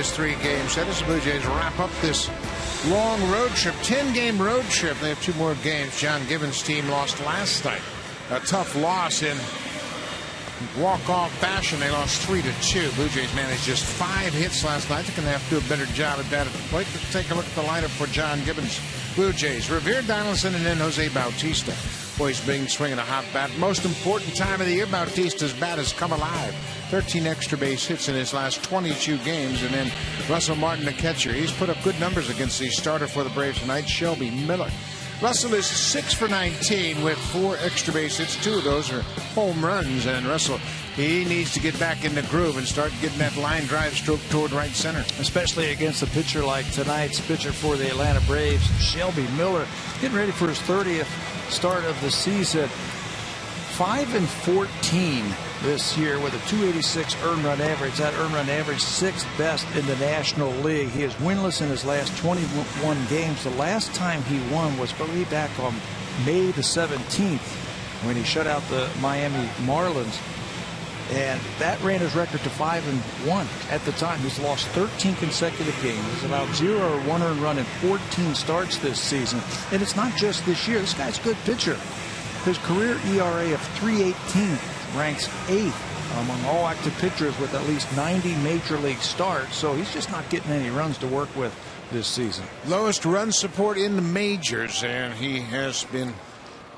This 3-game set as the Blue Jays wrap up this long road trip, 10-game road trip. They have 2 more games. John Gibbons' team lost last night. A tough loss in walk-off fashion. They lost 3-2. Blue Jays managed just 5 hits last night. They're going to have to do a better job at that at the plate. Let's take a look at the lineup for John Gibbons' Blue Jays. Revere, Donaldson, and then Jose Bautista. Boy, he's been swinging a hot bat. Most important time of the year, Bautista's bat has come alive. 13 extra base hits in his last 22 games. And then Russell Martin, the catcher. He's put up good numbers against the starter for the Braves tonight, Shelby Miller. Russell is 6 for 19 with 4 extra base hits. 2 of those are home runs. And Russell, he needs to get back in the groove and start getting that line drive stroke toward right center. Especially against a pitcher like tonight's pitcher for the Atlanta Braves, Shelby Miller, getting ready for his 30th start of the season. 5-14 this year with a .286 earned run average. That earned run average 6th best in the National League. He is winless in his last 21 games. The last time he won was way back on May the 17th when he shut out the Miami Marlins. And that ran his record to 5-1 at the time. He's lost 13 consecutive games. He's allowed 0 or 1 earned run in 14 starts this season. And it's not just this year. This guy's a good pitcher. His career ERA of 3.18 ranks 8th among all active pitchers with at least 90 major league starts. So he's just not getting any runs to work with this season. Lowest run support in the majors, and he has been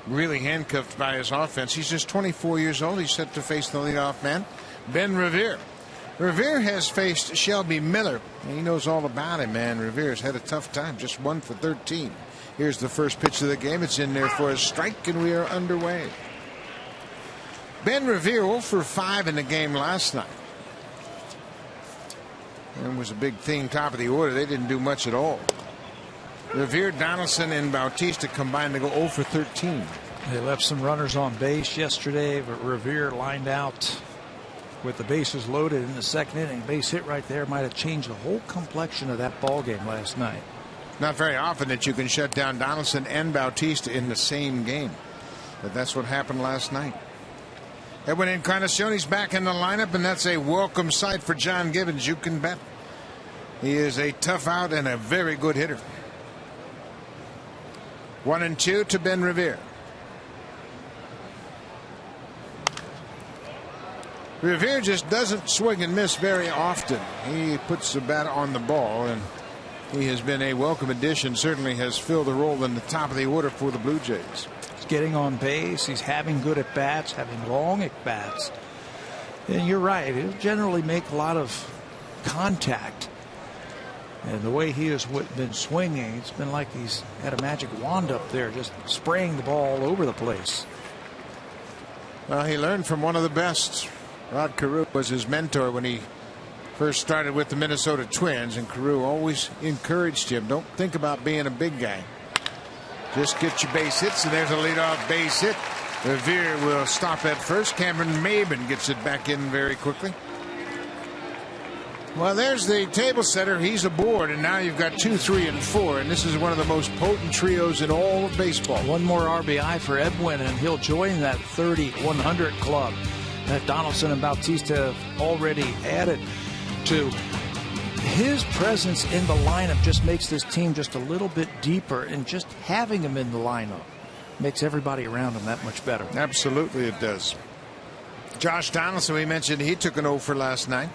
really handcuffed by his offense. He's just 24 years old. He's set to face the leadoff man, Ben Revere. Revere has faced Shelby Miller. He knows all about him, man. Revere's had a tough time, just 1 for 13. Here's the first pitch of the game. It's in there for a strike, and we are underway. Ben Revere 0 for 5 in the game last night. And was a big thing top of the order. They didn't do much at all. Revere, Donaldson, and Bautista combined to go 0 for 13. They left some runners on base yesterday, but Revere lined out with the bases loaded in the second inning. Base hit right there might have changed the whole complexion of that ball game last night. Not very often that you can shut down Donaldson and Bautista in the same game, but that's what happened last night. Edwin Encarnacion's back in the lineup, and that's a welcome sight for John Gibbons. You can bet. He is a tough out and a very good hitter. 1-2 to Ben Revere. Revere just doesn't swing and miss very often. He puts the bat on the ball, and he has been a welcome addition. Certainly has filled a role in the top of the order for the Blue Jays. He's getting on base. He's having good at bats, having long at bats. And you're right. He'll generally make a lot of contact. And the way he has been swinging, it's been like he's had a magic wand up there, just spraying the ball all over the place. Well, he learned from one of the best. Rod Carew was his mentor when he first started with the Minnesota Twins, and Carew always encouraged him, don't think about being a big guy. Just get your base hits, and there's a leadoff base hit. Revere will stop at first. Cameron Maben gets it back in very quickly. Well, there's the table setter. He's aboard, and now you've got 2, 3, and 4, and this is one of the most potent trios in all of baseball. One more RBI for Edwin, and he'll join that 30-100 club that Donaldson and Bautista have already added to. His presence in the lineup just makes this team just a little bit deeper, and just having him in the lineup makes everybody around him that much better. Absolutely it does. Josh Donaldson, we mentioned he took an 0 for last night.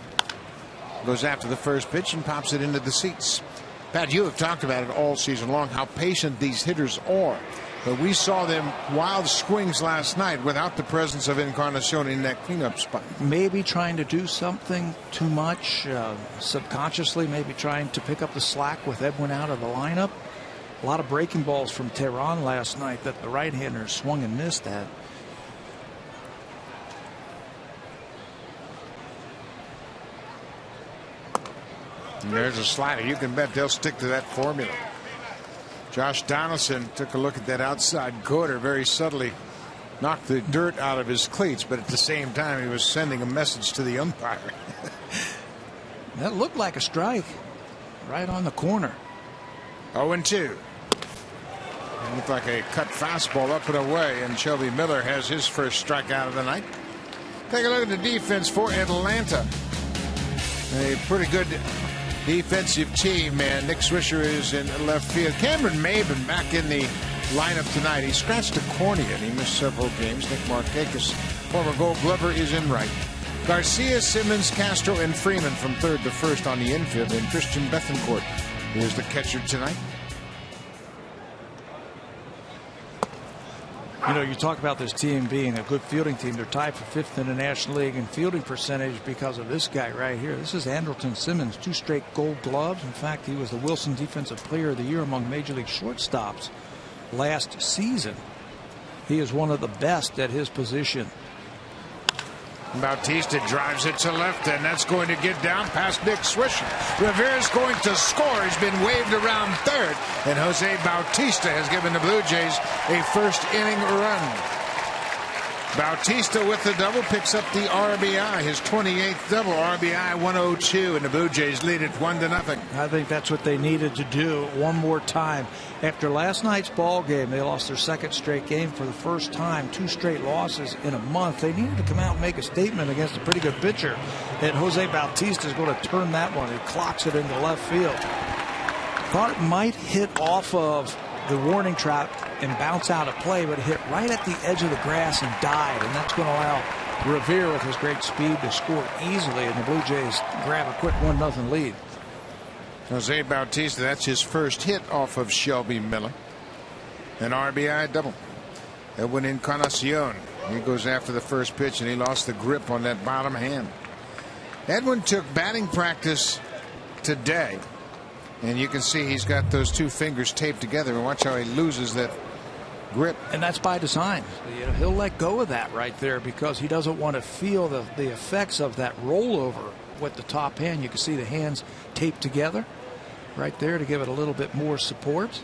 Goes after the first pitch and pops it into the seats. Pat, you have talked about it all season long, how patient these hitters are. But we saw them wild swings last night without the presence of Encarnacion in that cleanup spot. Maybe trying to do something too much, subconsciously, maybe trying to pick up the slack with Edwin out of the lineup. A lot of breaking balls from Tehran last night that the right-hander swung and missed at. And there's a slider. You can bet they'll stick to that formula. Josh Donaldson took a look at that outside corner, very subtly knocked the dirt out of his cleats, but at the same time he was sending a message to the umpire. That looked like a strike right on the corner. 0-2. It looked like a cut fastball up and away, and Shelby Miller has his first strikeout of the night. Take a look at the defense for Atlanta. A pretty good defensive team, and Nick Swisher is in left field. Cameron Maben back in the lineup tonight. He scratched a cornea and he missed several games. Nick Markakis, former Gold Glover, is in right. Garcia, Simmons, Castro, and Freeman from third to first on the infield, and Christian Bethancourt is the catcher tonight. You know, you talk about this team being a good fielding team. They're tied for fifth in the National League in fielding percentage because of this guy right here. This is Andrelton Simmons, 2 straight Gold Gloves. In fact, he was the Wilson Defensive Player of the Year among Major League shortstops last season. He is one of the best at his position. Bautista drives it to left, and that's going to get down past Nick Swisher. Rivera's going to score. He's been waved around third, and Jose Bautista has given the Blue Jays a first inning run. Bautista with the double picks up the RBI, his 28th double, RBI 102, and the Blue Jays lead it 1-0. I think that's what they needed to do one more time. After last night's ball game, they lost their second straight game for the first time, 2 straight losses in a month. They needed to come out and make a statement against a pretty good pitcher. And Jose Bautista is going to turn that one. He clocks it into left field. Thought it might hit off of the warning track and bounce out of play, but hit right at the edge of the grass and died, and that's going to allow Rivera with his great speed to score easily, and the Blue Jays grab a quick 1-0 lead. Jose Bautista, that's his first hit off of Shelby Miller. An RBI double. Edwin Encarnacion, he goes after the first pitch, and he lost the grip on that bottom hand. Edwin took batting practice today, and you can see he's got those 2 fingers taped together, and watch how he loses that grip. And that's by design. You know, he'll let go of that right there because he doesn't want to feel the effects of that rollover with the top hand. You can see the hands taped together right there to give it a little bit more support.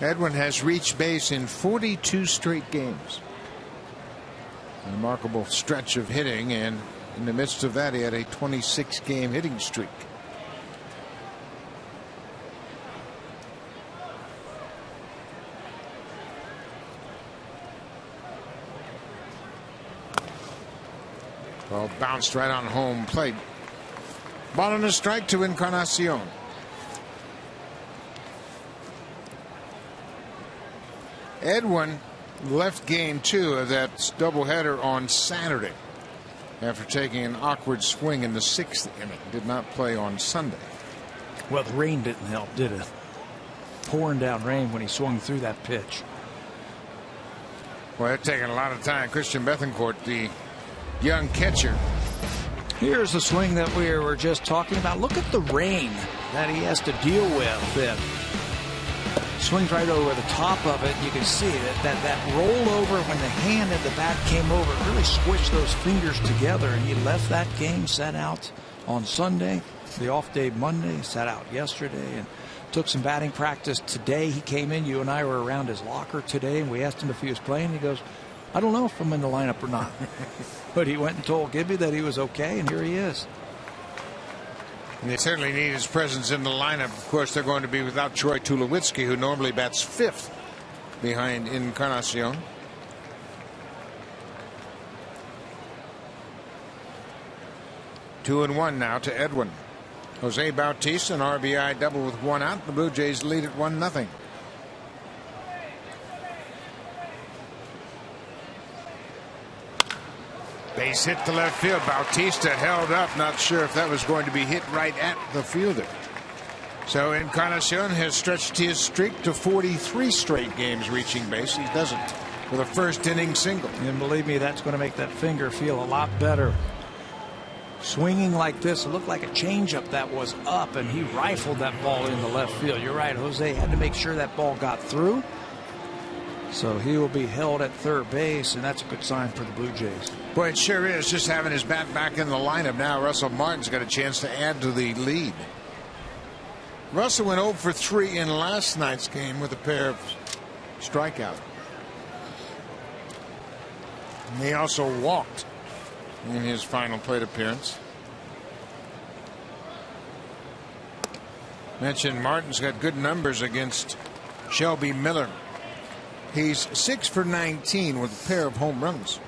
Edwin has reached base in 42 straight games. A remarkable stretch of hitting, and in the midst of that, he had a 26-game hitting streak. Ball bounced right on home plate. Ball and a strike to Encarnacion. Edwin left game 2 of that doubleheader on Saturday after taking an awkward swing in the 6th inning. Did not play on Sunday. Well, the rain didn't help, did it? Pouring down rain when he swung through that pitch. Well, it's taking a lot of time. Christian Bethancourt, the young catcher. Here's the swing that we were just talking about. Look at the rain that he has to deal with. It swings right over the top of it. You can see that rollover when the hand at the bat came over, it really squished those fingers together, and he left that game, sat out on Sunday, the off day Monday, sat out yesterday, and took some batting practice today. He came in, you and I were around his locker today, and we asked him if he was playing. He goes, I don't know if I'm in the lineup or not. But he went and told Gibby that he was okay, and here he is. And they certainly need his presence in the lineup. Of course, they're going to be without Troy Tulowitzki, who normally bats 5th behind Encarnacion. Two and one now to Edwin. Jose Bautista, an RBI double with 1 out. The Blue Jays lead at 1-0. Base hit to left field. Bautista held up. Not sure if that was going to be hit right at the fielder. So Encarnacion has stretched his streak to 43 straight games reaching base. He doesn't with a first inning single. And believe me, that's going to make that finger feel a lot better. Swinging like this, it looked like a changeup that was up, and he rifled that ball into left field. You're right, Jose had to make sure that ball got through. So he will be held at third base, and that's a good sign for the Blue Jays. Boy, it sure is, just having his bat back in the lineup. Now Russell Martin's got a chance to add to the lead. Russell went 0 for 3 in last night's game with a pair of strikeouts. And he also walked in his final plate appearance. Mentioned Martin's got good numbers against Shelby Miller. He's 6 for 19 with a pair of home runs.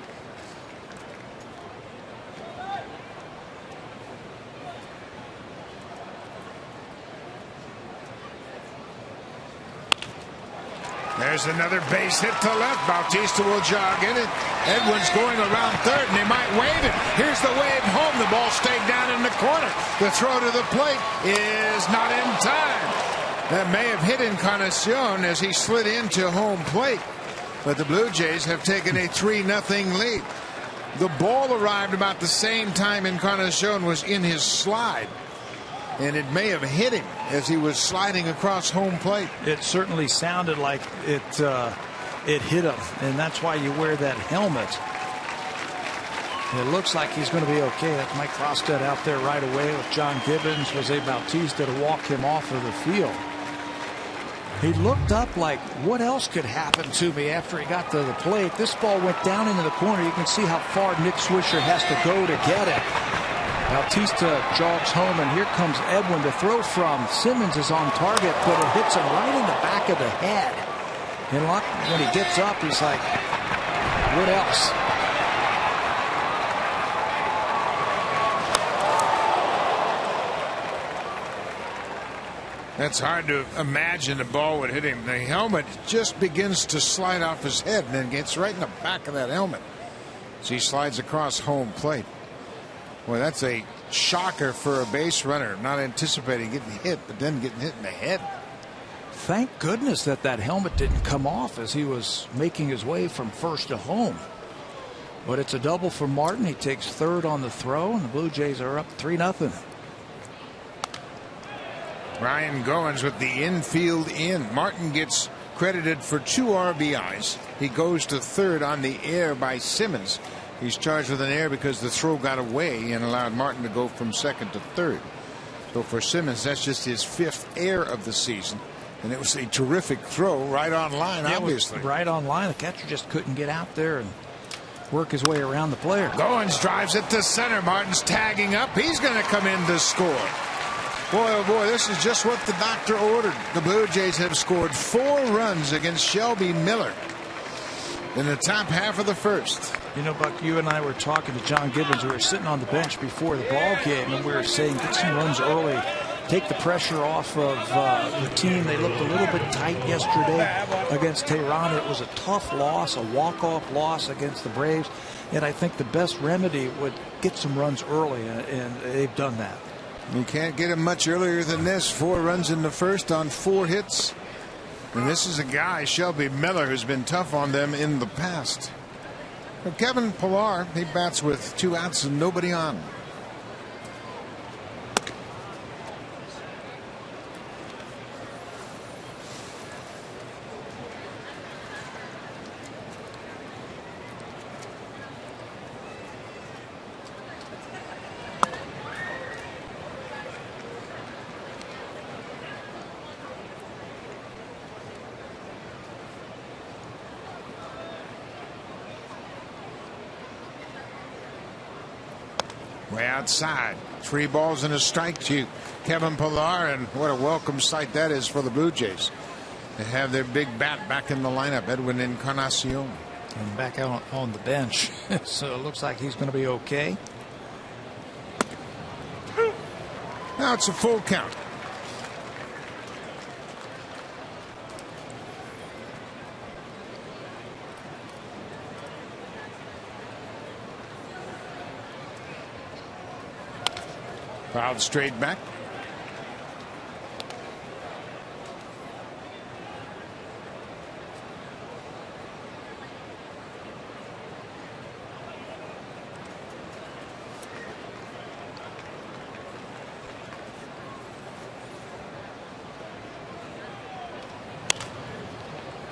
There's another base hit to left. Bautista will jog in it. Edwin's going around third, and they might wave it. Here's the wave home. The ball stayed down in the corner. The throw to the plate is not in time. That may have hit Encarnacion as he slid into home plate. But the Blue Jays have taken a 3-0 lead. The ball arrived about the same time Encarnacion was in his slide. And it may have hit him as he was sliding across home plate. It certainly sounded like it hit him, and that's why you wear that helmet. It looks like he's going to be okay. That's Mike Crosstead out there right away with John Gibbons. Jose Bautista to walk him off of the field. He looked up like, what else could happen to me after he got to the plate? This ball went down into the corner. You can see how far Nick Swisher has to go to get it. Bautista jogs home, and here comes Edwin to throw from. Simmons is on target, but it hits him right in the back of the head. And when he gets up, he's like, what else? That's hard to imagine the ball would hit him. The helmet just begins to slide off his head and then gets right in the back of that helmet. So he slides across home plate. Boy, that's a shocker for a base runner, not anticipating getting hit, but then getting hit in the head. Thank goodness that helmet didn't come off as he was making his way from first to home. But it's a double for Martin. He takes third on the throw, and the Blue Jays are up 3-0. Ryan Goins with the infield in. Martin gets credited for 2 RBIs. He goes to third on the air by Simmons. He's charged with an error because the throw got away and allowed Martin to go from second to third. So for Simmons, that's just his 5th error of the season. And it was a terrific throw right on line, obviously. Right on line. The catcher just couldn't get out there and work his way around the player. Goins drives it to center. Martin's tagging up. He's going to come in to score. Boy, oh boy, this is just what the doctor ordered. The Blue Jays have scored 4 runs against Shelby Miller in the top half of the first. You know, Buck, you and I were talking to John Gibbons. We were sitting on the bench before the ball game, and we were saying, get some runs early, take the pressure off of the team. They looked a little bit tight yesterday against Tehran. It was a tough loss, a walk-off loss against the Braves. And I think the best remedy would get some runs early, and they've done that. You can't get him much earlier than this. 4 runs in the first on 4 hits. And this is a guy, Shelby Miller, who's been tough on them in the past. But Kevin Pillar, he bats with 2 outs and nobody on. Way outside. 3 balls and a strike to Kevin Pillar, and what a welcome sight that is for the Blue Jays. They have their big bat back in the lineup, Edwin Encarnacion. And back out on the bench. So it looks like he's going to be okay. Now it's a full count. Fouled straight back.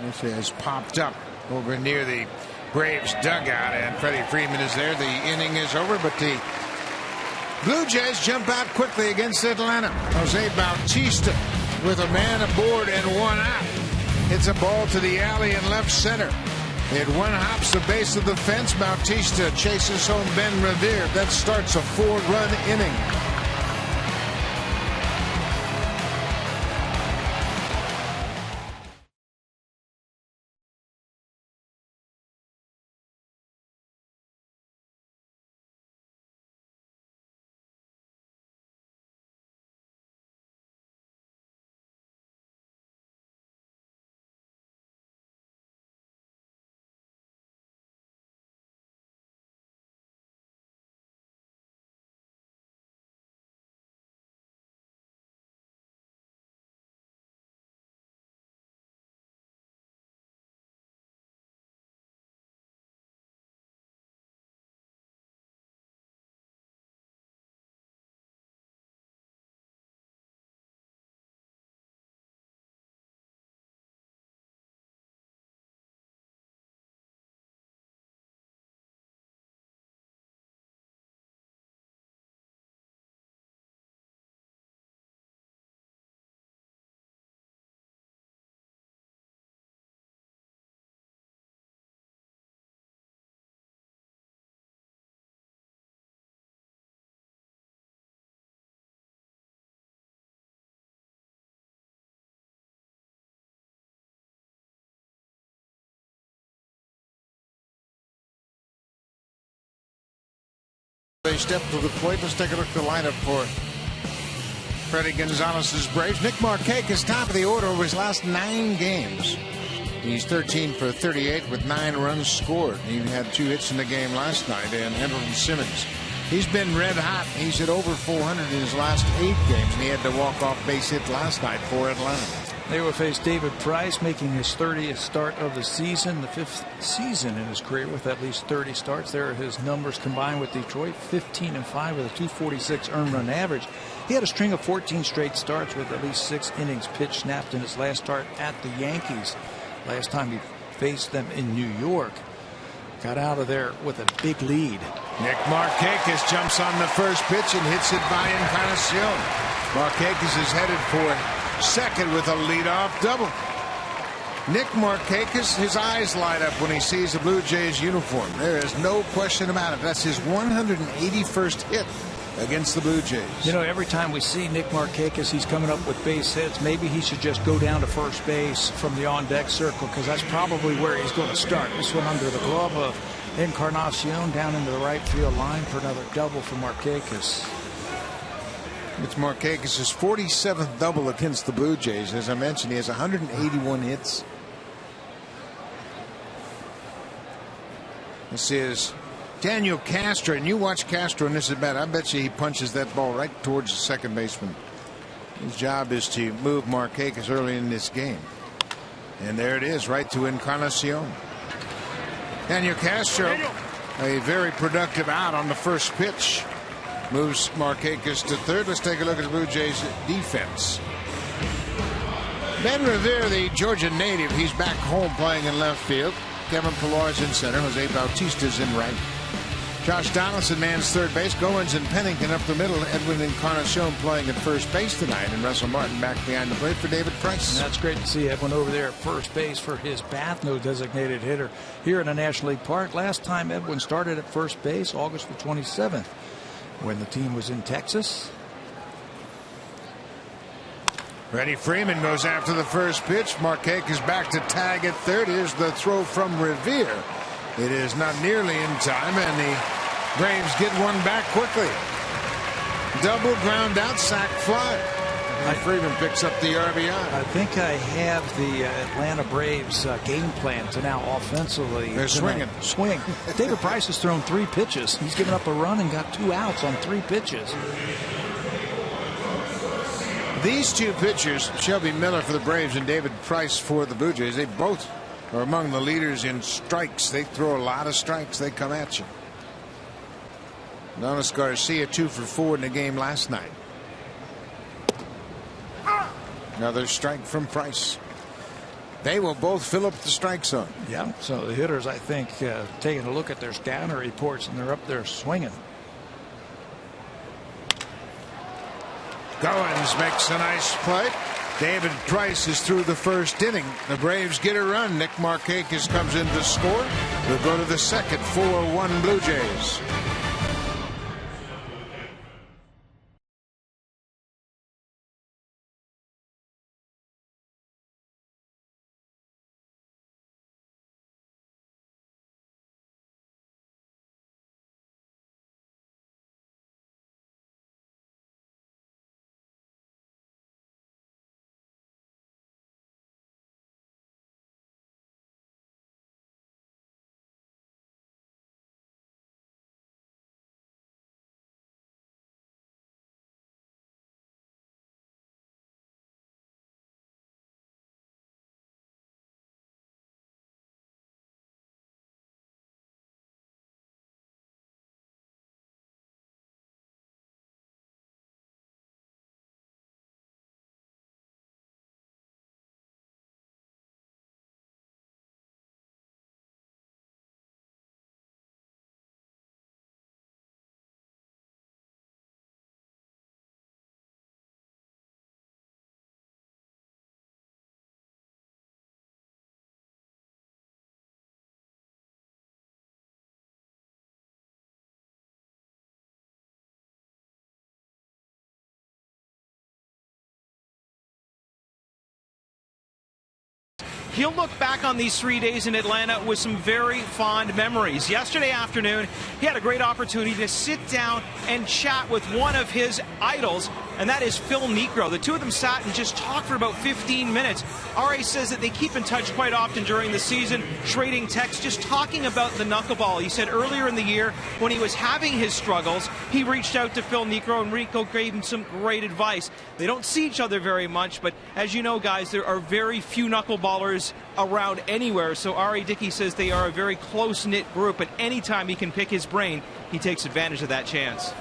This has popped up over near the Braves dugout, and Freddie Freeman is there. The inning is over, but the Blue Jays jump out quickly against Atlanta. Jose Bautista with a man aboard and 1 out. Hits a ball to the alley in left center. It 1-hops the base of the fence. Bautista chases home Ben Revere. That starts a 4-run inning. They step to the plate. Let's take a look at the lineup for Freddie Gonzalez's Braves. Nick Markakis, top of the order over his last 9 games. He's 13 for 38 with 9 runs scored. He had 2 hits in the game last night. And Andrelton Simmons, he's been red hot. He's hit over 400 in his last 8 games, and he had the walk-off base hit last night for Atlanta. They will face David Price, making his 30th start of the season, the 5th season in his career with at least 30 starts. There are his numbers combined with Detroit, 15-5 with a 246 earned run average. He had a string of 14 straight starts with at least 6 innings pitched snapped in his last start at the Yankees. Last time he faced them in New York. Got out of there with a big lead. Nick Markakis jumps on the first pitch and hits it by Encarnacion. Markakis is headed for second with a leadoff double. Nick Markakis, his eyes light up when he sees the Blue Jays uniform. There is no question about it. That's his 181st hit against the Blue Jays. You know, every time we see Nick Markakis, he's coming up with base hits. Maybe he should just go down to first base from the on-deck circle, because that's probably where he's going to start. This one under the glove of Encarnacion down into the right field line for another double for Markakis. It's Markakis' 47th double against the Blue Jays. As I mentioned, he has 181 hits. This is Daniel Castro, and you watch Castro in this at bat. I bet you he punches that ball right towards the second baseman. His job is to move Markakis early in this game. And there it is, right to Encarnacion. Daniel Castro, a very productive out on the first pitch. Moves Markakis to third. Let's take a look at the Blue Jays defense. Ben Revere, the Georgia native, he's back home playing in left field. Kevin Pillar's in center. Jose Bautista's in right. Josh Donaldson mans third base. Goins and Pennington up the middle. Edwin Encarnacion playing at first base tonight. And Russell Martin back behind the plate for David Price. And that's great to see Edwin over there at first base for his Bathno designated hitter here in the National League Park. Last time Edwin started at first base, August the 27th, when the team was in Texas. Freddie Freeman goes after the first pitch. Markakis back to tag at third. Here's the throw from Revere. It is not nearly in time, and the Braves get one back quickly. Double ground out, sac fly. And Freeman picks up the RBI. I think I have the Atlanta Braves game plan to now offensively. They're swinging. Swing. David Price has thrown 3 pitches. He's given up a run and got 2 outs on 3 pitches. These 2 pitchers, Shelby Miller for the Braves and David Price for the Blue Jays, they both are among the leaders in strikes. They throw a lot of strikes. They come at you. Adonis Garcia 2 for 4 in the game last night. Another strike from Price. They will both fill up the strike zone. Yeah, so the hitters, I think, taking a look at their scanner reports, and they're up there swinging. Goins makes a nice play. David Price is through the first inning. The Braves get a run. Nick Markakis comes in to score. We'll go to the second. 4-1 Blue Jays. he'll look back on these 3 days in Atlanta with some very fond memories. Yesterday afternoon, he had a great opportunity to sit down and chat with one of his idols, and that is Phil Niekro. The two of them sat and just talked for about 15 minutes. R.A. says that they keep in touch quite often during the season, trading texts, just talking about the knuckleball. He said earlier in the year, when he was having his struggles, he reached out to Phil Niekro, and Rico gave him some great advice. They don't see each other very much, but as you know, guys, there are very few knuckleballers around anywhere, so R.A. Dickey says they are a very close-knit group, and anytime he can pick his brain, he takes advantage of that chance.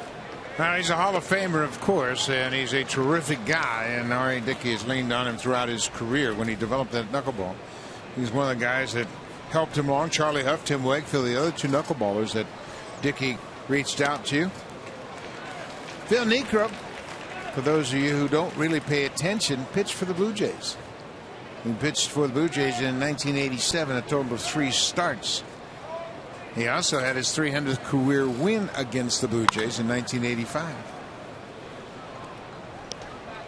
Now, he's a Hall of Famer, of course, and he's a terrific guy, and R.A. Dickey has leaned on him throughout his career when he developed that knuckleball. He's one of the guys that helped him along. Charlie Huff, Tim Wakefield, the other two knuckleballers that Dickey reached out to. Phil Niekro, for those of you who don't really pay attention, pitched for the Blue Jays. He pitched for the Blue Jays in 1987, a total of 3 starts. He also had his 300th career win against the Blue Jays in 1985.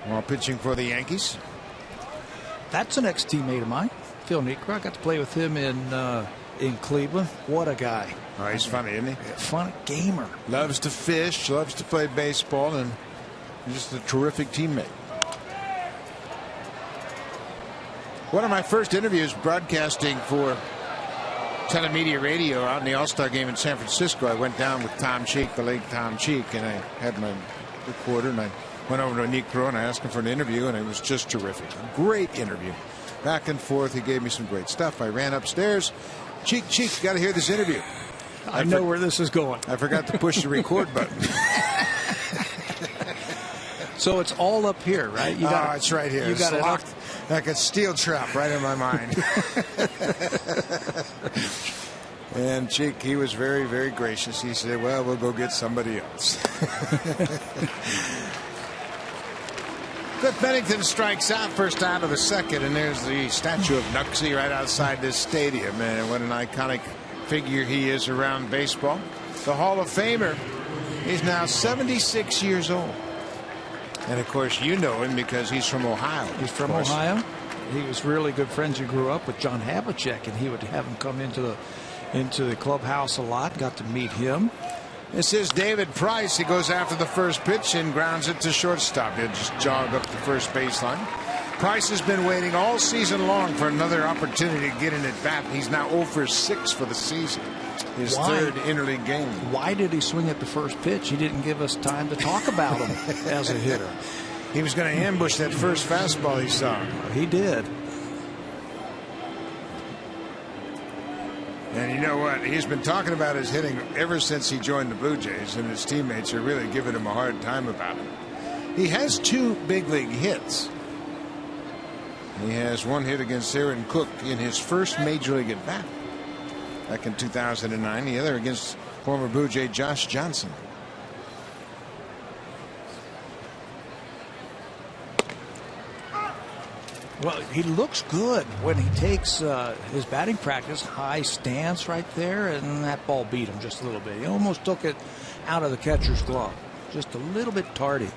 While pitching for the Yankees. That's an ex-teammate of mine, Phil Niekro. I got to play with him in Cleveland. What a guy. Oh, he's funny, isn't he? Fun gamer. Loves to fish, loves to play baseball, and just a terrific teammate. One of my first interviews broadcasting for telemedia radio out in the All-Star game in San Francisco, I went down with Tom Cheek, the late Tom Cheek, and I had my recorder, and I went over to Niekro and I asked him for an interview, and it was just terrific. A great interview. Back and forth. He gave me some great stuff. I ran upstairs. Cheek, you got to hear this interview. I know where this is going. I forgot to push the record button. So it's all up here, right? It's right here. It's locked like a steel trap right in my mind. And Cheek, he was very, very gracious. He said, well, we'll go get somebody else. Cliff Bennington strikes out, first out of the second, and there's the statue of Knucksy right outside this stadium. And what an iconic figure he is around baseball. The Hall of Famer. He's now 76 years old. And, of course, you know him because he's from Ohio. He's from Ohio. He was really good friends. He grew up with John Havlicek, and he would have him come into the clubhouse a lot. Got to meet him. This is David Price. He goes after the first pitch and grounds it to shortstop. He'll just jog up the first baseline. Price has been waiting all season long for another opportunity to get in at bat. He's now 0 for 6 for the season. His third interleague game. Why did he swing at the first pitch? He didn't give us time to talk about him as a hitter. He was going to ambush that first fastball he saw. He did. And you know what? He's been talking about his hitting ever since he joined the Blue Jays, and his teammates are really giving him a hard time about it. He has 2 big league hits. He has 1 hit against Aaron Cook in his first major league at bat back in 2009. The other against former Blue Jay Josh Johnson. Well, he looks good when he takes his batting practice. High stance right there, and that ball beat him just a little bit. He almost took it out of the catcher's glove. Just a little bit tardy.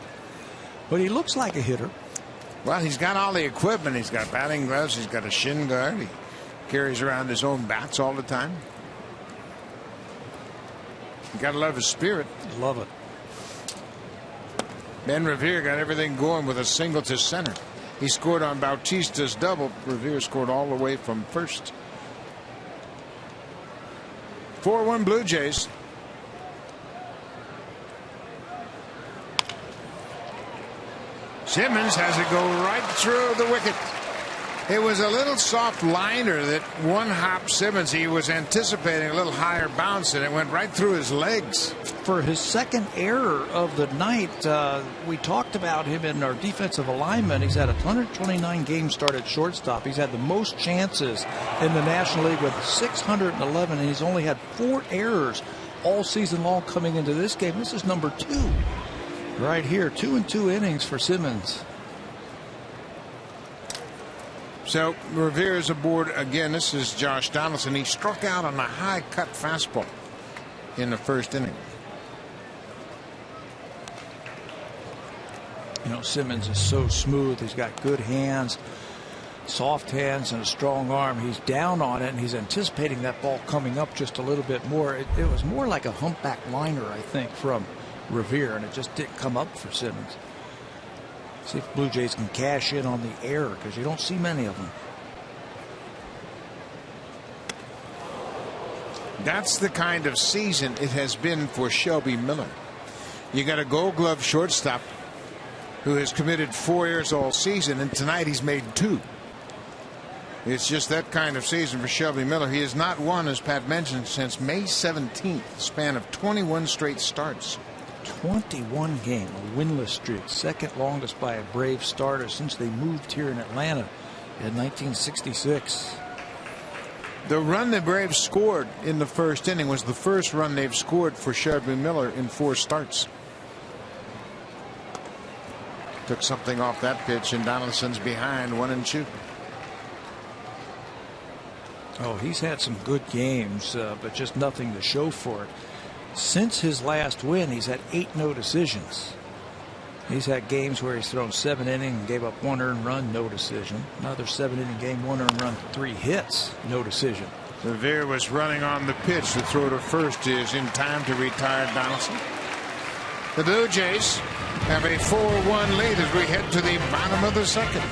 But he looks like a hitter. Well, he's got all the equipment. He's got batting gloves. He's got a shin guard. He carries around his own bats all the time. You got to love his spirit. Love it. Ben Revere got everything going with a single to center. He scored on Bautista's double. Revere scored all the way from first. 4-1 Blue Jays. Simmons has it go right through the wicket. It was a little soft liner that one hop Simmons. He was anticipating a little higher bounce, and it went right through his legs. For his second error of the night, we talked about him in our defensive alignment. He's had 129 games started shortstop. He's had the most chances in the National League with 611, and he's only had 4 errors all season long coming into this game. This is number 2 right here. 2 and 2 innings for Simmons. So Revere is aboard again. This is Josh Donaldson. He struck out on a high cut fastball in the first inning. You know, Simmons is so smooth. He's got good hands. soft hands and a strong arm. He's down on it, and he's anticipating that ball coming up just a little bit more. It was more like a humpback liner, I think, from Revere, and it just didn't come up for Simmons. See if Blue Jays can cash in on the error, because you don't see many of them. That's the kind of season it has been for Shelby Miller. You got a Gold Glove shortstop who has committed 4 errors all season, and tonight he's made 2. It's just that kind of season for Shelby Miller. He has not won, as Pat mentioned, since May 17th, a span of 21 straight starts. 21 game, a winless streak, second longest by a Brave starter since they moved here in Atlanta in 1966. The run the Braves scored in the first inning was the first run they've scored for Shelby Miller in 4 starts. Took something off that pitch, and Donaldson's behind 1-2. Oh, he's had some good games, but just nothing to show for it. Since his last win, he's had 8 no decisions. He's had games where he's thrown 7 innings and gave up 1 earned run, no decision. Another 7-inning game, 1 earned run, 3 hits, no decision. Revere was running on the pitch. The throw to first is in time to retire Donaldson. The Blue Jays have a 4-1 lead as we head to the bottom of the second.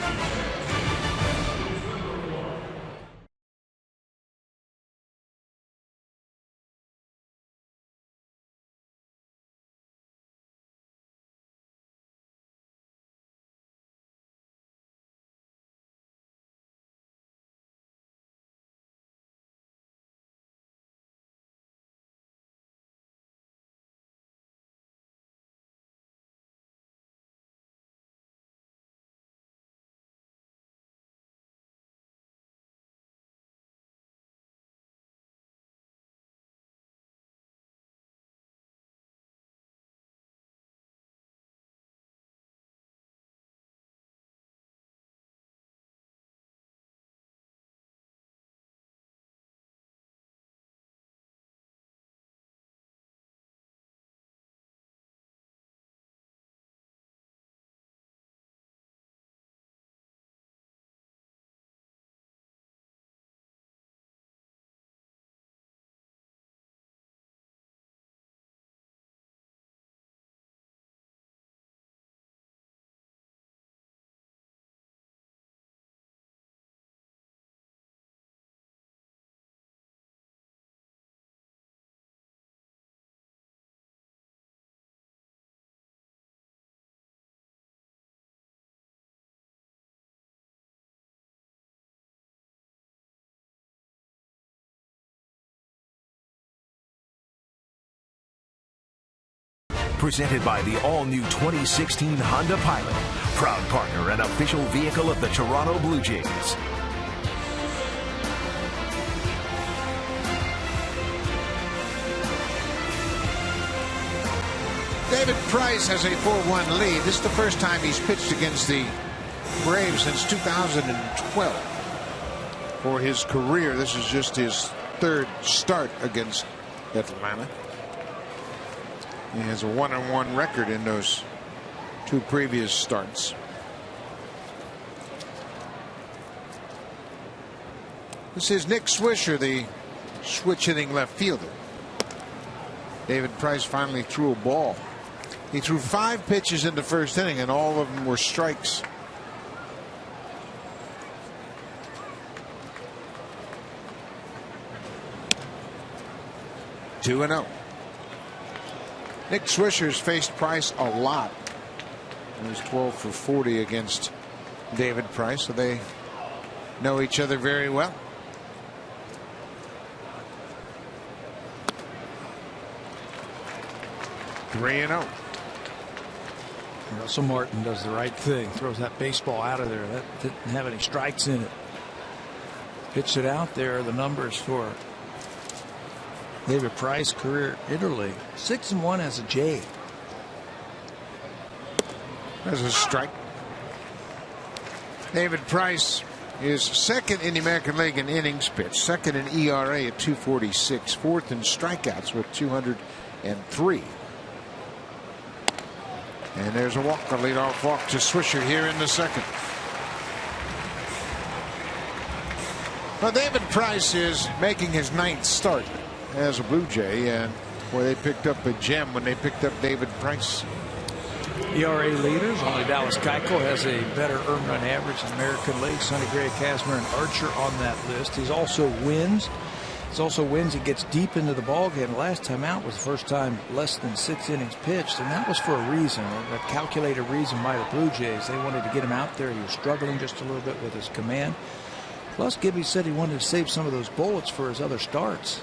Presented by the all-new 2016 Honda Pilot, proud partner and official vehicle of the Toronto Blue Jays. David Price has a 4-1 lead. This is the first time he's pitched against the Braves since 2012. For his career, this is just his 3rd start against Atlanta. He has a 1-1 record in those 2 previous starts. This is Nick Swisher, the switch-hitting left fielder. David Price finally threw a ball. He threw 5 pitches in the first inning, and all of them were strikes. Two and 0. Nick Swisher's faced Price a lot. He was 12 for 40 against David Price, so they know each other very well. Three and 0. Russell Martin does the right thing, throws that baseball out of there. That didn't have any strikes in it. Pitched it out there. The numbers for David Price career Italy, 6-1 as a J. There's a strike. David Price is 2nd in the American League in innings pitched, 2nd in ERA at 246, 4th in strikeouts with 203. And there's a walk, a leadoff walk to Swisher here in the second. Well, David Price is making his 9th start as a Blue Jay, and boy, they picked up a gem when they picked up David Price. ERA leaders, only Dallas Keuchel has a better earned run average in the American League. Sonny Gray, Kazmir, and Archer on that list. He's also wins. He gets deep into the ballgame. Last time out was the first time less than 6 innings pitched, and that was for a reason, a calculated reason by the Blue Jays. They wanted to get him out there. He was struggling just a little bit with his command. Plus, Gibby said he wanted to save some of those bullets for his other starts.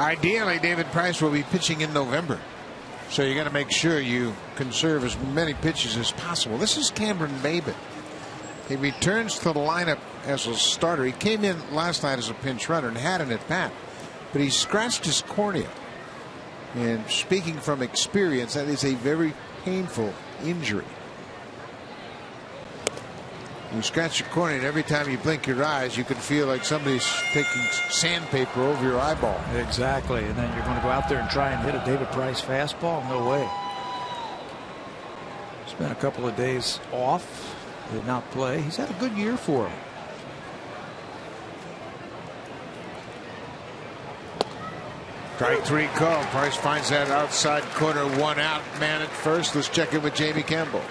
Ideally, David Price will be pitching in November. So you got to make sure you conserve as many pitches as possible. This is Cameron Maybin. He returns to the lineup as a starter. He came in last night as a pinch runner and had an at bat, but he scratched his cornea. And speaking from experience, that is a very painful injury. You scratch your cornea, and every time you blink your eyes, you can feel like somebody's taking sandpaper over your eyeball. Exactly, and then you're going to go out there and try and hit a David Price fastball? No way. Spent a couple of days off, did not play. He's had a good year for him. Strike 3 call. Price finds that outside corner, 1 out, man at first. Let's check in with Jamie Campbell.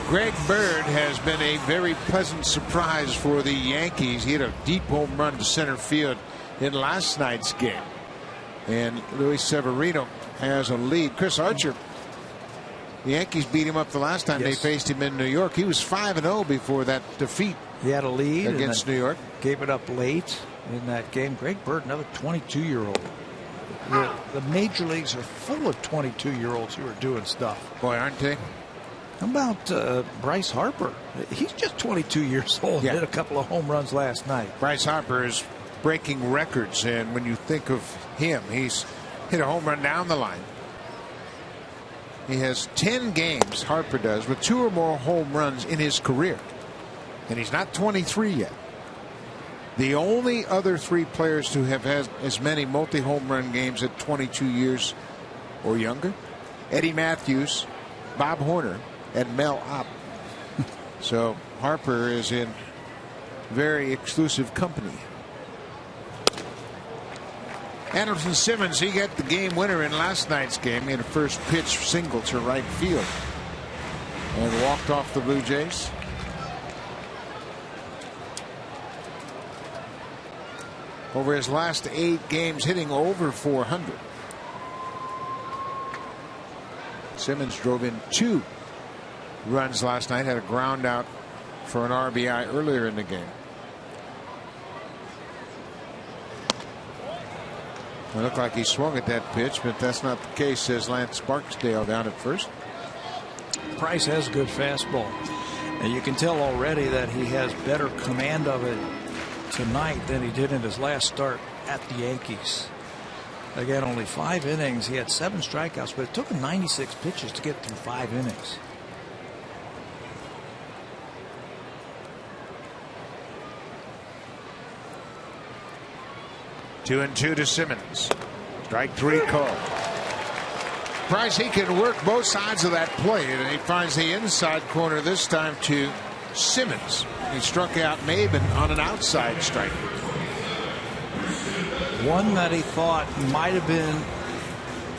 Greg Bird has been a very pleasant surprise for the Yankees. He had a deep home run to center field in last night's game. And Luis Severino has a lead. Chris Archer, the Yankees beat him up the last time they faced him in New York. He was 5-0 before that defeat. He had a lead against New York. Gave it up late in that game. Greg Bird, another 22-year-old. The major leagues are full of 22-year-olds who are doing stuff. Boy, aren't they? How about Bryce Harper? He's just 22 years old. Did a couple of home runs last night. Bryce Harper is breaking records, and when you think of him, he's hit a home run down the line. He has 10 games, Harper does, with 2 or more home runs in his career. And he's not 23 yet. The only other 3 players to have had as many multi-home run games at 22 years or younger, Eddie Matthews, Bob Horner, and Mel Opp. So Harper is in very exclusive company. Anderson Simmons, he got the game winner in last night's game. He had a first pitch single to right field and walked off the Blue Jays. Over his last 8 games, hitting over 400. Simmons drove in 2 runs last night, had a ground out for an RBI earlier in the game. It looked like he swung at that pitch, but that's not the case, says Lance Barksdale down at first. Price has good fastball, and you can tell already that he has better command of it tonight than he did in his last start at the Yankees. Again, only 5 innings. He had 7 strikeouts, but it took him 96 pitches to get through 5 innings. Two and 2 to Simmons. Strike 3 call. Price, he can work both sides of that plate, and he finds the inside corner this time to Simmons. He struck out Maybin on an outside strike. One that he thought might have been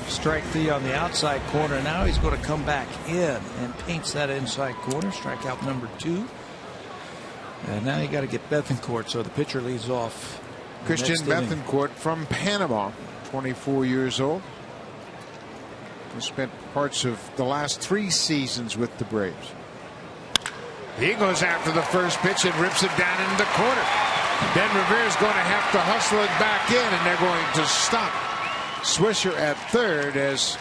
strike 3 on the outside corner. Now he's going to come back in and paints that inside corner. Strikeout number 2. And now you got to get Bethancourt, so the pitcher leads off. Christian Bethancourt from Panama, 24 years old. He spent parts of the last 3 seasons with the Braves. He goes after the first pitch and rips it down in the corner. Ben Revere's going to have to hustle it back in, and they're going to stop Swisher at third as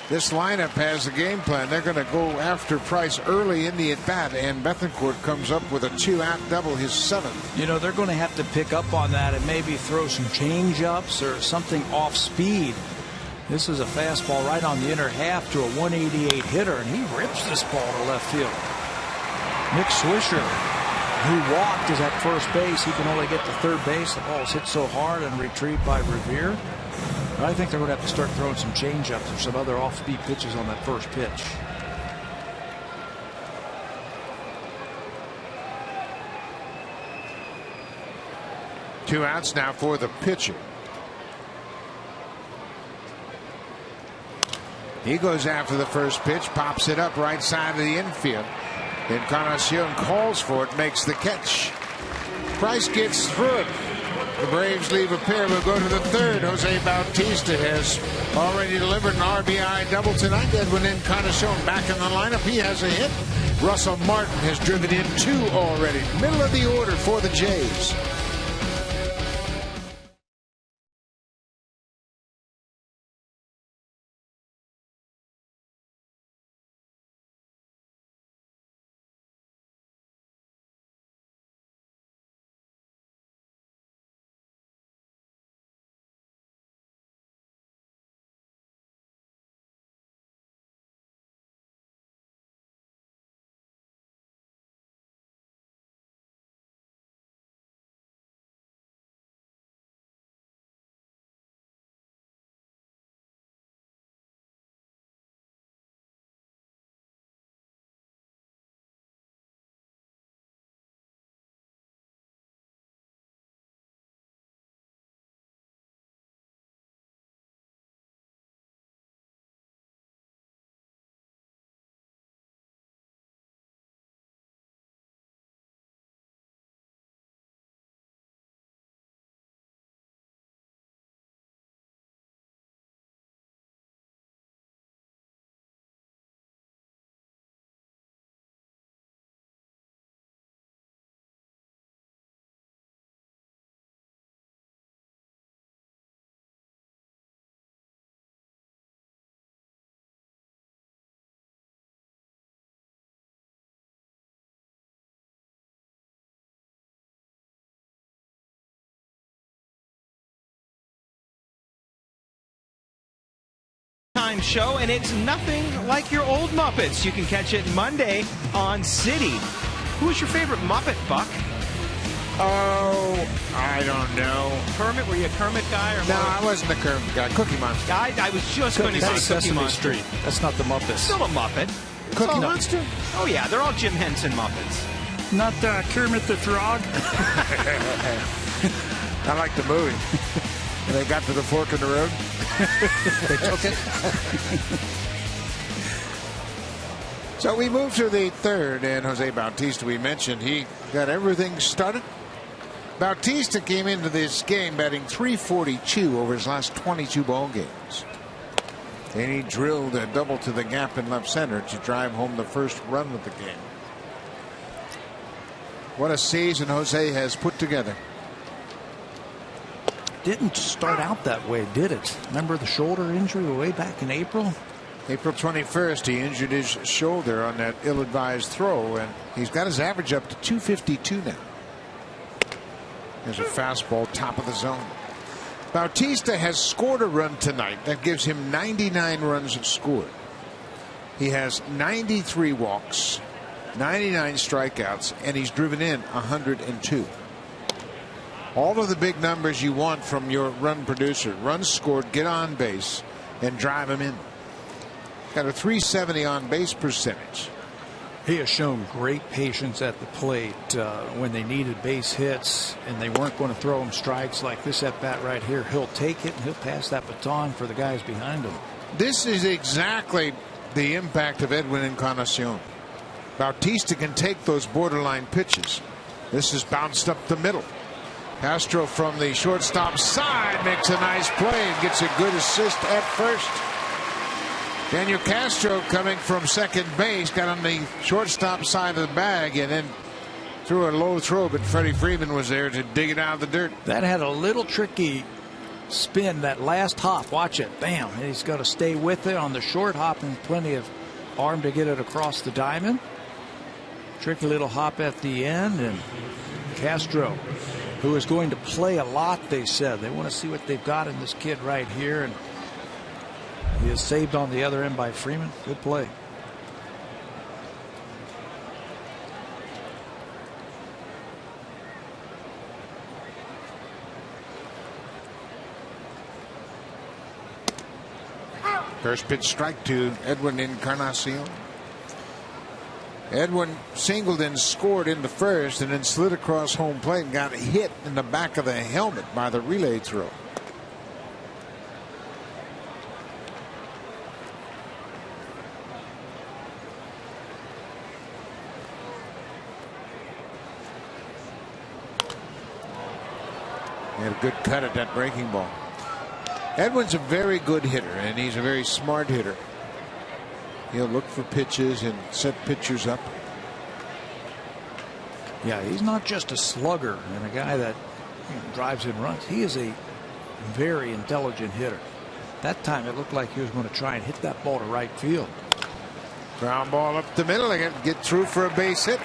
this lineup has a game plan. They're going to go after Price early in the at-bat, and Bethancourt comes up with a 2-out double, his 7th. You know, they're going to have to pick up on that and maybe throw some change-ups or something off speed. This is a fastball right on the inner half to a 188 hitter, and he rips this ball to left field. Nick Swisher who walked, is at first base. He can only get to third base. The ball is hit so hard and retrieved by Revere. But I think they're going to have to start throwing some changeups or some other off-speed pitches on that first pitch. Two outs now for the pitcher. He goes after the first pitch, pops it up right side of the infield. Encarnacion calls for it, makes the catch. Price gets through it. The Braves leave a pair. Will go to the third. Jose Bautista has already delivered an RBI double tonight. Edwin Encarnacion back in the lineup. He has a hit. Russell Martin has driven in 2 already. Middle of the order for the Jays. Show, and it's nothing like your old Muppets. You can catch it Monday on City. Who's your favorite Muppet, Buck? Oh, I don't know. Kermit? Were you a Kermit guy? Or no, I wasn't a Kermit guy. Cookie Monster. I was just going to say Cookie Sesame Monster. Street. That's not the Muppets. Still a Muppet. Cookie Monster? Oh, yeah. They're all Jim Henson Muppets. Not Kermit the Frog. I like the movie. When they got to the fork in the road, they took it. So we move to the third, and Jose Bautista, we mentioned, he got everything started. Bautista came into this game batting .342 over his last 22 ball games. And he drilled a double to the gap in left center to drive home the first run of the game. What a season Jose has put together. Didn't start out that way, did it? Remember the shoulder injury way back in April? April 21st, he injured his shoulder on that ill-advised throw, and he's got his average up to .252 now. There's a fastball top of the zone. Bautista has scored a run tonight. That gives him 99 runs scored. He has 93 walks, 99 strikeouts, and he's driven in 102. All of the big numbers you want from your run producer. Runs scored, get on base, and drive him in. Got a .370 on base percentage. He has shown great patience at the plate when they needed base hits and they weren't going to throw him strikes like this at bat right here. He'll take it and he'll pass that baton for the guys behind him. This is exactly the impact of Edwin Encarnacion. Bautista can take those borderline pitches. This is bounced up the middle. Castro from the shortstop side makes a nice play and gets a good assist at first. Daniel Castro coming from second base got on the shortstop side of the bag and then threw a low throw, but Freddie Freeman was there to dig it out of the dirt. That had a little tricky spin, that last hop. Watch it. Bam. He's got to stay with it on the short hop and plenty of arm to get it across the diamond. Tricky little hop at the end, and Castro, who is going to play a lot, they said. They want to see what they've got in this kid right here, and he is saved on the other end by Freeman. Good play. First pitch strike to Edwin Encarnacion. Edwin singled and scored in the first, and then slid across home plate and got hit in the back of the helmet by the relay throw. He had a good cut at that breaking ball. Edwin's a very good hitter, and he's a very smart hitter. He'll look for pitches and set pitchers up. Yeah, he's not just a slugger and a guy that drives in runs. He is a very intelligent hitter. That time it looked like he was going to try and hit that ball to right field. Ground ball up the middle again. Get through for a base hit.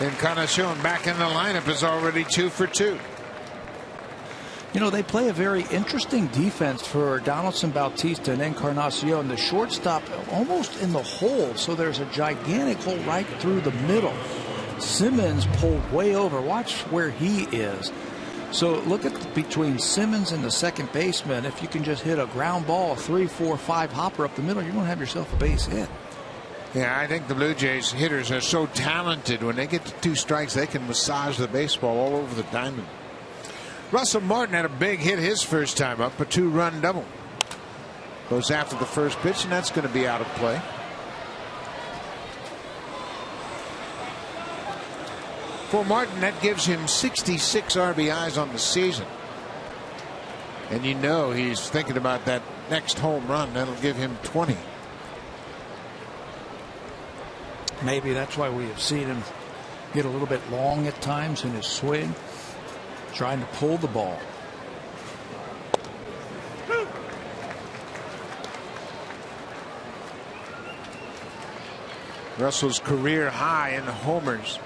Encarnacion back in the lineup is already 2 for 2. You know, they play a very interesting defense for Donaldson, Bautista, and Encarnacion. The shortstop almost in the hole, so there's a gigantic hole right through the middle. Simmons pulled way over. Watch where he is. So look at between Simmons and the second baseman. If you can just hit a ground ball, a 3, 4, 5 hopper up the middle, you're going to have yourself a base hit. Yeah, I think the Blue Jays hitters are so talented. When they get to 2 strikes, they can massage the baseball all over the diamond. Russell Martin had a big hit his first time up, a 2-run double. Goes after the first pitch, and that's going to be out of play. For Martin, that gives him 66 RBIs on the season. And you know he's thinking about that next home run. That'll give him 20. Maybe that's why we have seen him get a little bit long at times in his swing, trying to pull the ball. Russell's career high in homers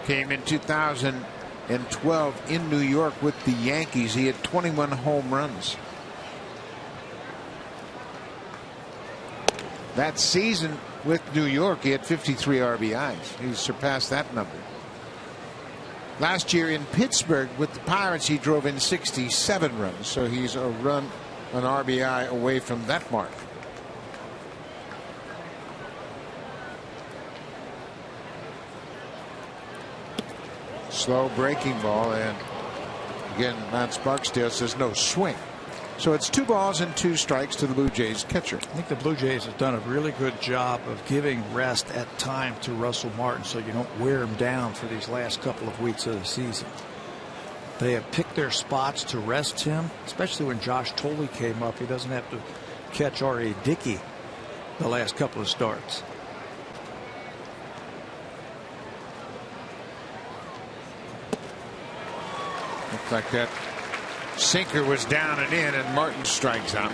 came in 2012 in New York with the Yankees. He had 21 home runs. That season with New York, he had 53 RBIs. He surpassed that number. Last year in Pittsburgh with the Pirates, he drove in 67 runs, so he's an RBI away from that mark. Slow breaking ball, and again, Lance Barksdale says no swing. So it's 2 balls and 2 strikes to the Blue Jays catcher. I think the Blue Jays have done a really good job of giving rest at time to Russell Martin so you don't wear him down for these last couple of weeks of the season. They have picked their spots to rest him, especially when Josh Tolley came up. He doesn't have to catch R.A. Dickey the last couple of starts. Looks like that sinker was down and in, and Martin strikes out.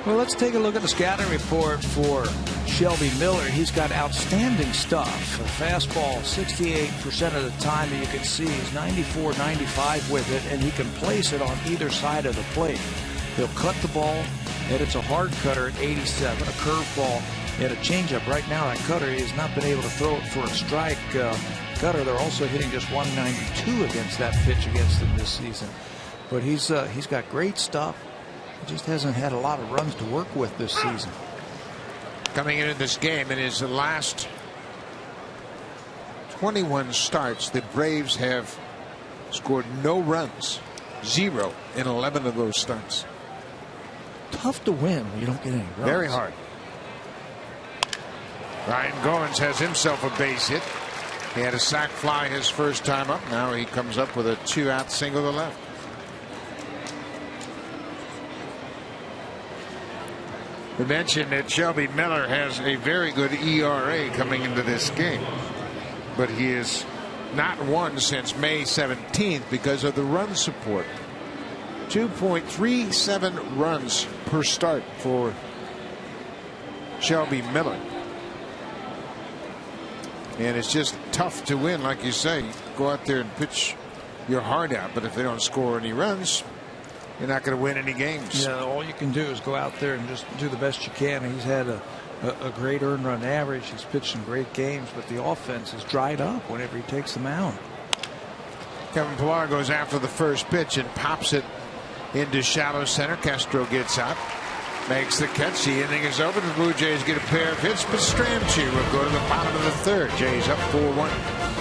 Well, let's take a look at the scouting report for Shelby Miller. He's got outstanding stuff. A fastball 68% of the time that you can see. He's 94-95 with it, and he can place it on either side of the plate. He'll cut the ball, and it's a hard cutter at 87, a curveball, and a changeup. Right now, that cutter, he has not been able to throw it for a strike. Cutter, they're also hitting just 192 against that pitch against them this season. But he's got great stuff. He just hasn't had a lot of runs to work with this season. Coming into this game, in his last 21 starts, the Braves have scored no runs, 0 in 11 of those starts. Tough to win when you don't get any runs. Very hard. Ryan Goins has himself a base hit. He had a sac fly his first time up. Now he comes up with a 2-out single to left. We mentioned that Shelby Miller has a very good ERA coming into this game, but he is not won since May 17th because of the run support. 2.37 runs per start for Shelby Miller. And it's just tough to win, like you say. Go out there and pitch your heart out, but if they don't score any runs, you're not going to win any games. Yeah, all you can do is go out there and just do the best you can. He's had a great earned run average. He's pitched some great games, but the offense has dried up whenever he takes the mound. Kevin Pillar goes after the first pitch and pops it into shallow center. Castro gets out. makes the catch. The inning is over. The Blue Jays get a pair of hits, but Strandchi will go to the bottom of the third. Jays up 4-1.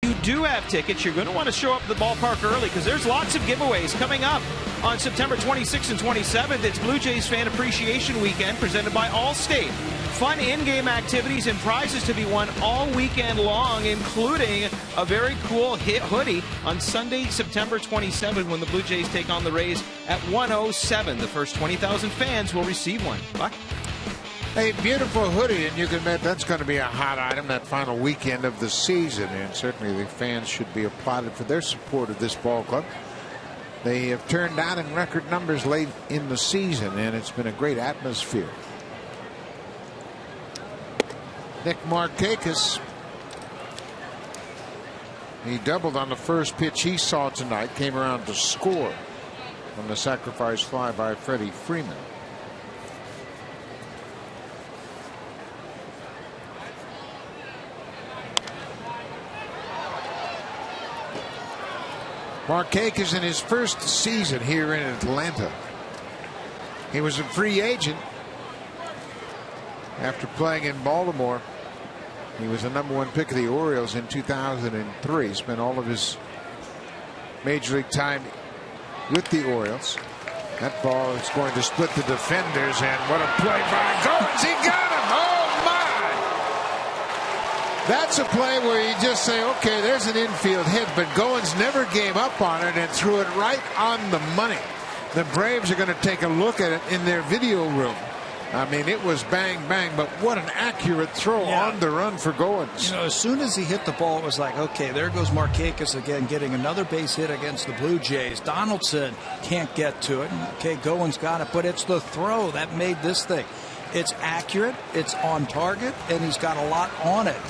You do have tickets, you're going to want to show up at the ballpark early because there's lots of giveaways coming up on September 26th and 27th. It's Blue Jays Fan Appreciation Weekend presented by Allstate. Fun in-game activities and prizes to be won all weekend long, including a very cool hit hoodie on Sunday, September 27th, when the Blue Jays take on the Rays at 1:07. The first 20,000 fans will receive one. Bye. A beautiful hoodie, and you can bet that's going to be a hot item that final weekend of the season. And certainly the fans should be applauded for their support of this ball club. They have turned out in record numbers late in the season, and it's been a great atmosphere. Nick Markakis, he doubled on the first pitch he saw tonight, came around to score on the sacrifice fly by Freddie Freeman. Markakis in his first season here in Atlanta. He was a free agent after playing in Baltimore. He was the #1 pick of the Orioles in 2003. Spent all of his major league time with the Orioles. That ball is going to split the defenders, and what a play by Goins. He got him. Oh my! That's a play where you just say, okay, there's an infield hit, but Goins never gave up on it and threw it right on the money. The Braves are going to take a look at it in their video room. I mean, it was bang, bang, but what an accurate throw on the run for Goins. You know, as soon as he hit the ball, it was like, okay, there goes Markakis again, getting another base hit against the Blue Jays. Donaldson can't get to it. Okay, Goins got it, but it's the throw that made this thing. It's accurate, it's on target, and he's got a lot on it.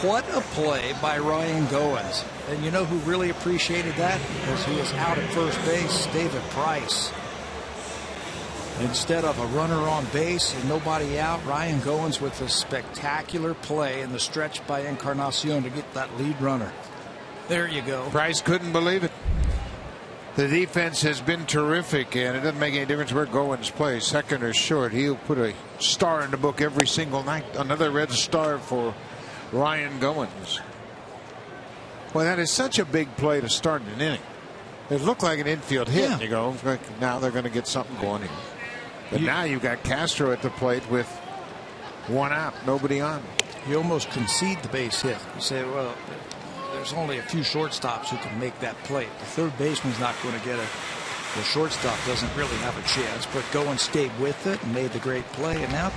What a play by Ryan Goins. And you know who really appreciated that? Because he was out at first base, David Price. Instead of a runner on base and nobody out, Ryan Goins with a spectacular play in the stretch by Encarnacion to get that lead runner. There you go. Price couldn't believe it. The defense has been terrific, and it doesn't make any difference where Goins plays, second or short. He'll put a star in the book every single night. Another red star for Ryan Goins. Well, that is such a big play to start an inning. It looked like an infield hit. Yeah. You go, now they're going to get something going here. But now you got Castro at the plate with one out, nobody on. You almost concede the base hit. You say, well, there's only a few shortstops who can make that play. The third baseman's not going to get it. The shortstop doesn't really have a chance, but Goins stayed with it and made the great play. And now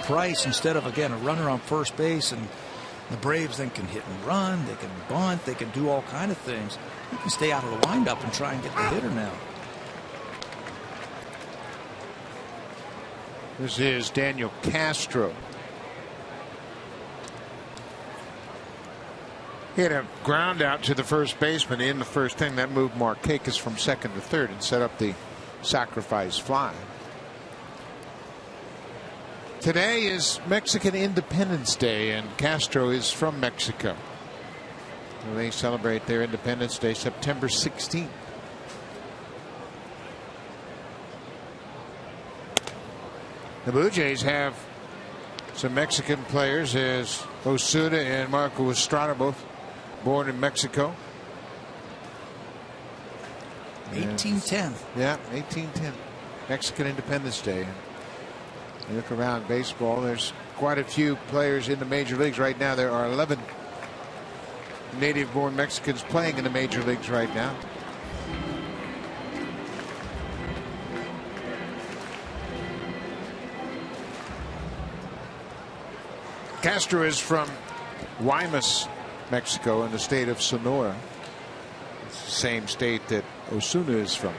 Price, instead of, again, a runner on first base, and the Braves then can hit and run, they can bunt, they can do all kind of things. You can stay out of the windup and try and get the hitter now. This is Daniel Castro. Hit a ground out to the first baseman in the first inning. That moved Markakis from second to third and set up the sacrifice fly. Today is Mexican Independence Day, and Castro is from Mexico. They celebrate their Independence Day September 16th. The Blue Jays have some Mexican players, as Osuna and Marco Estrada, both born in Mexico. 1810. Yeah, 1810. Mexican Independence Day. You look around baseball, there's quite a few players in the major leagues right now. There are 11 native-born Mexicans playing in the major leagues right now. Castro is from Guaymas, Mexico, in the state of Sonora. It's the same state that Osuna is from.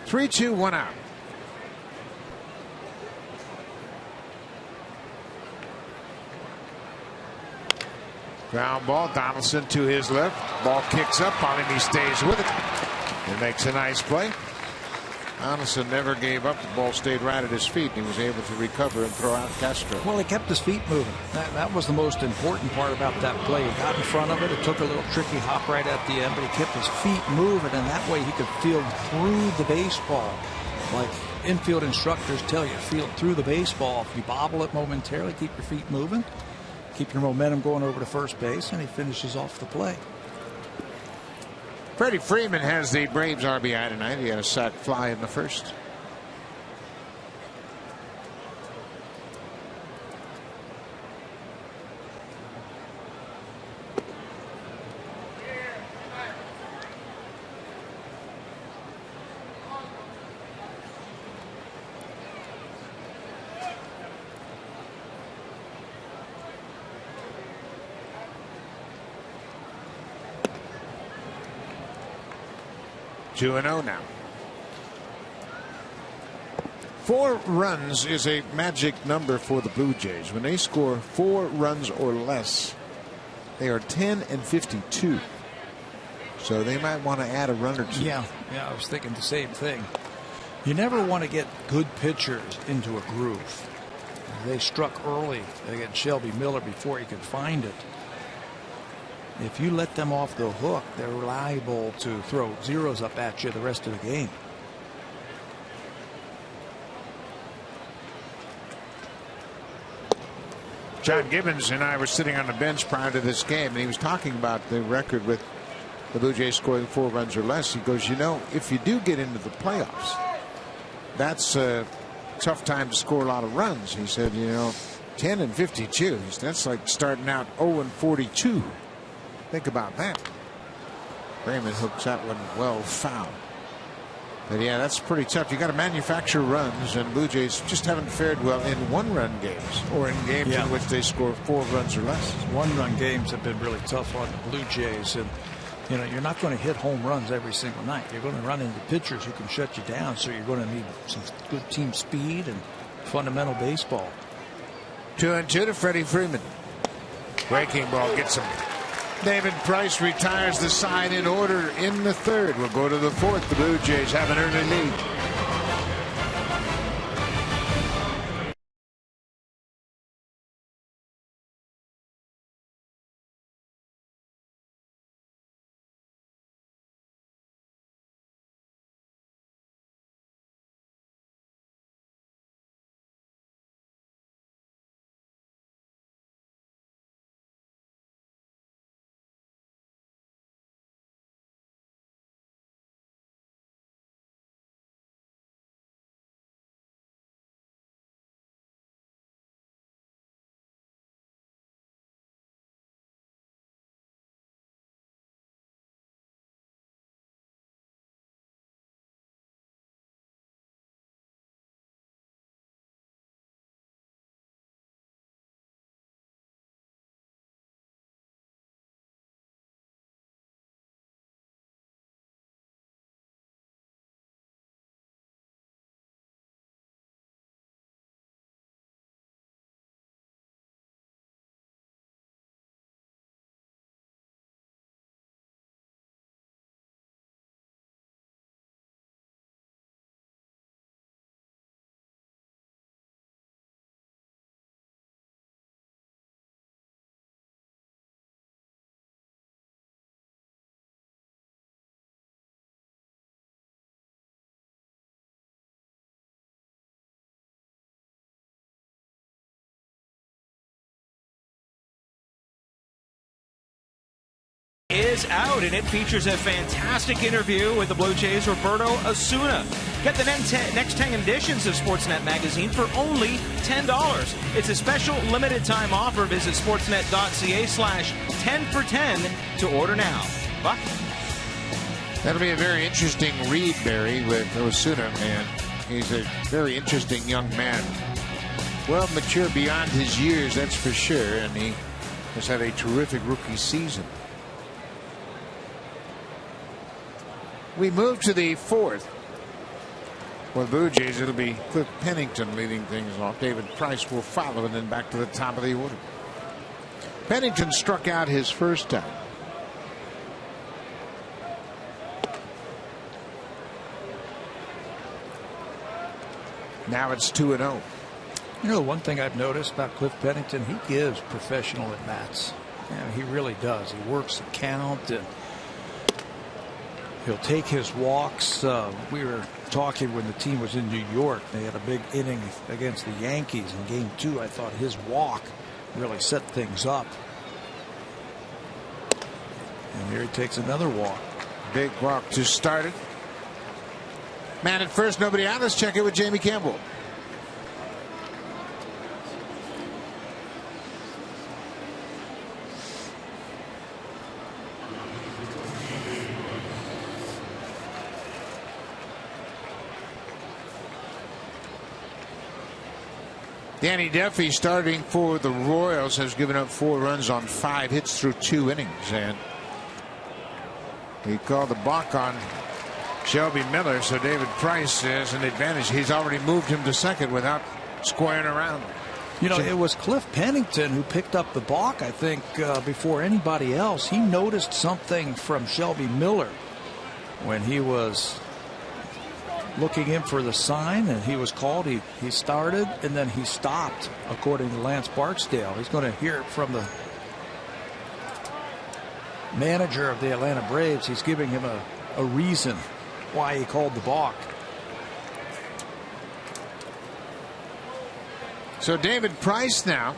3-2, 1 out. Ground ball, Donaldson to his left. Ball kicks up on him. He stays with it and makes a nice play. Donaldson never gave up. The ball stayed right at his feet. He was able to recover and throw out Castro. Well, he kept his feet moving. That was the most important part about that play. He got in front of it. It took a little tricky hop right at the end, but he kept his feet moving, and that way he could field through the baseball. Like infield instructors tell you, field through the baseball. If you bobble it momentarily, keep your feet moving. Keep your momentum going over to first base, and he finishes off the play. Freddie Freeman has the Braves RBI tonight. He had a sac fly in the first. Two and 0 now. 4 runs is a magic number for the Blue Jays. When they score 4 runs or less, they are 10-52. So they might want to add a run or two. Yeah, I was thinking the same thing. You never want to get good pitchers into a groove. They struck early against Shelby Miller before he could find it. If you let them off the hook, they're liable to throw zeros up at you the rest of the game. John Gibbons and I were sitting on the bench prior to this game, and he was talking about the record with the Blue Jays scoring 4 runs or less. He goes, you know, if you do get into the playoffs, that's a tough time to score a lot of runs. He said, you know, 10-52, that's like starting out 0-42. Think about that. Raymond hooks that one well foul. But yeah, that's pretty tough. You got to manufacture runs, and Blue Jays just haven't fared well in 1-run games or in games in which they score 4 runs or less. 1-run games have been really tough on the Blue Jays, and you know, you're not going to hit home runs every single night. You're going to run into pitchers who can shut you down, so you're going to need some good team speed and fundamental baseball. 2-2 to Freddie Freeman. Breaking ball gets him. David Price retires the side in order in the third. We'll go to the fourth. The Blue Jays have an early lead. is out, and it features a fantastic interview with the Blue Jays' Roberto Osuna. Get the next 10 editions of Sportsnet magazine for only $10. It's a special limited time offer. Visit sportsnet.ca/10 for 10 to order now. Buck? That'll be a very interesting read, Barry, with Osuna, man. He's a very interesting young man. Well, mature beyond his years, that's for sure, and he has had a terrific rookie season. We move to the fourth. For the Blue Jays, it'll be Cliff Pennington leading things off. David Price will follow, and then back to the top of the order. Pennington struck out his first time. Now it's 2-0. You know, one thing I've noticed about Cliff Pennington, he gives professional at bats. Yeah, he really does. He works the count, and he'll take his walks. We were talking when the team was in New York. They had a big inning against the Yankees in Game 2. I thought his walk really set things up. And here he takes another walk. Big walk to start it. Man at first, nobody out. Let's check it with Jamie Campbell. Danny Duffy, starting for the Royals, has given up 4 runs on 5 hits through 2 innings, and he called the balk on Shelby Miller, so David Price has an advantage. He's already moved him to second without squaring around. You know, it was Cliff Pennington who picked up the balk, I think, before anybody else. He noticed something from Shelby Miller when he was looking in for the sign, and he was called. He started, and then he stopped, according to Lance Barksdale. He's going to hear it from the manager of the Atlanta Braves. He's giving him a reason why he called the balk. So David Price now.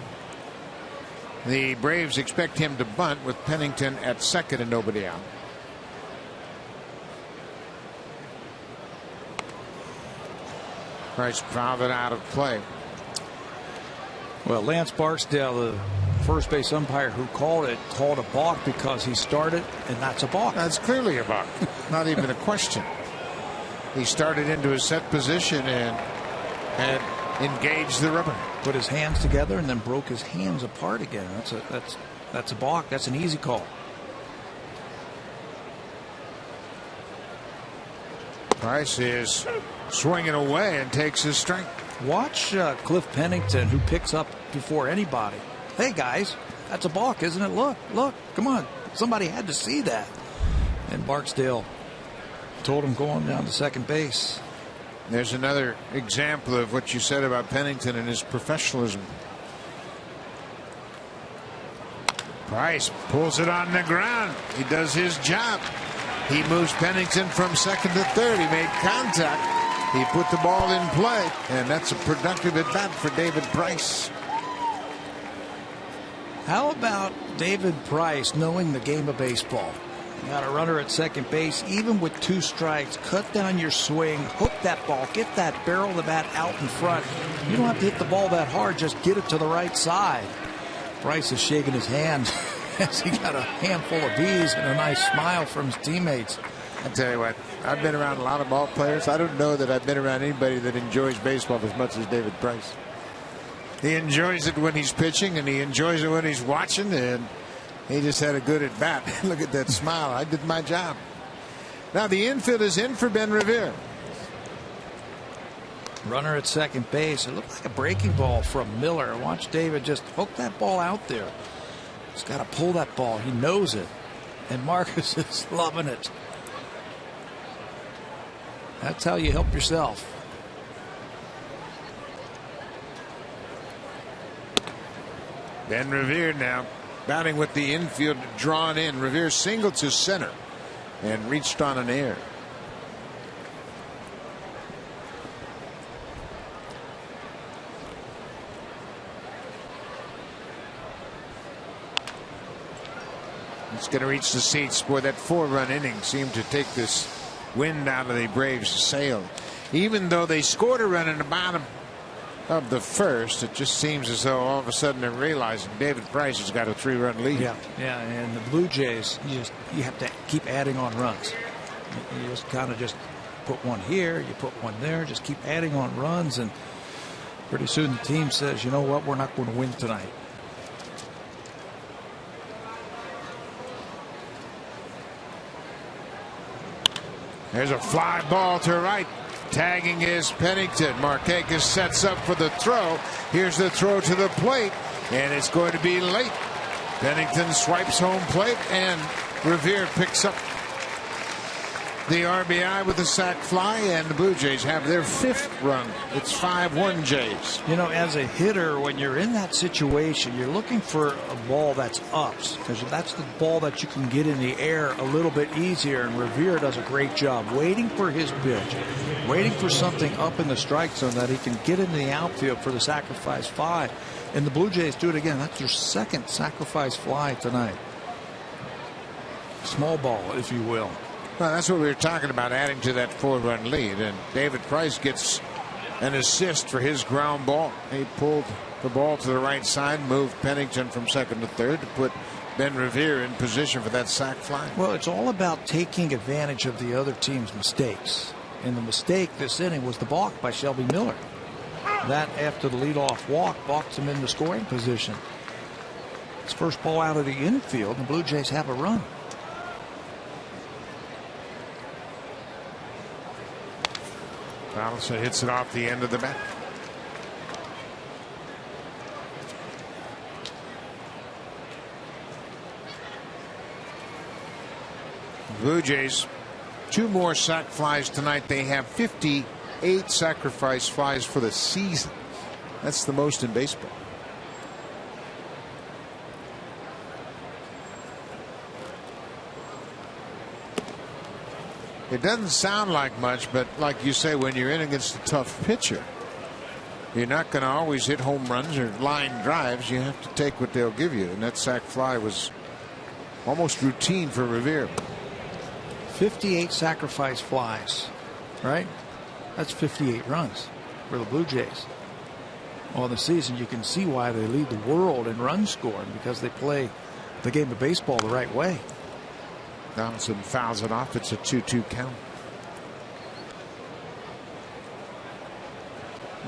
The Braves expect him to bunt with Pennington at second and nobody out. Price fouled it out of play. Well, Lance Barksdale, the first base umpire who called it, called a balk because he started, and that's a balk. That's clearly a balk. Not even a question. He started into a set position and engaged the rubber. Put his hands together and then broke his hands apart again. That's a balk. That's an easy call. Price is swinging away and takes his strike. Watch Cliff Pennington, who picks up before anybody. Hey, guys, that's a balk, isn't it? Look, come on. Somebody had to see that. And Barksdale told him going down to second base. There's another example of what you said about Pennington and his professionalism. Price pulls it on the ground. He does his job. He moves Pennington from second to third. He made contact. He put the ball in play, and that's a productive at bat for David Price. How about David Price knowing the game of baseball? You got a runner at second base, even with 2 strikes. Cut down your swing, hook that ball, get that barrel of the bat out in front. You don't have to hit the ball that hard, just get it to the right side. Price is shaking his hand as he got a handful of bees and a nice smile from his teammates. I tell you what, I've been around a lot of ball players. I don't know that I've been around anybody that enjoys baseball as much as David Price. He enjoys it when he's pitching, and he enjoys it when he's watching, and he just had a good at bat. Look at that smile. I did my job. Now the infield is in for Ben Revere. Runner at second base. It looked like a breaking ball from Miller. Watch David just hook that ball out there. He's got to pull that ball. He knows it. And Marcus is loving it. That's how you help yourself. Ben Revere now batting with the infield drawn in. Revere singled to center and reached on an air. It's going to reach the seats. Boy, that 4-run inning seemed to take this wind out of the Braves' sail. Even though they scored a run in the bottom of the first, it just seems as though all of a sudden they're realizing David Price has got a 3-run lead. Yeah, and the Blue Jays, you have to keep adding on runs. You just kind of just put one here, you put one there, just keep adding on runs, and pretty soon the team says, you know what, we're not going to win tonight. There's a fly ball to right. Tagging is Pennington. Markakis sets up for the throw. Here's the throw to the plate, and it's going to be late. Pennington swipes home plate, and Revere picks up the RBI with a sac fly, and the Blue Jays have their 5th run. It's 5-1 Jays. You know, as a hitter, when you're in that situation, you're looking for a ball that's ups, because that's the ball that you can get in the air a little bit easier, and Revere does a great job waiting for his pitch, waiting for something up in the strike zone that he can get into the outfield for the sacrifice fly. And the Blue Jays do it again. That's their 2nd sacrifice fly tonight. Small ball, if you will. Well, that's what we were talking about, adding to that 4-run lead. And David Price gets an assist for his ground ball. He pulled the ball to the right side, moved Pennington from 2nd to 3rd to put Ben Revere in position for that sac fly. Well, it's all about taking advantage of the other team's mistakes. And the mistake this inning was the balk by Shelby Miller. That, after the leadoff walk, balks him into scoring position. It's first ball out of the infield, and the Blue Jays have a run. Donaldson hits it off the end of the bat. Blue Jays, 2 more sac flies tonight. They have 58 sacrifice flies for the season. That's the most in baseball. It doesn't sound like much, but like you say, when you're in against a tough pitcher, you're not going to always hit home runs or line drives. You have to take what they'll give you, and that sac fly was almost routine for Revere. 58 sacrifice flies, right? That's 58 runs for the Blue Jays. On the season, you can see why they lead the world in run scoring, because they play the game of baseball the right way. Donaldson fouls it off. It's a 2-2 count.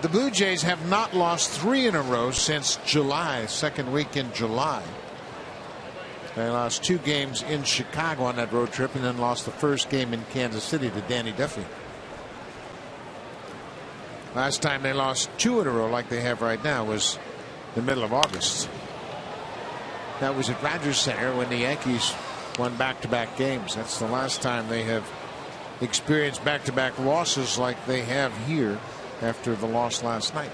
The Blue Jays have not lost 3 in a row since July, 2nd week in July. They lost 2 games in Chicago on that road trip, and then lost the first game in Kansas City to Danny Duffy. Last time they lost 2 in a row like they have right now was the middle of August. That was at Rogers Center when the Yankees won back-to-back games. That's the last time they have experienced back-to-back losses like they have here after the loss last night.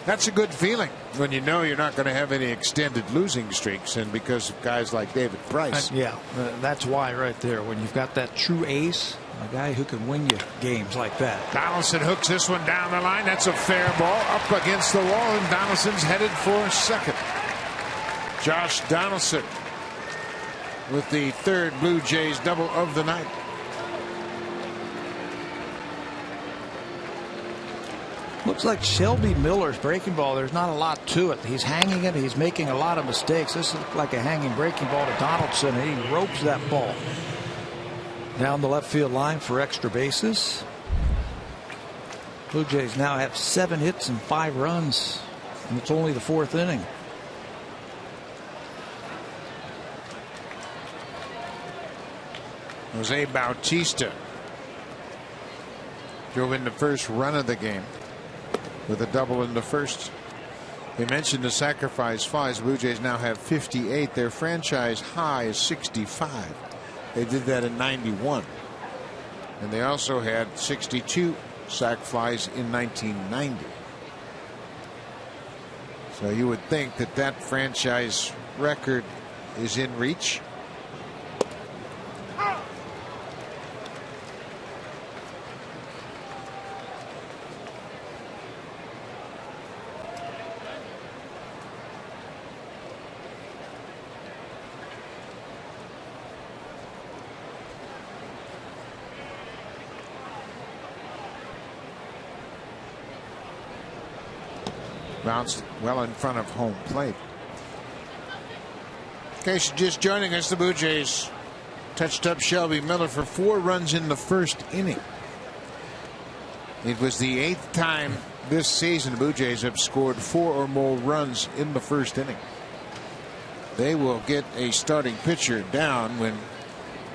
That's a good feeling when you know you're not going to have any extended losing streaks, and because of guys like David Price. Yeah, that's why right there, when you've got that true ace, a guy who can win you games like that. Donaldson hooks this one down the line. That's a fair ball up against the wall, and Donaldson's headed for 2nd. Josh Donaldson with the 3rd Blue Jays double of the night. Looks like Shelby Miller's breaking ball. There's not a lot to it. He's hanging it. He's making a lot of mistakes. This looks like a hanging breaking ball to Donaldson, and he ropes that ball down the left field line for extra bases. Blue Jays now have 7 hits and 5 runs, and it's only the 4th inning. Jose Bautista drove in the first run of the game with a double in the first. We mentioned the sacrifice flies. Blue Jays now have 58. Their franchise high is 65. They did that in 91. And they also had 62 sac flies in 1990. So you would think that that franchise record is in reach. Bounced well in front of home plate. In case you're just joining us, the Blue Jays touched up Shelby Miller for 4 runs in the first inning. It was the 8th time this season the Blue Jays have scored 4 or more runs in the first inning. They will get a starting pitcher down when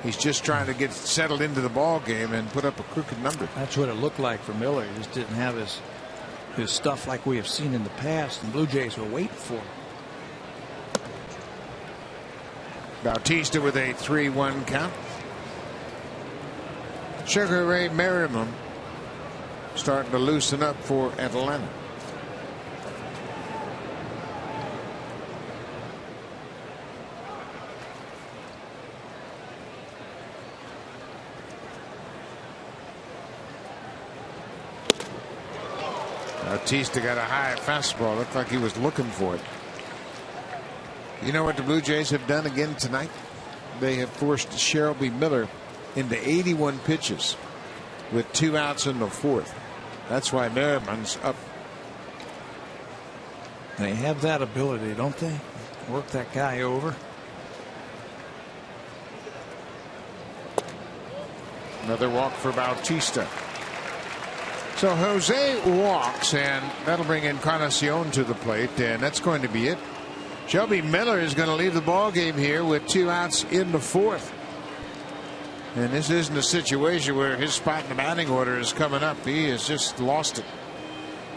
he's just trying to get settled into the ball game and put up a crooked number. That's what it looked like for Miller. He just didn't have his stuff like we have seen in the past, and Blue Jays were waiting for him. Bautista with a 3-1 count. Sugar Ray Merriman starting to loosen up for Atlanta. Bautista got a high fastball. Looked like he was looking for it. You know what the Blue Jays have done again tonight? They have forced Shelby Miller into 81 pitches with 2 outs in the 4th. That's why Merriman's up. They have that ability, don't they? Work that guy over. Another walk for Bautista. So Jose walks, and that'll bring Encarnacion to the plate, and that's going to be it. Shelby Miller is going to leave the ball game here with 2 outs in the 4th. And this isn't a situation where his spot in the batting order is coming up. He has just lost it.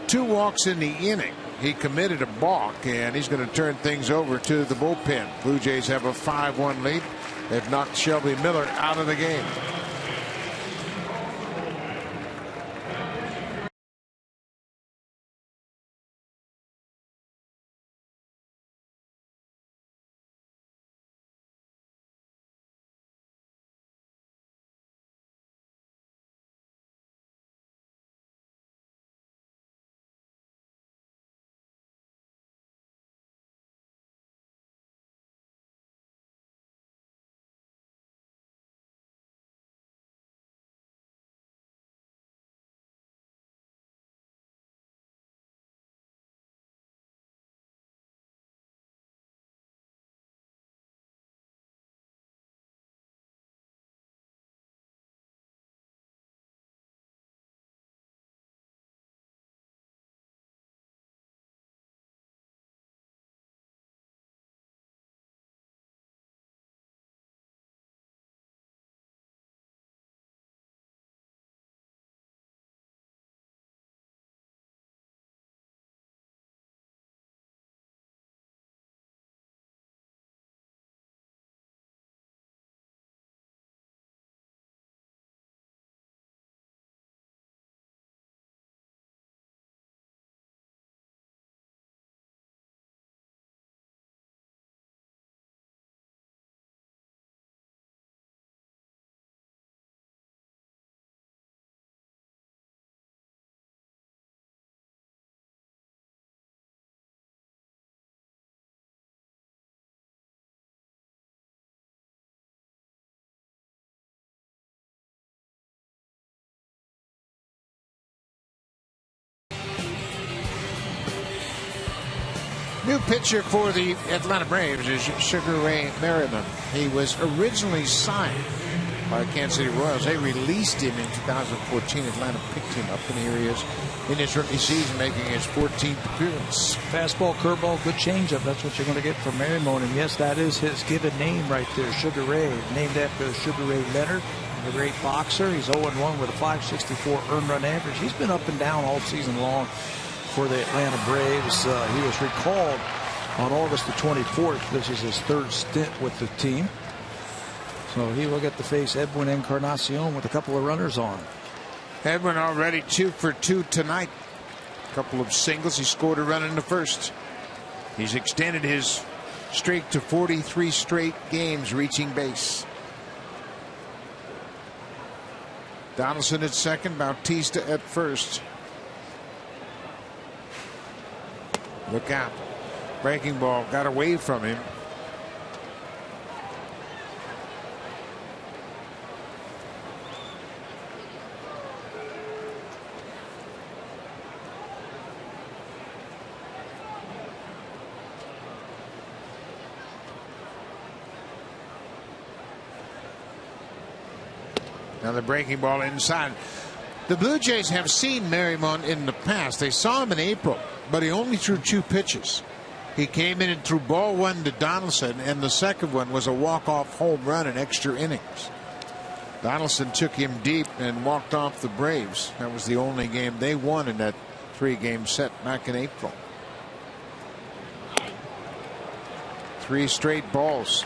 2 walks in the inning. He committed a balk, and he's going to turn things over to the bullpen. Blue Jays have a 5-1 lead. They've knocked Shelby Miller out of the game. New pitcher for the Atlanta Braves is Sugar Ray Merriman. He was originally signed by Kansas City Royals. They released him in 2014. Atlanta picked him up, and here he is in his rookie season, making his 14th appearance. Fastball, curveball, good changeup. That's what you're going to get from Merriman. And yes, that is his given name right there, Sugar Ray, named after Sugar Ray Leonard, the great boxer. He's 0-1 with a .564 earned run average. He's been up and down all season long for the Atlanta Braves. He was recalled on August the 24th. This is his 3rd stint with the team. So he will get to face Edwin Encarnacion with a couple of runners on. Edwin already 2 for 2 tonight. A couple of singles. He scored a run in the first. He's extended his streak to 43 straight games reaching base. Donaldson at second, Bautista at first. Look out. Breaking ball got away from him. Now the breaking ball inside. The Blue Jays have seen Merrimon in the past. They saw him in April, but he only threw 2 pitches. He came in and threw ball 1 to Donaldson, and the second one was a walk-off home run in extra innings. Donaldson took him deep and walked off the Braves. That was the only game they won in that 3-game set back in April. 3 straight balls.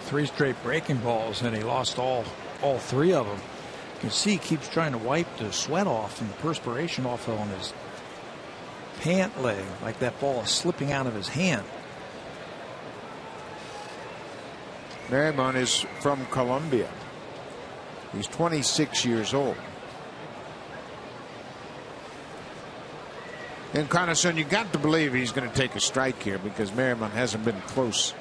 3 straight breaking balls, and he lost all 3 of them. You can see he keeps trying to wipe the sweat off and the perspiration off on his pant leg, like that ball is slipping out of his hand. Merrimon is from Colombia. He's 26 years old. Encarnacion, you got to believe he's going to take a strike here because Merrimon hasn't been close.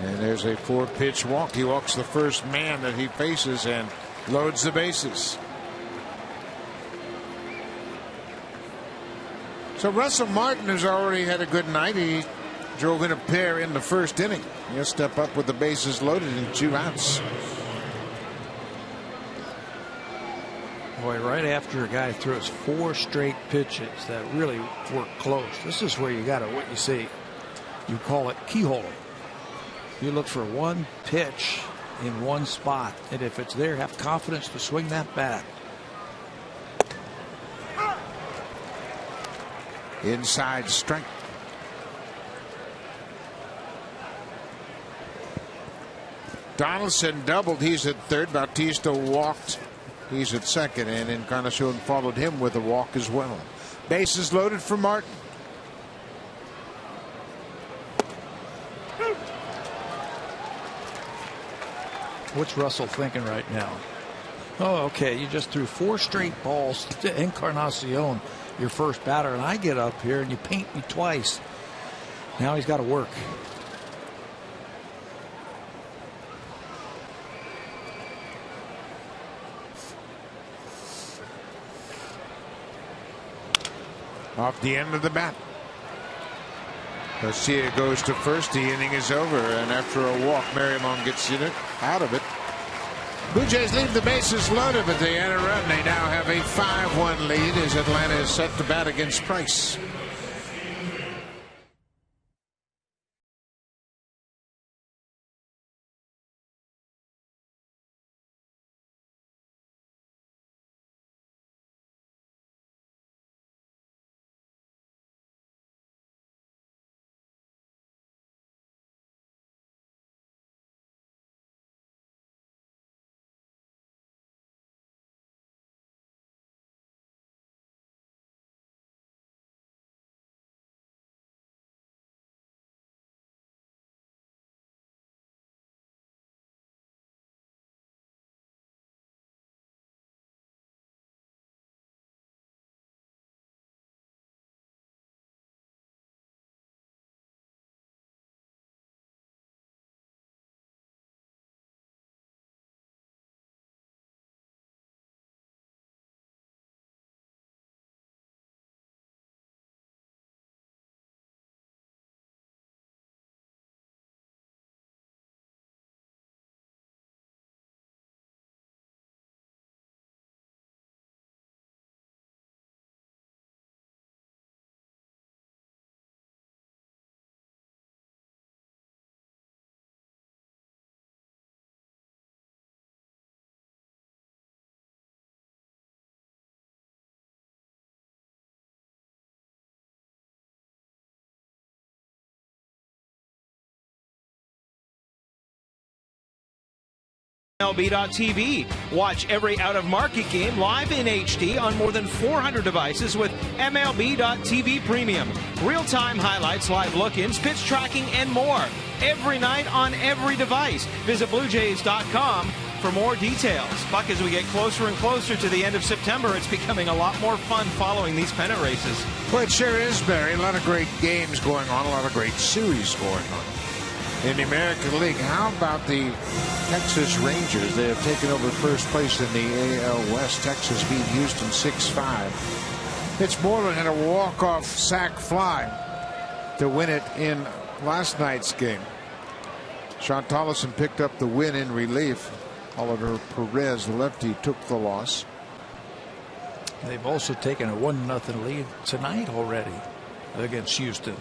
And there's a 4-pitch walk. He walks the first man that he faces and loads the bases. So Russell Martin has already had a good night. He drove in a pair in the first inning. He'll step up with the bases loaded and 2 outs. Boy, right after a guy throws 4 straight pitches that really work close, this is where you got to, what you see, you call it keyhole. You look for 1 pitch in 1 spot, and if it's there, have confidence to swing that bat. Inside strike. Donaldson doubled. He's at third. Bautista walked. He's at second, and Encarnacion followed him with a walk as well. Bases loaded for Martin. What's Russell thinking right now? Oh, okay, you just threw 4 straight balls to Encarnacion, your first batter, and I get up here and you paint me twice. Now he's got to work. Off the end of the bat. Garcia goes to first. The inning is over, and after a walk, Merrimon gets out of it. Blue Jays leave the bases loaded, but they add a run. They now have a 5-1 lead as Atlanta is set to bat against Price. MLB.tv. Watch every out-of-market game live in HD on more than 400 devices with MLB.tv Premium. Real-time highlights, live look-ins, pitch tracking, and more. Every night on every device. Visit BlueJays.com for more details. Buck, as we get closer and closer to the end of September, it's becoming a lot more fun following these pennant races. Well, it sure is, Barry. A lot of great games going on, a lot of great series going on. In the American League, how about the Texas Rangers? They have taken over first place in the AL West. Texas beat Houston 6-5. Mitch Moreland had a walk-off sac fly. to win it in last night's game. Sean Tollison picked up the win in relief. Oliver Perez, the lefty, took the loss. They've also taken a 1-0 lead tonight already against Houston.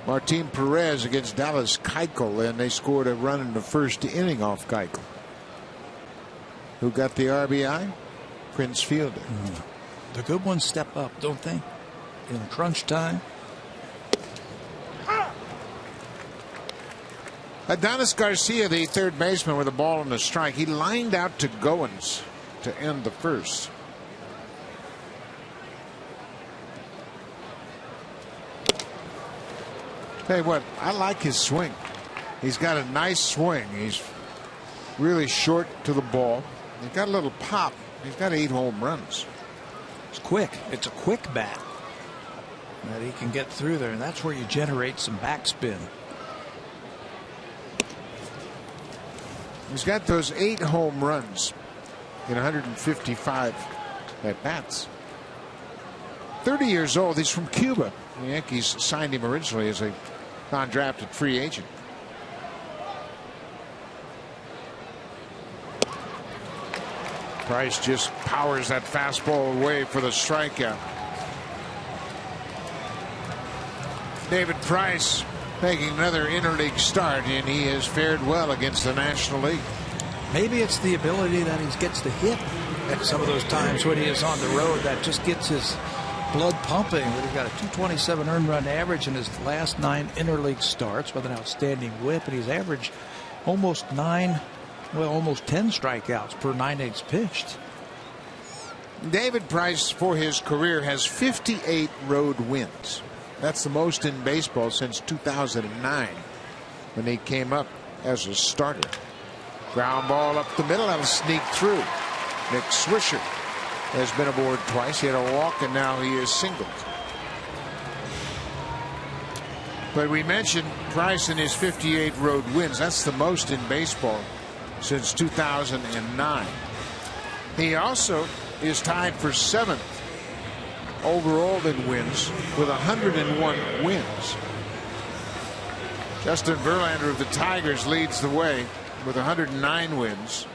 Martin Perez against Dallas Keuchel, and they scored a run in the first inning off Keuchel. Who got the RBI? Prince Fielder. The good ones step up, don't they? In crunch time. Adonis Garcia, the third baseman, with a ball and a strike. He lined out to Goins to end the first. Tell you what, I like his swing. He's got a nice swing. He's really short to the ball. He's got a little pop. He's got 8 home runs. It's quick. It's a quick bat that he can get through there, and that's where you generate some backspin. He's got those 8 home runs in 155 at bats. 30 years old. He's from Cuba. The Yankees signed him originally as a non-drafted free agent. Price just powers that fastball away for the strikeout. David Price making another interleague start, and he has fared well against the National League. Maybe it's the ability that he gets to hit at some of those times when he is on the road that just gets his blood pumping. But he's got a 227 earned run average in his last 9 interleague starts with an outstanding whip, and he's averaged almost 10 strikeouts per 9 innings pitched. David Price, for his career, has 58 road wins. That's the most in baseball since 2009, when he came up as a starter. Ground ball up the middle, that'll sneak through. Nick Swisher has been aboard twice. He had a walk, and now he is singled. But we mentioned Price and his 58 road wins. That's the most in baseball since 2009. He also is tied for 7th overall in wins with 101 wins. Justin Verlander of the Tigers leads the way with 109 wins.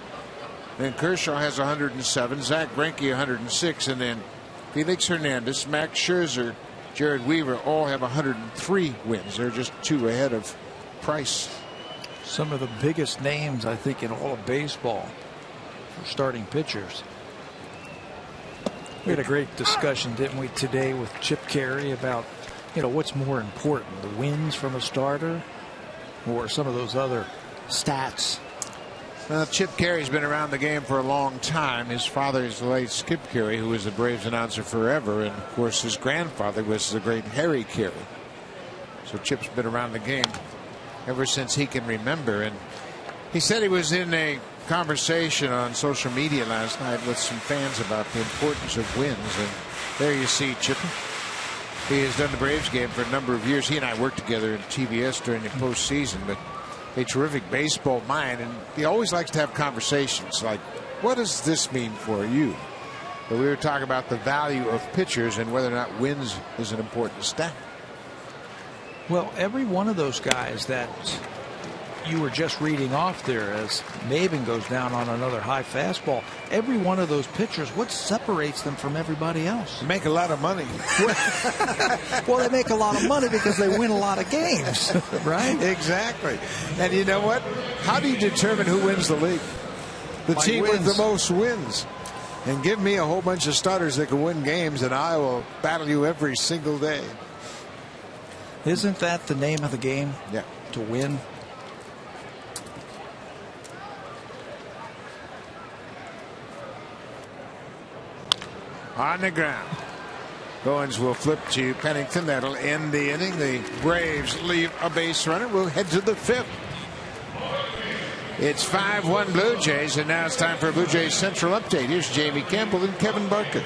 Then Kershaw has 107, Zach Greinke 106, and then Felix Hernandez, Max Scherzer, Jared Weaver all have 103 wins. They're just 2 ahead of Price. Some of the biggest names, I think, in all of baseball for starting pitchers. We had a great discussion, didn't we, today with Chip Caray about, what's more important, the wins from a starter or some of those other stats. Well, Chip Carey's been around the game for a long time. His father is the late Skip Caray, who was the Braves announcer forever, and of course his grandfather was the great Harry Caray. So Chip's been around the game ever since he can remember, and he said he was in a conversation on social media last night with some fans about the importance of wins, and there you see Chip. He has done the Braves game for a number of years. He and I worked together in TBS during the postseason, but a terrific baseball mind, and he always likes to have conversations like, what does this mean for you? But we were talking about the value of pitchers and whether or not wins is an important stat. Well, every one of those guys that you were just reading off there as Maven goes down on another high fastball, every one of those pitchers, what separates them from everybody else? They make a lot of money. Well, they make a lot of money because they win a lot of games, right? Exactly. And you know what? How do you determine who wins the league? The team with the most wins. And give me a whole bunch of starters that can win games, and I will battle you every single day. Isn't that the name of the game? Yeah. To win? On the ground. Goins will flip to Pennington. That'll end the inning. The Braves leave a base runner. We'll head to the 5th. It's 5-1 Blue Jays, and now it's time for a Blue Jays Central update. Here's Jamie Campbell and Kevin Barker.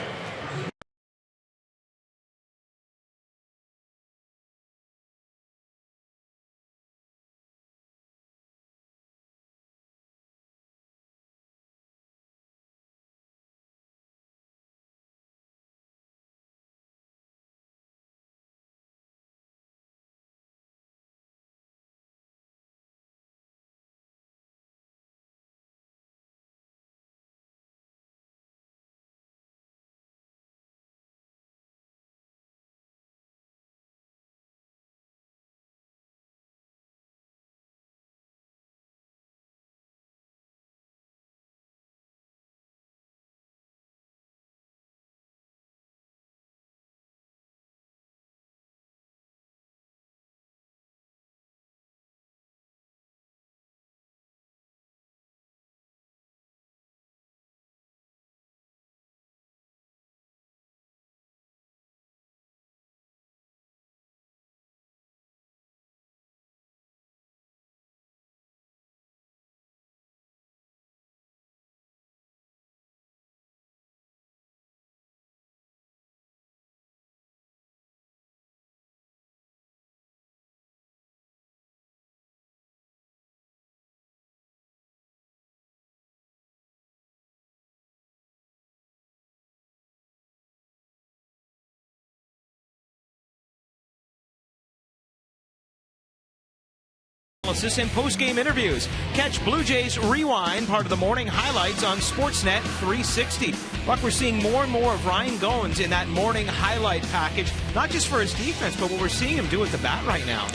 analysis and post-game interviews. Catch Blue Jays Rewind, part of the morning highlights on Sportsnet 360. Buck, we're seeing more and more of Ryan Goins in that morning highlight package, not just for his defense, but what we're seeing him do with the bat right now.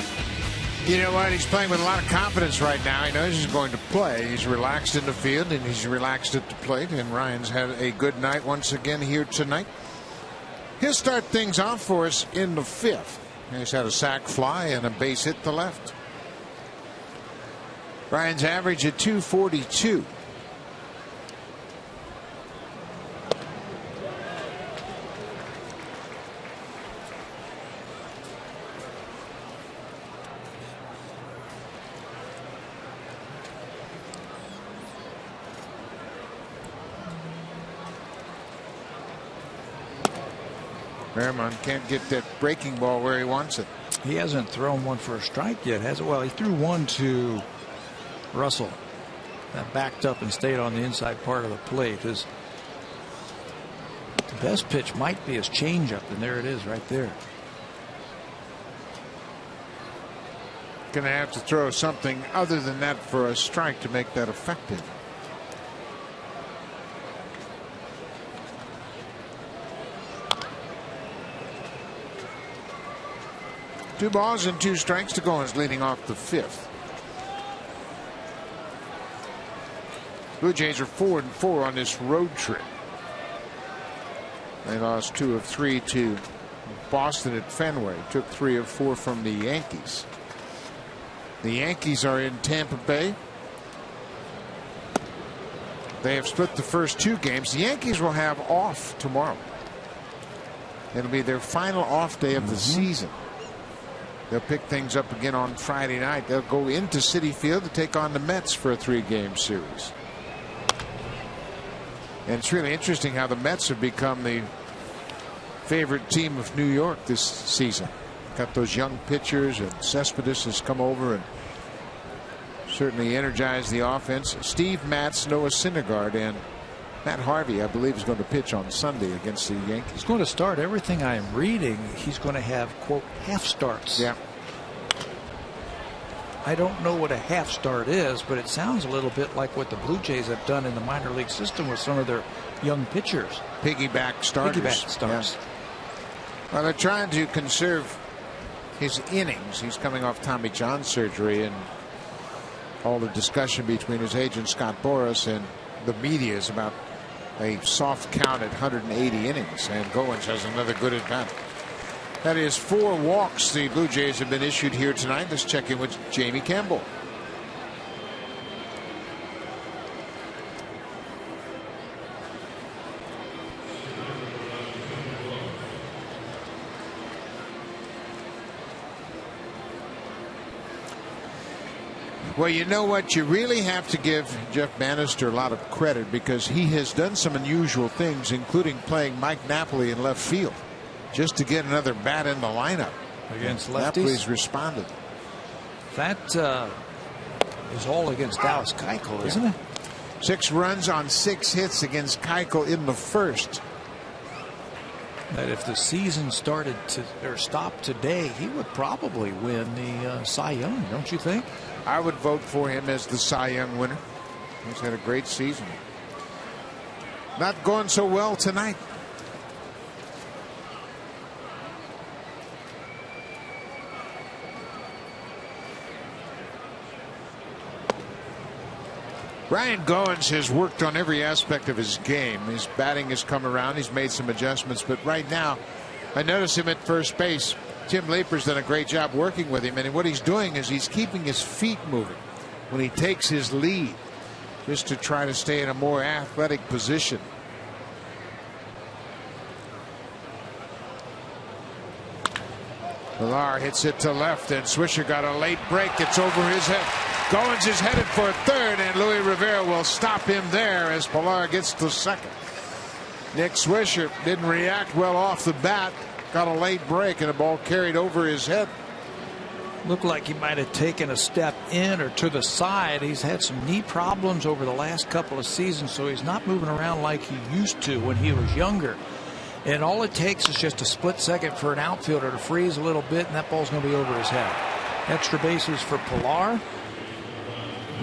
You know what? He's playing with a lot of confidence right now. He knows he's going to play. He's relaxed in the field, and he's relaxed at the plate. And Ryan's had a good night once again here tonight. He'll start things off for us in the fifth. He's had a sac fly and a base hit to left. Ryan's average at 242. Merriman can't get that breaking ball where he wants it. He hasn't thrown one for a strike yet, has it? Well, he threw one to Russell that backed up and stayed on the inside part of the plate. His best pitch might be his changeup, and there it is right there. Going to have to throw something other than that for a strike to make that effective. Two balls and two strikes to Goins, leading off the fifth. Blue Jays are 4-4 on this road trip. They lost 2 of 3 to Boston at Fenway. Took 3 of 4 from the Yankees. The Yankees are in Tampa Bay. They have split the first 2 games. The Yankees will have off tomorrow. It'll be their final off day of the season. They'll pick things up again on Friday night. They'll go into Citi Field to take on the Mets for a 3-game series. And it's really interesting how the Mets have become the favorite team of New York this season. Got those young pitchers, and Cespedes has come over and certainly energized the offense. Steve Matz, Noah Syndergaard, and Matt Harvey, I believe, is going to pitch on Sunday against the Yankees. He's going to start. Everything I'm reading, he's going to have, quote, half starts. Yeah. I don't know what a half start is, but it sounds a little bit like what the Blue Jays have done in the minor league system with some of their young pitchers. Piggyback starters. Piggyback starts. Yeah. Well, they're trying to conserve his innings. He's coming off Tommy John surgery, and all the discussion between his agent Scott Boras and the media is about a soft count at 180 innings, and Goins has another good at bat. That is 4 walks the Blue Jays have been issued here tonight. Let's check in with Jamie Campbell. Well, you know what? You really have to give Jeff Bannister a lot of credit, because he has done some unusual things, including playing Mike Napoli in left field just to get another bat in the lineup. Against lefties? Napoli's responded. That is all against Dallas Keuchel, isn't it? 6 runs on 6 hits against Keuchel in the first. That if the season started to or stopped today, he would probably win the Cy Young, don't you think? I would vote for him as the Cy Young winner. He's had a great season. Not going so well tonight. Ryan Goins has worked on every aspect of his game. His batting has come around. He's made some adjustments, but right now I notice him at first base. Tim Leaper's done a great job working with him, and what he's doing is he's keeping his feet moving when he takes his lead, just to try to stay in a more athletic position. Villar hits it to left, and Swisher got a late break. It's over his head. Goins is headed for third, and Louis Rivera will stop him there as Villar gets to second. Nick Swisher didn't react well off the bat. Got a late break, and the ball carried over his head. Looked like he might have taken a step in or to the side. He's had some knee problems over the last couple of seasons, so he's not moving around like he used to when he was younger. And all it takes is just a split second for an outfielder to freeze a little bit, and that ball's going to be over his head. Extra bases for Pilar.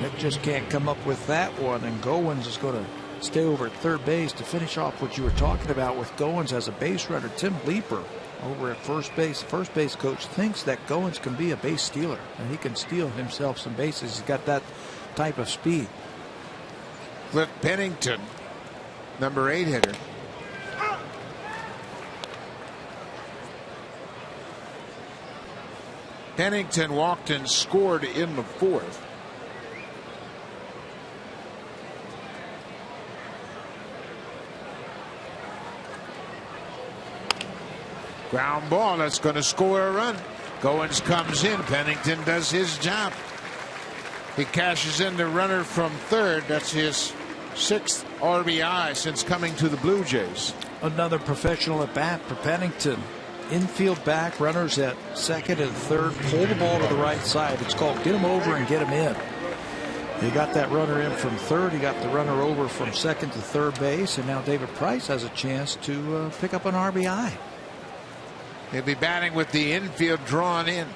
Nick just can't come up with that one, and Goins is going to stay over at third base to finish off what you were talking about with Goins as a base runner. Tim Leeper over at first base. First base coach thinks that Goins can be a base stealer, and he can steal himself some bases. He's got that type of speed. Cliff Pennington, number 8 hitter. Pennington walked and scored in the 4th. Ground ball, that's going to score a run. Goins comes in. Pennington does his job. He cashes in the runner from third. That's his 6th RBI since coming to the Blue Jays. Another professional at bat for Pennington. Infield back, runners at second and third. Pull the ball to the right side. It's called get him over and get him in. He got that runner in from third. He got the runner over from second to third base. And now David Price has a chance to pick up an RBI. He'll be batting with the infield drawn in.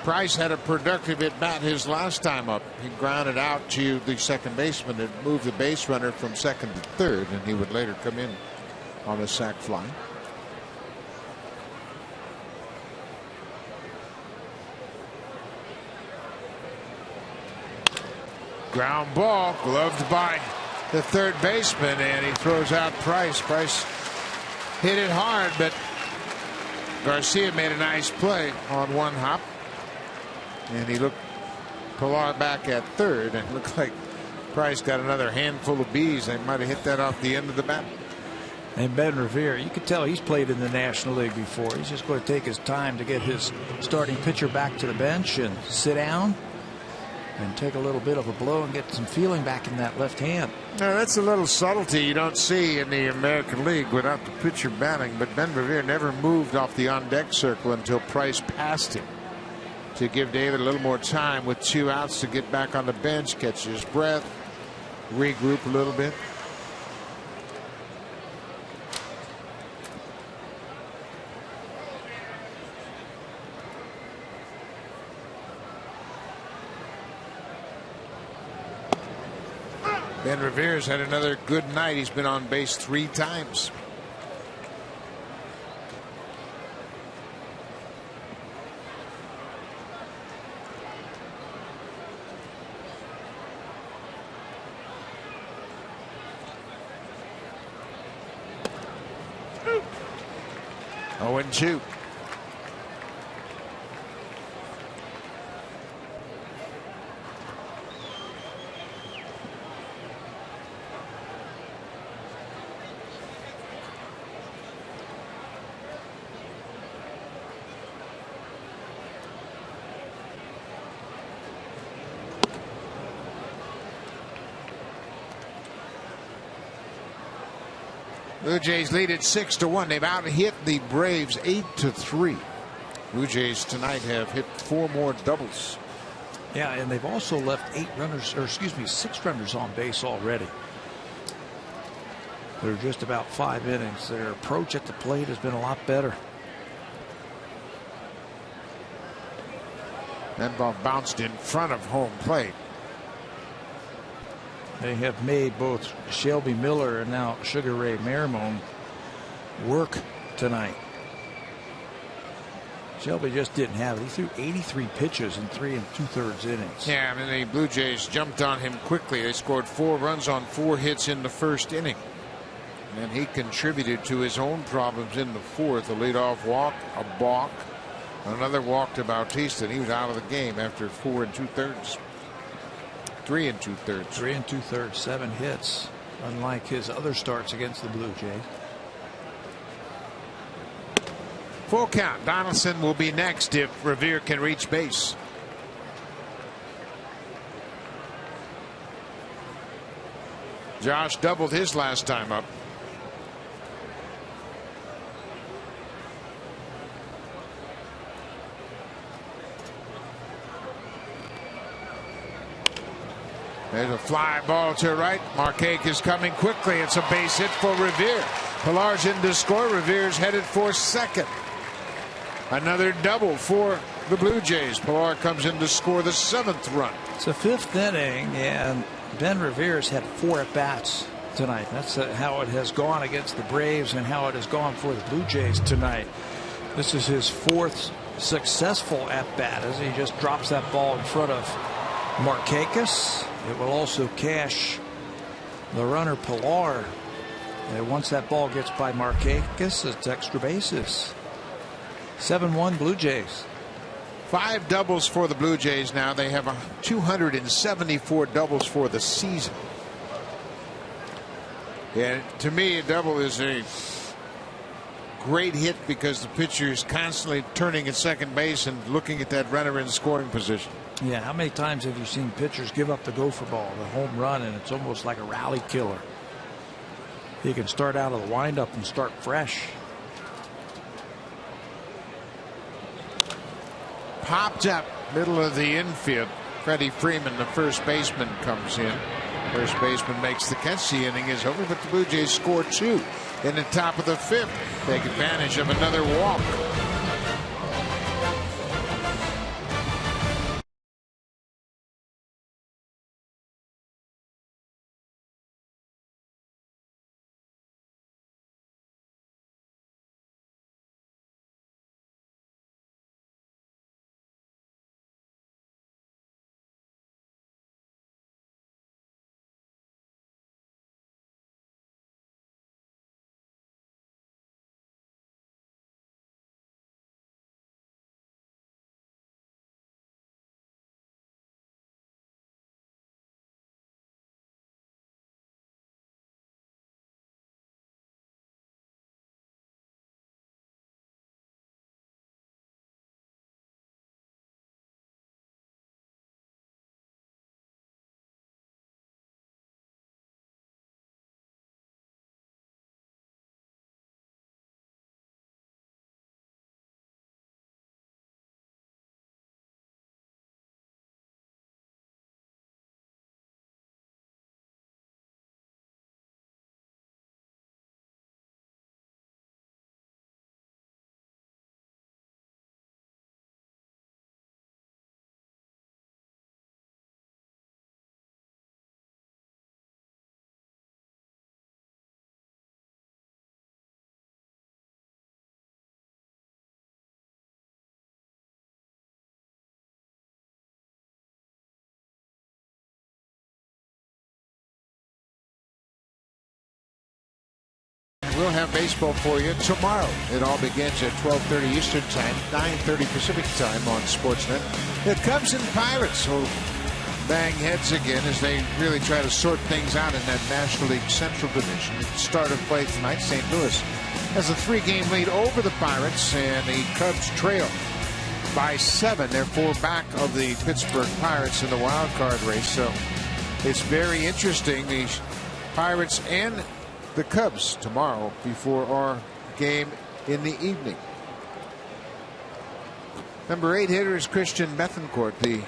Price had a productive at bat his last time up. He grounded out to the second baseman and moved the base runner from second to third, and he would later come in on a sac fly. Ground ball, gloved by the third baseman, and he throws out Price. Price hit it hard, but Garcia made a nice play on one hop. And he looked Pilar back at third, and it looked like Price got another handful of bees. They might have hit that off the end of the bat. And Ben Revere, you can tell he's played in the National League before. He's just going to take his time to get his starting pitcher back to the bench and sit down and take a little bit of a blow and get some feeling back in that left hand. Now, that's a little subtlety you don't see in the American League without the pitcher batting, but Ben Revere never moved off the on-deck circle until Price passed him, to give David a little more time with 2 outs to get back on the bench, catch his breath, regroup a little bit. Ben Revere's had another good night. He's been on base 3 times. Oh, and 2. Blue Jays lead at 6-1. They've out-hit the Braves 8-3. Blue Jays tonight have hit 4 more doubles. Yeah, and they've also left 6 runners on base already. They're just about 5 innings. Their approach at the plate has been a lot better. That ball bounced in front of home plate. They have made both Shelby Miller and now Sugar Ray Marimone work tonight. Shelby just didn't have it. He threw 83 pitches in 3 2/3 innings. Yeah, I mean, the Blue Jays jumped on him quickly. They scored 4 runs on 4 hits in the first inning. And he contributed to his own problems in the 4th. A leadoff walk, a balk, another walk to Bautista, and he was out of the game after 4 2/3. 3 2/3. 3 2/3, 7 hits, unlike his other starts against the Blue Jays. Full count. Donaldson will be next if Revere can reach base. Josh doubled his last time up. There's a fly ball to right. Marquez is coming quickly. It's a base hit for Revere. Pilar's in to score. Revere's headed for second. Another double for the Blue Jays. Pilar comes in to score the 7th run. It's the 5th inning, and Ben Revere's had 4 at-bats tonight. That's how it has gone against the Braves and how it has gone for the Blue Jays tonight. This is his 4th successful at-bat as he just drops that ball in front of Markakis. It will also cash the runner Pilar. And once that ball gets by Markakis, it's extra bases. 7-1 Blue Jays. 5 doubles for the Blue Jays now. They have 274 doubles for the season. And to me, a double is a great hit because the pitcher is constantly turning at second base and looking at that runner in scoring position. Yeah, how many times have you seen pitchers give up the gopher ball, the home run, and it's almost like a rally killer? He can start out of the windup and start fresh. Popped up middle of the infield. Freddie Freeman, the first baseman, comes in. First baseman makes the catch. The inning is over, but the Blue Jays score 2 in the top of the 5th. Take advantage of another walk. We'll have baseball for you tomorrow. It all begins at 12:30 Eastern Time, 9:30 Pacific Time on Sportsnet. The Cubs and Pirates will bang heads again as they really try to sort things out in that National League Central Division. At the start of play tonight, St. Louis has a 3-game lead over the Pirates, and the Cubs trail by 7. They're 4 back of the Pittsburgh Pirates in the wild card race. So it's very interesting. The Pirates and the Cubs tomorrow before our game in the evening. Number 8 hitter is Christian Bethancourt, the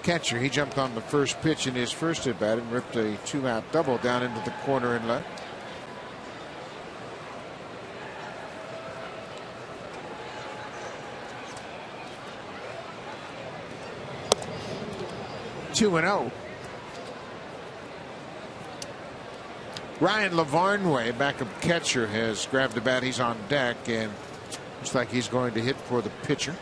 catcher. He jumped on the first pitch in his first at bat and ripped a 2-out double down into the corner and left. Two and 0. Ryan Lavarnway, backup catcher, has grabbed the bat. He's on deck and looks like he's going to hit for the pitcher.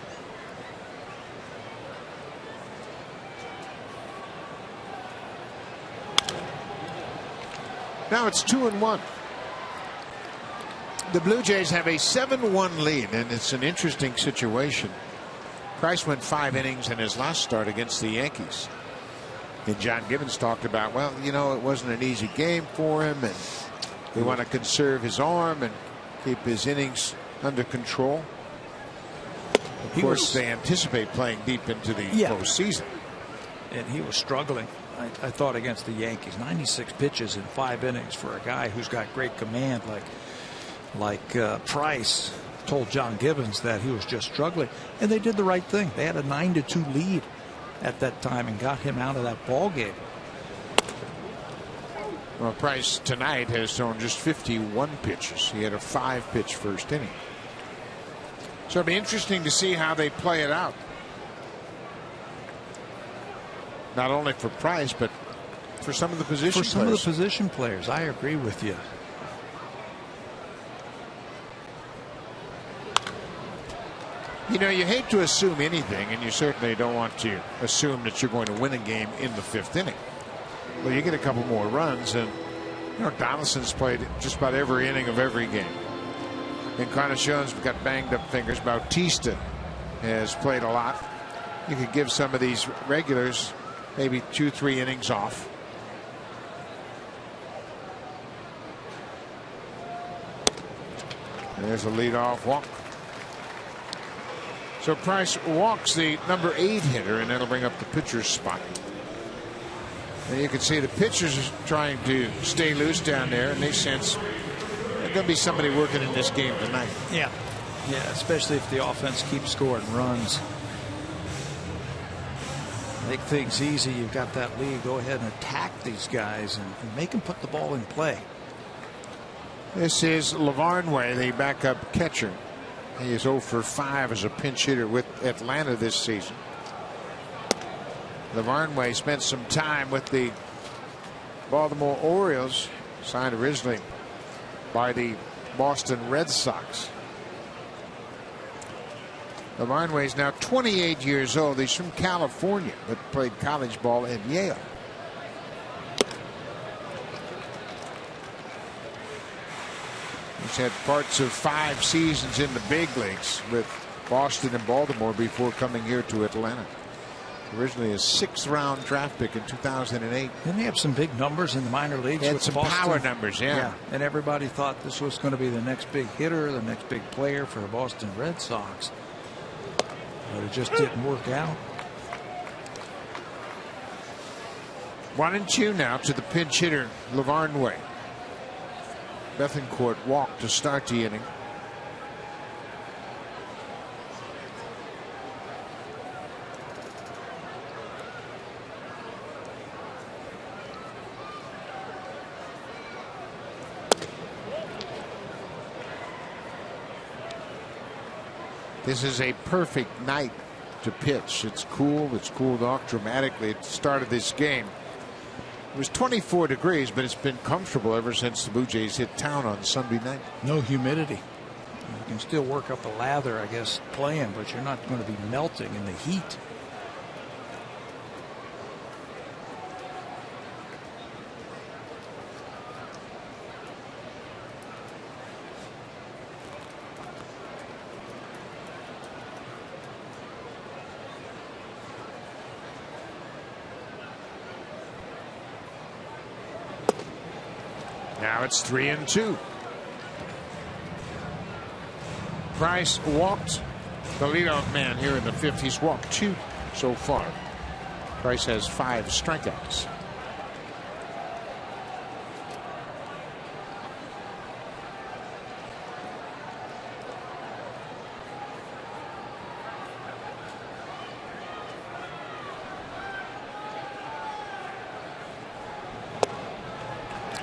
Now it's 2-1. The Blue Jays have a 7-1 lead, and it's an interesting situation. Price went 5 innings in his last start against the Yankees. And John Gibbons talked about, well, you know, it wasn't an easy game for him, and they want to conserve his arm and keep his innings under control. Of course, they anticipate playing deep into the postseason. And he was struggling, I thought, against the Yankees. 96 pitches in 5 innings for a guy who's got great command like Price told John Gibbons that he was just struggling. And they did the right thing. They had a 9-2 lead at that time and got him out of that ball game. Well, Price tonight has thrown just 51 pitches. He had a 5-pitch first inning. So it'll be interesting to see how they play it out. Not only for Price, but for some of the position players. For some of the position players, I agree with you. You know, you hate to assume anything, and you certainly don't want to assume that you're going to win a game in the 5th inning. Well, you get a couple more runs, and you know Donaldson's played just about every inning of every game. Encarnacion's got banged up fingers. Bautista has played a lot. You could give some of these regulars maybe 2-3 innings off. There's a leadoff walk. So Price walks the number 8 hitter, and that'll bring up the pitcher's spot. And you can see the pitchers are trying to stay loose down there, and they sense there's going to be somebody working in this game tonight. Yeah, especially if the offense keeps scoring runs. Make things easy. You've got that lead. Go ahead and attack these guys and make them put the ball in play. This is Lavarnway, the backup catcher. He is 0 for 5 as a pinch hitter with Atlanta this season. Lavarnway spent some time with the Baltimore Orioles, signed originally by the Boston Red Sox. Lavarnway is now 28 years old. He's from California, but played college ball at Yale. He's had parts of 5 seasons in the big leagues with Boston and Baltimore before coming here to Atlanta. Originally a 6th-round draft pick in 2008. Didn't he have some big numbers in the minor leagues? Had with some Boston? power numbers, yeah. And everybody thought this was going to be the next big hitter, the next big player for the Boston Red Sox. But it just didn't work out. 1-2 now to the pinch hitter, Lavarnway. Bethancourt walked to start the inning. This is a perfect night to pitch. It's cool. It's cooled off dramatically at the start of this game. It was 24 degrees, but it's been comfortable ever since the Blue Jays hit town on Sunday night. No humidity. You can still work up a lather, I guess, playing, but you're not going to be melting in the heat. Now it's 3-2. Price walked the leadoff man here in the 5th. He's walked 2 so far. Price has 5 strikeouts.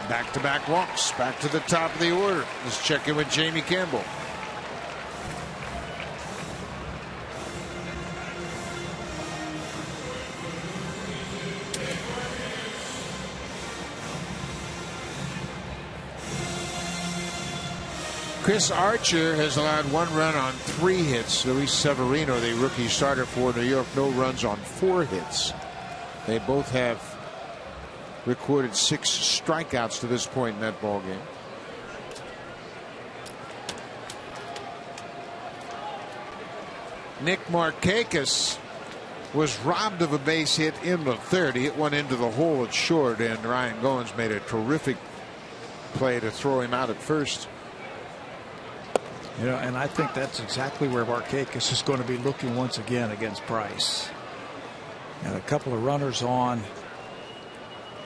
Back-to-back walks, back to the top of the order. Let's check in with Jamie Campbell. Chris Archer has allowed 1 run on 3 hits. Luis Severino, the rookie starter for New York, no runs on 4 hits. They both have recorded 6 strikeouts to this point in that ball game. Nick Markakis was robbed of a base hit in the 3rd. He hit one into the hole at short, and Ryan Goins made a terrific play to throw him out at first. You know, and I think that's exactly where Markakis is going to be looking once again against Price. And a couple of runners on.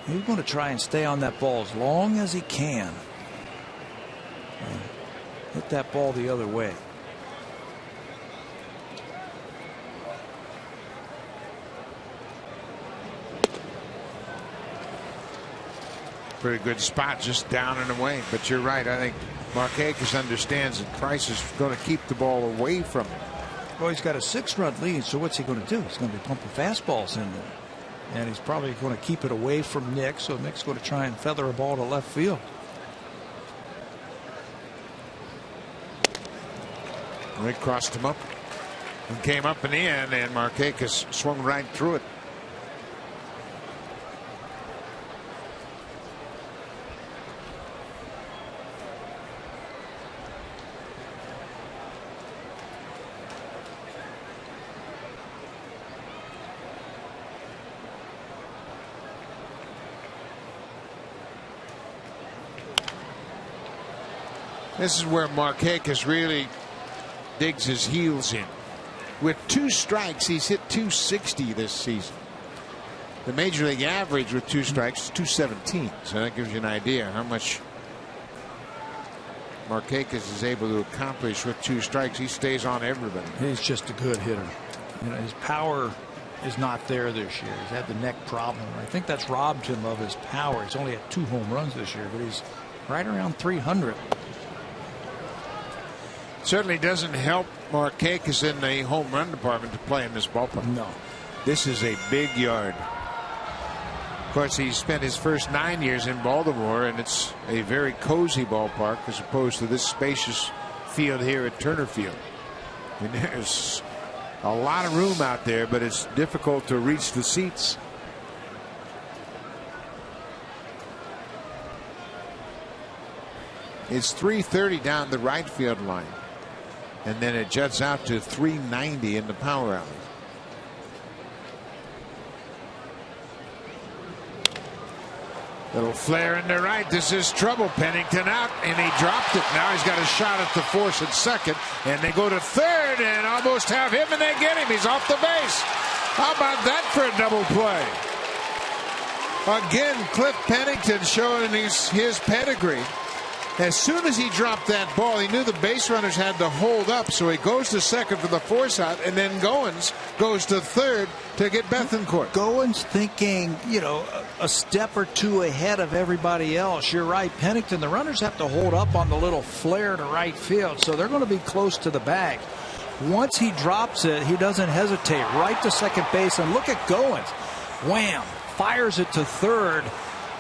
He's going to try and stay on that ball as long as he can. And hit that ball the other way. pretty good spot, just down and away. But you're right. I think Markakis understands that Price is going to keep the ball away from him. Well, he's got a 6-run lead, so what's he going to do? He's going to be pumping fastballs in there. And he's probably going to keep it away from Nick, so Nick's going to try and feather a ball to left field. They crossed him up and came up and in, and Markakis swung right through it. This is where Markakis really digs his heels in. With 2 strikes, he's hit .260 this season. The major league average with 2 strikes is .217. So that gives you an idea how much Markakis is able to accomplish with 2 strikes. He stays on everybody. He's just a good hitter. You know, his power is not there this year. He's had the neck problem. I think that's robbed him of his power. He's only had 2 home runs this year, but he's right around 300. Certainly doesn't help Markakis in the home run department to play in this ballpark. No. This is a big yard. Of course, he spent his first 9 years in Baltimore, and it's a very cozy ballpark as opposed to this spacious field here at Turner Field. I mean, there's a lot of room out there, but it's difficult to reach the seats. It's 330 down the right field line. And then it juts out to 390 in the power alley. Little flare in the right. This is trouble. Pennington out, and he dropped it. Now he's got a shot at the force at second, and they go to third and almost have him, and they get him. He's off the base. How about that for a double play? Again, Cliff Pennington showing his pedigree. As soon as he dropped that ball, he knew the base runners had to hold up, so he goes to second for the force out, and then Goins goes to third to get Bethancourt. Goins thinking, you know, a step or 2 ahead of everybody else. You're right, Pennington. The runners have to hold up on the little flare to right field, so they're going to be close to the bag. Once he drops it, he doesn't hesitate. Right to second base, and look at Goins. Wham! Fires it to third,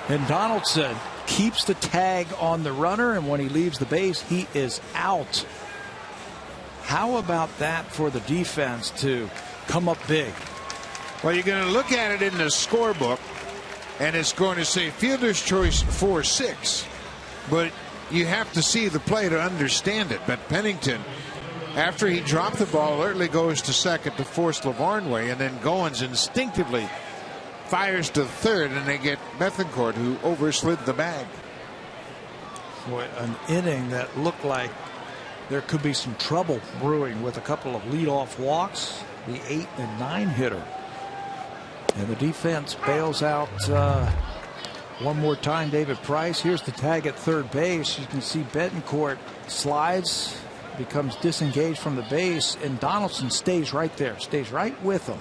and Donaldson keeps the tag on the runner, and when he leaves the base, he is out. How about that for the defense to come up big? Well, you're going to look at it in the scorebook, and it's going to say fielder's choice 4-6, but you have to see the play to understand it. But Pennington, after he dropped the ball, alertly goes to second to force LeVarn way, and then Goins instinctively fires to third, and they get Bethancourt, who overslid the bag. Boy, an inning that looked like there could be some trouble brewing with a couple of leadoff walks. The 8 and 9 hitter, and the defense bails out one more time. David Price. Here's the tag at third base. You can see Bethancourt slides, becomes disengaged from the base, and Donaldson stays right there, stays right with him,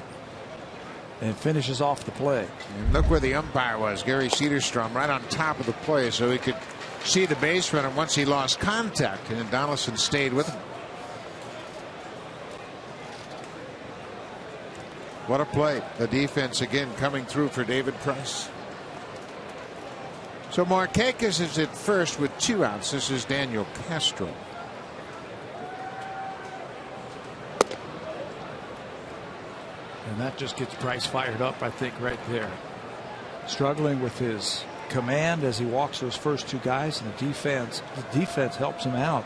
and finishes off the play. And look where the umpire was, Gary Cederstrom, right on top of the play, so he could see the base runner once he lost contact, and Donaldson stayed with him. What a play. The defense again coming through for David Price. So Markakis is at first with 2 outs. This is Daniel Castro. And that just gets Price fired up, I think, right there. Struggling with his command as he walks those first 2 guys, and the defense helps him out.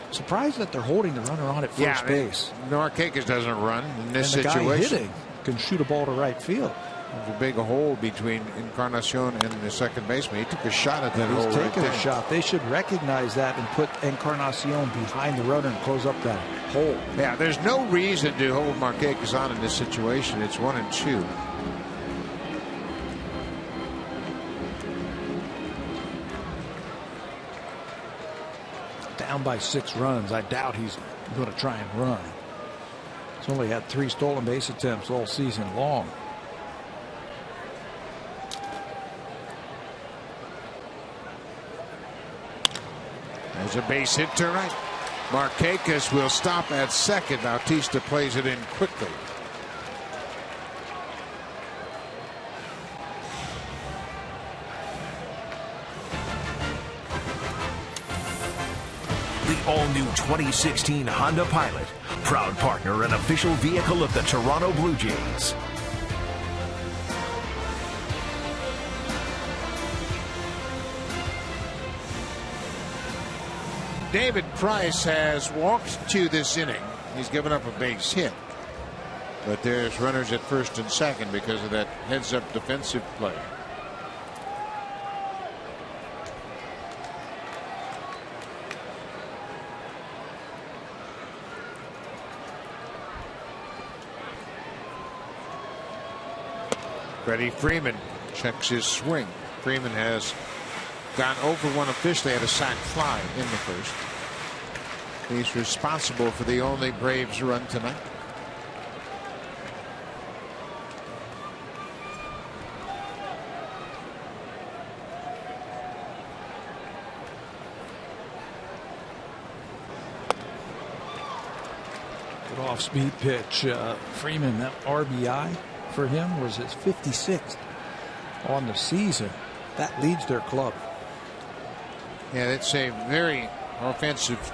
Surprised that they're holding the runner on at first base. Markakis doesn't run in this and the situation. Guy hitting can shoot a ball to right field. There's a big hole between Encarnacion and the second baseman. He took a shot at that hole. He's taking right a shot. They should recognize that and put Encarnacion behind the runner and close up that hole. Yeah, there's no reason to hold Markakis on in this situation. It's 1 and 2. Down by 6 runs. I doubt he's going to try and run. He's only had 3 stolen base attempts all season long. There's a base hit to right. Markakis will stop at second. Bautista plays it in quickly. The all-new 2016 Honda Pilot, proud partner and official vehicle of the Toronto Blue Jays. David Price has walked to this inning. He's given up a base hit. But there's runners at first and second because of that heads-up defensive play. Freddie Freeman checks his swing. Freeman has gone over one officially, had a sac fly in the first. He's responsible for the only Braves run tonight. Good off-speed pitch. Freeman, that RBI for him was his 56th on the season. That leads their club. Yeah, it's a very offensive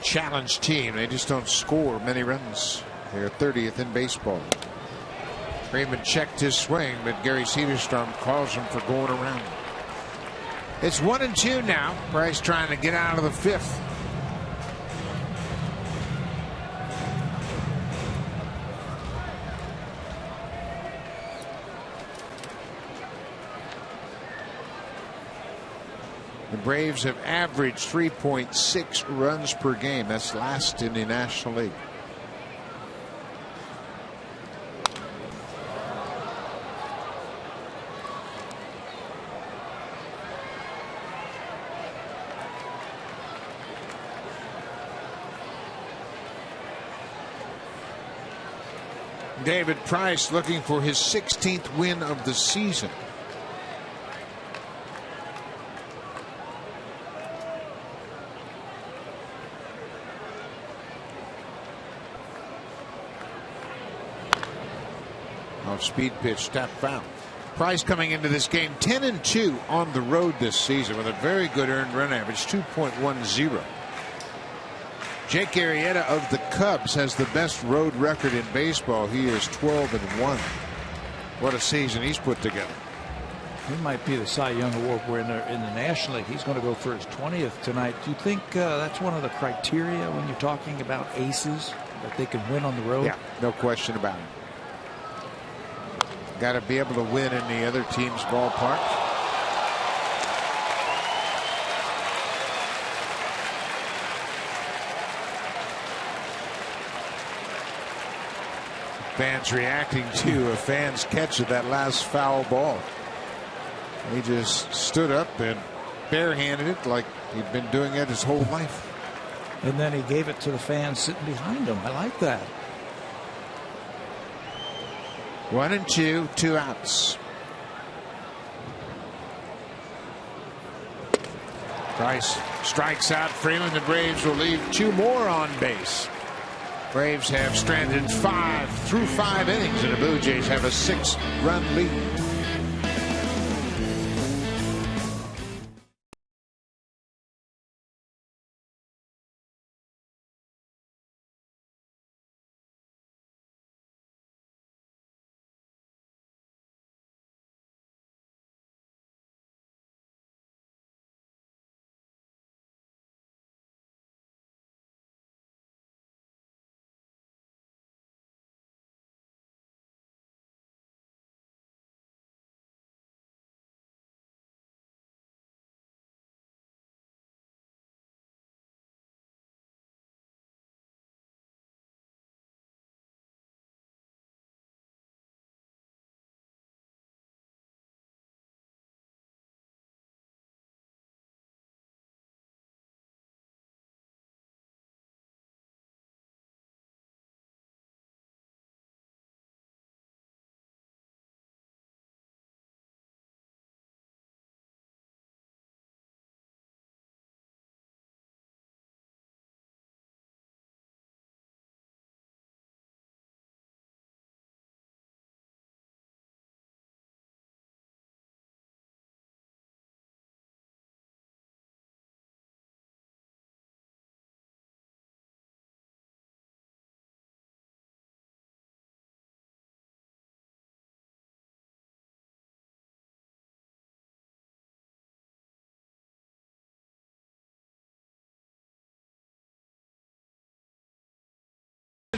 challenged team. They just don't score many runs. They're 30th in baseball. Freeman checked his swing, but Gary Cederstrom calls him for going around. It's 1-2 now. Price trying to get out of the fifth. The Braves have averaged 3.6 runs per game. That's last in the National League. David Price looking for his 16th win of the season. Off-speed pitch, tap foul. Price coming into this game 10-2 on the road this season with a very good earned run average, 2.10. Jake Arrieta of the Cubs has the best road record in baseball. He is 12-1. What a season he's put together. He might be the Cy Young Award winner in the National League. He's going to go for his 20th tonight. Do you think that's one of the criteria when you're talking about aces, that they can win on the road? Yeah, no question about it. Got to be able to win in the other team's ballpark. Fans reacting to a fan's catch of that last foul ball. He just stood up and barehanded it like he'd been doing it his whole life. And then he gave it to the fans sitting behind him. I like that. 1-2, 2 outs. Price strikes out Freeman. The Braves will leave 2 more on base. Braves have stranded 5 through 5 innings, and the Blue Jays have a 6-run lead.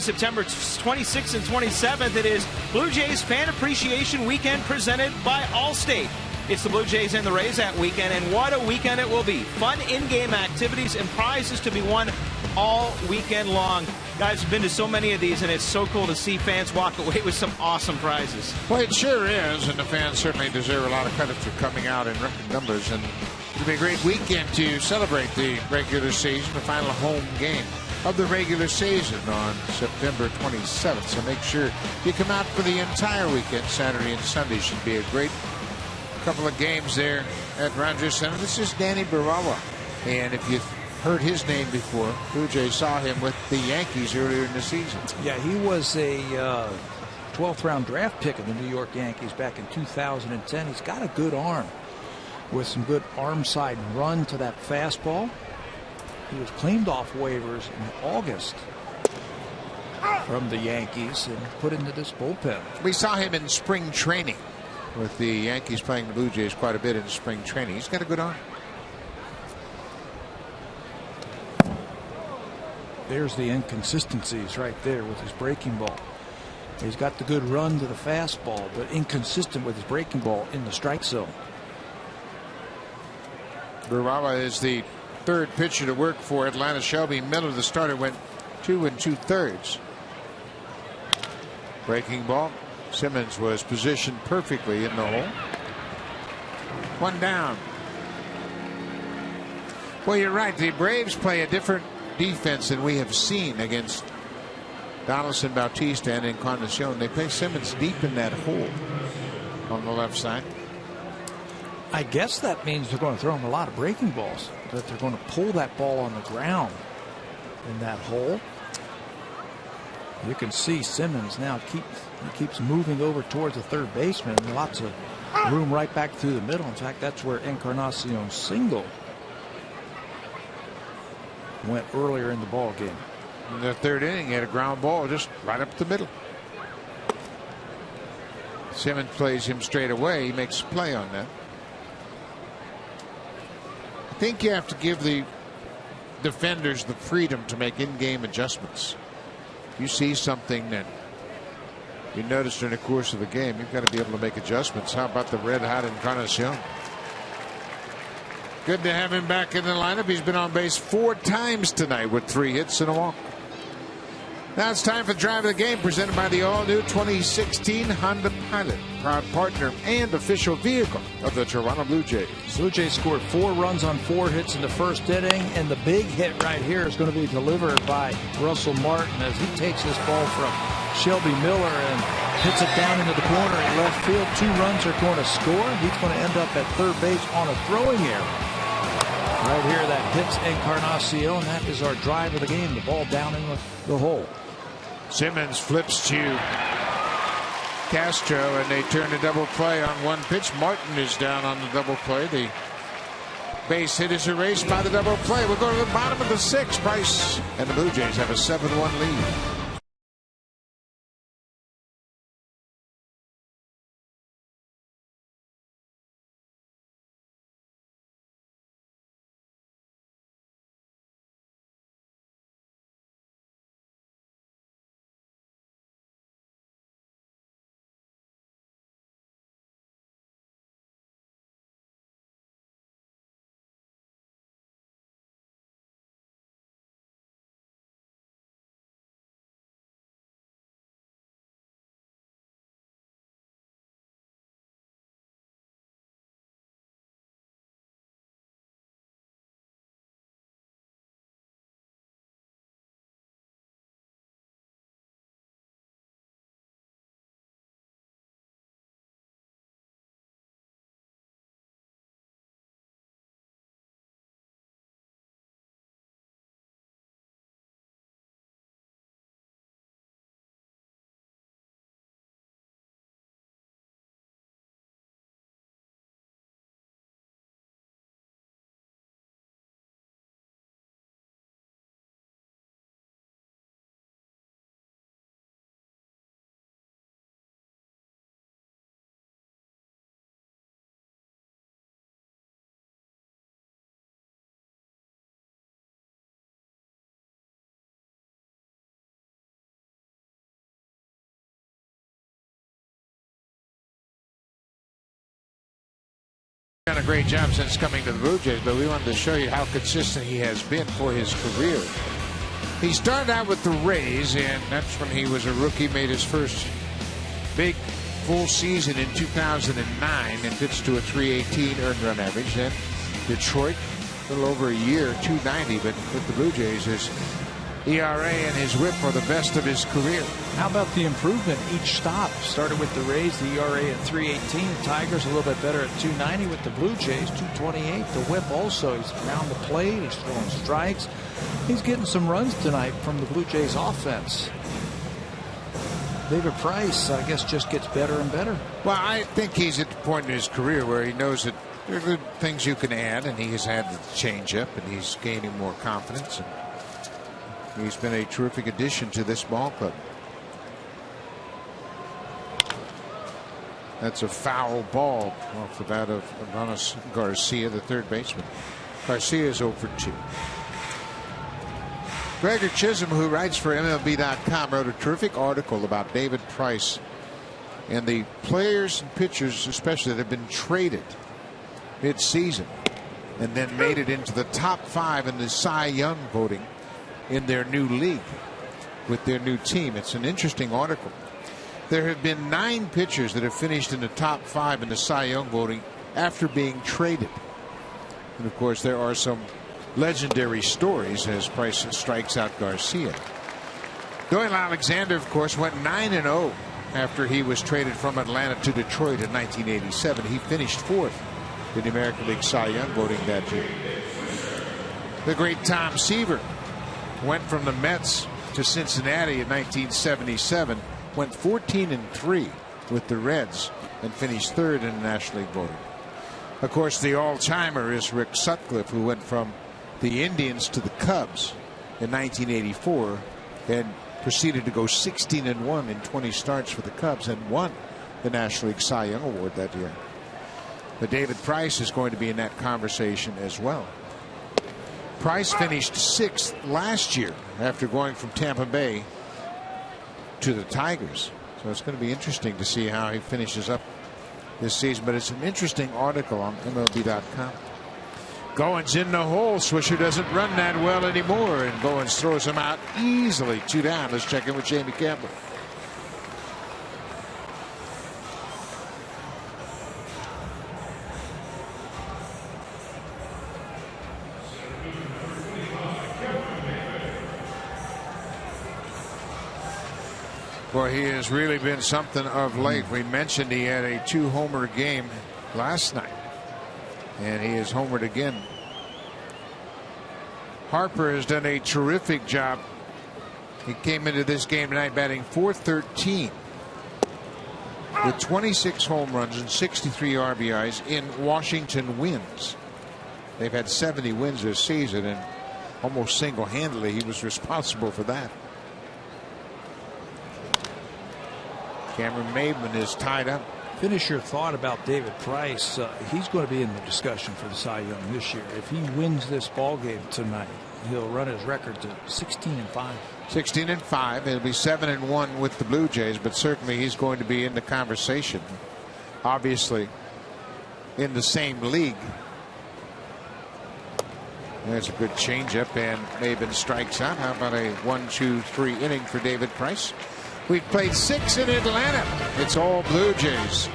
September 26th and 27th. It is Blue Jays Fan Appreciation Weekend presented by Allstate. It's the Blue Jays and the Rays that weekend, and what a weekend it will be. Fun in-game activities and prizes to be won all weekend long. Guys, I've been to so many of these, and it's so cool to see fans walk away with some awesome prizes. Well, it sure is, and the fans certainly deserve a lot of credit for coming out in record numbers. And it'll be a great weekend to celebrate the regular season, the final home game of the regular season on September 27th. So make sure you come out for the entire weekend. Saturday and Sunday should be a great couple of games there at Rogers Center. This is Danny Barawa, and if you've heard his name before, Blue Jays saw him with the Yankees earlier in the season. Yeah, he was a 12th round draft pick of the New York Yankees back in 2010. He's got a good arm with some good arm side run to that fastball. He was claimed off waivers in August from the Yankees and put into this bullpen. We saw him in spring training with the Yankees playing the Blue Jays quite a bit in spring training. He's got a good arm. There's the inconsistencies right there with his breaking ball. He's got the good run to the fastball, but inconsistent with his breaking ball in the strike zone. Barawa is the third pitcher to work for Atlanta. Shelby Miller, the starter, went 2 2/3. Breaking ball. Simmons was positioned perfectly in the hole. One down. Well, you're right. The Braves play a different defense than we have seen against Donaldson, Bautista, and Encarnacion. They play Simmons deep in that hole on the left side. I guess that means they're going to throw him a lot of breaking balls, that they're going to pull that ball on the ground in that hole. You can see Simmons now keeps moving over towards the third baseman, and lots of room right back through the middle. In fact, that's where Encarnacion's single went earlier in the ball game. In the third inning, he had a ground ball just right up the middle. Simmons plays him straight away. He makes a play on that. I think you have to give the defenders the freedom to make in-game adjustments. If you see something that you notice during the course of the game, you've got to be able to make adjustments. How about the red-hot Encarnacion? Good to have him back in the lineup. He's been on base 4 times tonight with 3 hits and a walk. Now it's time for Drive of the Game, presented by the all-new 2016 Honda Pilot, proud partner and official vehicle of the Toronto Blue Jays. Blue Jays scored 4 runs on 4 hits in the first inning, and the big hit right here is going to be delivered by Russell Martin as he takes this ball from Shelby Miller and hits it down into the corner in left field. 2 runs are going to score. He's going to end up at third base on a throwing error. Right here, that hits Encarnacion. That is our drive of the game. The ball down in the hole. Simmons flips to Castro, and they turn a double play on one pitch. Martin is down on the double play. The base hit is erased by the double play. We'll go to the bottom of the 6th. Price and the Blue Jays have a 7-1 lead. Done a great job since coming to the Blue Jays, but we wanted to show you how consistent he has been for his career. He started out with the Rays, and that's when he was a rookie, made his first big full season in 2009 and pitched to a 318 earned run average. Then Detroit, a little over a year, 290, but with the Blue Jays, his ERA and his whip are the best of his career. How about the improvement each stop? Started with the Rays, the ERA at 318. The Tigers a little bit better at 290. With the Blue Jays, 228. The whip also. He's around the plate. He's throwing strikes. He's getting some runs tonight from the Blue Jays offense. David Price, I guess, just gets better and better. Well, I think he's at the point in his career where he knows that there are good things you can add, and he has had the changeup, and he's gaining more confidence. And he's been a terrific addition to this ball club. That's a foul ball off the bat of Adonis Garcia, the third baseman. Garcia is 0 for 2. Gregor Chisholm, who writes for MLB.com, wrote a terrific article about David Price and the players and pitchers, especially, that have been traded mid-season and then made it into the top 5 in the Cy Young voting in their new league with their new team. It's an interesting article. There have been 9 pitchers that have finished in the top 5 in the Cy Young voting after being traded. And of course, there are some legendary stories as Price strikes out Garcia. Doyle Alexander, of course, went 9-0 after he was traded from Atlanta to Detroit in 1987. He finished 4th in the American League Cy Young voting that year. The great Tom Seaver went from the Mets to Cincinnati in 1977, went 14-3 with the Reds, and finished 3rd in the National League voting. Of course, the all-timer is Rick Sutcliffe, who went from the Indians to the Cubs in 1984 and proceeded to go 16-1 in 20 starts for the Cubs and won the National League Cy Young Award that year. But David Price is going to be in that conversation as well. Price finished 6th last year after going from Tampa Bay to the Tigers. So it's going to be interesting to see how he finishes up this season. But it's an interesting article on MLB.com. Goins in the hole. Swisher doesn't run that well anymore, and Goins throws him out easily. 2 down. Let's check in with Jamie Campbell. Boy, he has really been something of late. We mentioned he had a 2-homer game last night, and he has homered again. Harper has done a terrific job. He came into this game tonight batting .413 with 26 home runs and 63 RBIs in Washington wins. They've had 70 wins this season, and almost single-handedly he was responsible for that. Cameron Maben is tied up. Finish your thought about David Price. He's going to be in the discussion for the Cy Young this year. If he wins this ball game tonight, he'll run his record to 16-5. 16-5. It'll be 7-1 with the Blue Jays, but certainly he's going to be in the conversation. Obviously, in the same league. There's a good changeup, and Maben strikes out. How about a 1-2-3 inning for David Price? We've played 6 in Atlanta. It's all Blue Jays.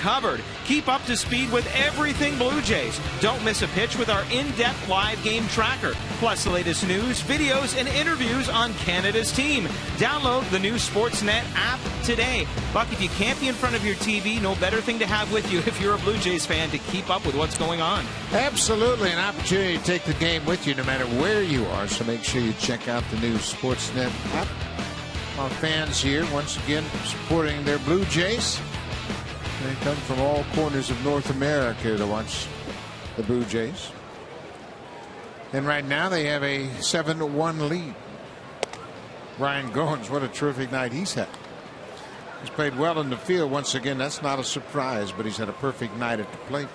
covered. Keep up to speed with everything Blue Jays. Don't miss a pitch with our in-depth live game tracker. Plus the latest news, videos, and interviews on Canada's team. Download the new Sportsnet app today. Buck, if you can't be in front of your TV, no better thing to have with you if you're a Blue Jays fan to keep up with what's going on. Absolutely, an opportunity to take the game with you no matter where you are. So make sure you check out the new Sportsnet app. Our fans here once again supporting their Blue Jays. They come from all corners of North America to watch the Blue Jays. And right now they have a 7-1 lead. Ryan Goins, what a terrific night he's had. He's played well in the field once again. That's not a surprise, but he's had a perfect night at the plate.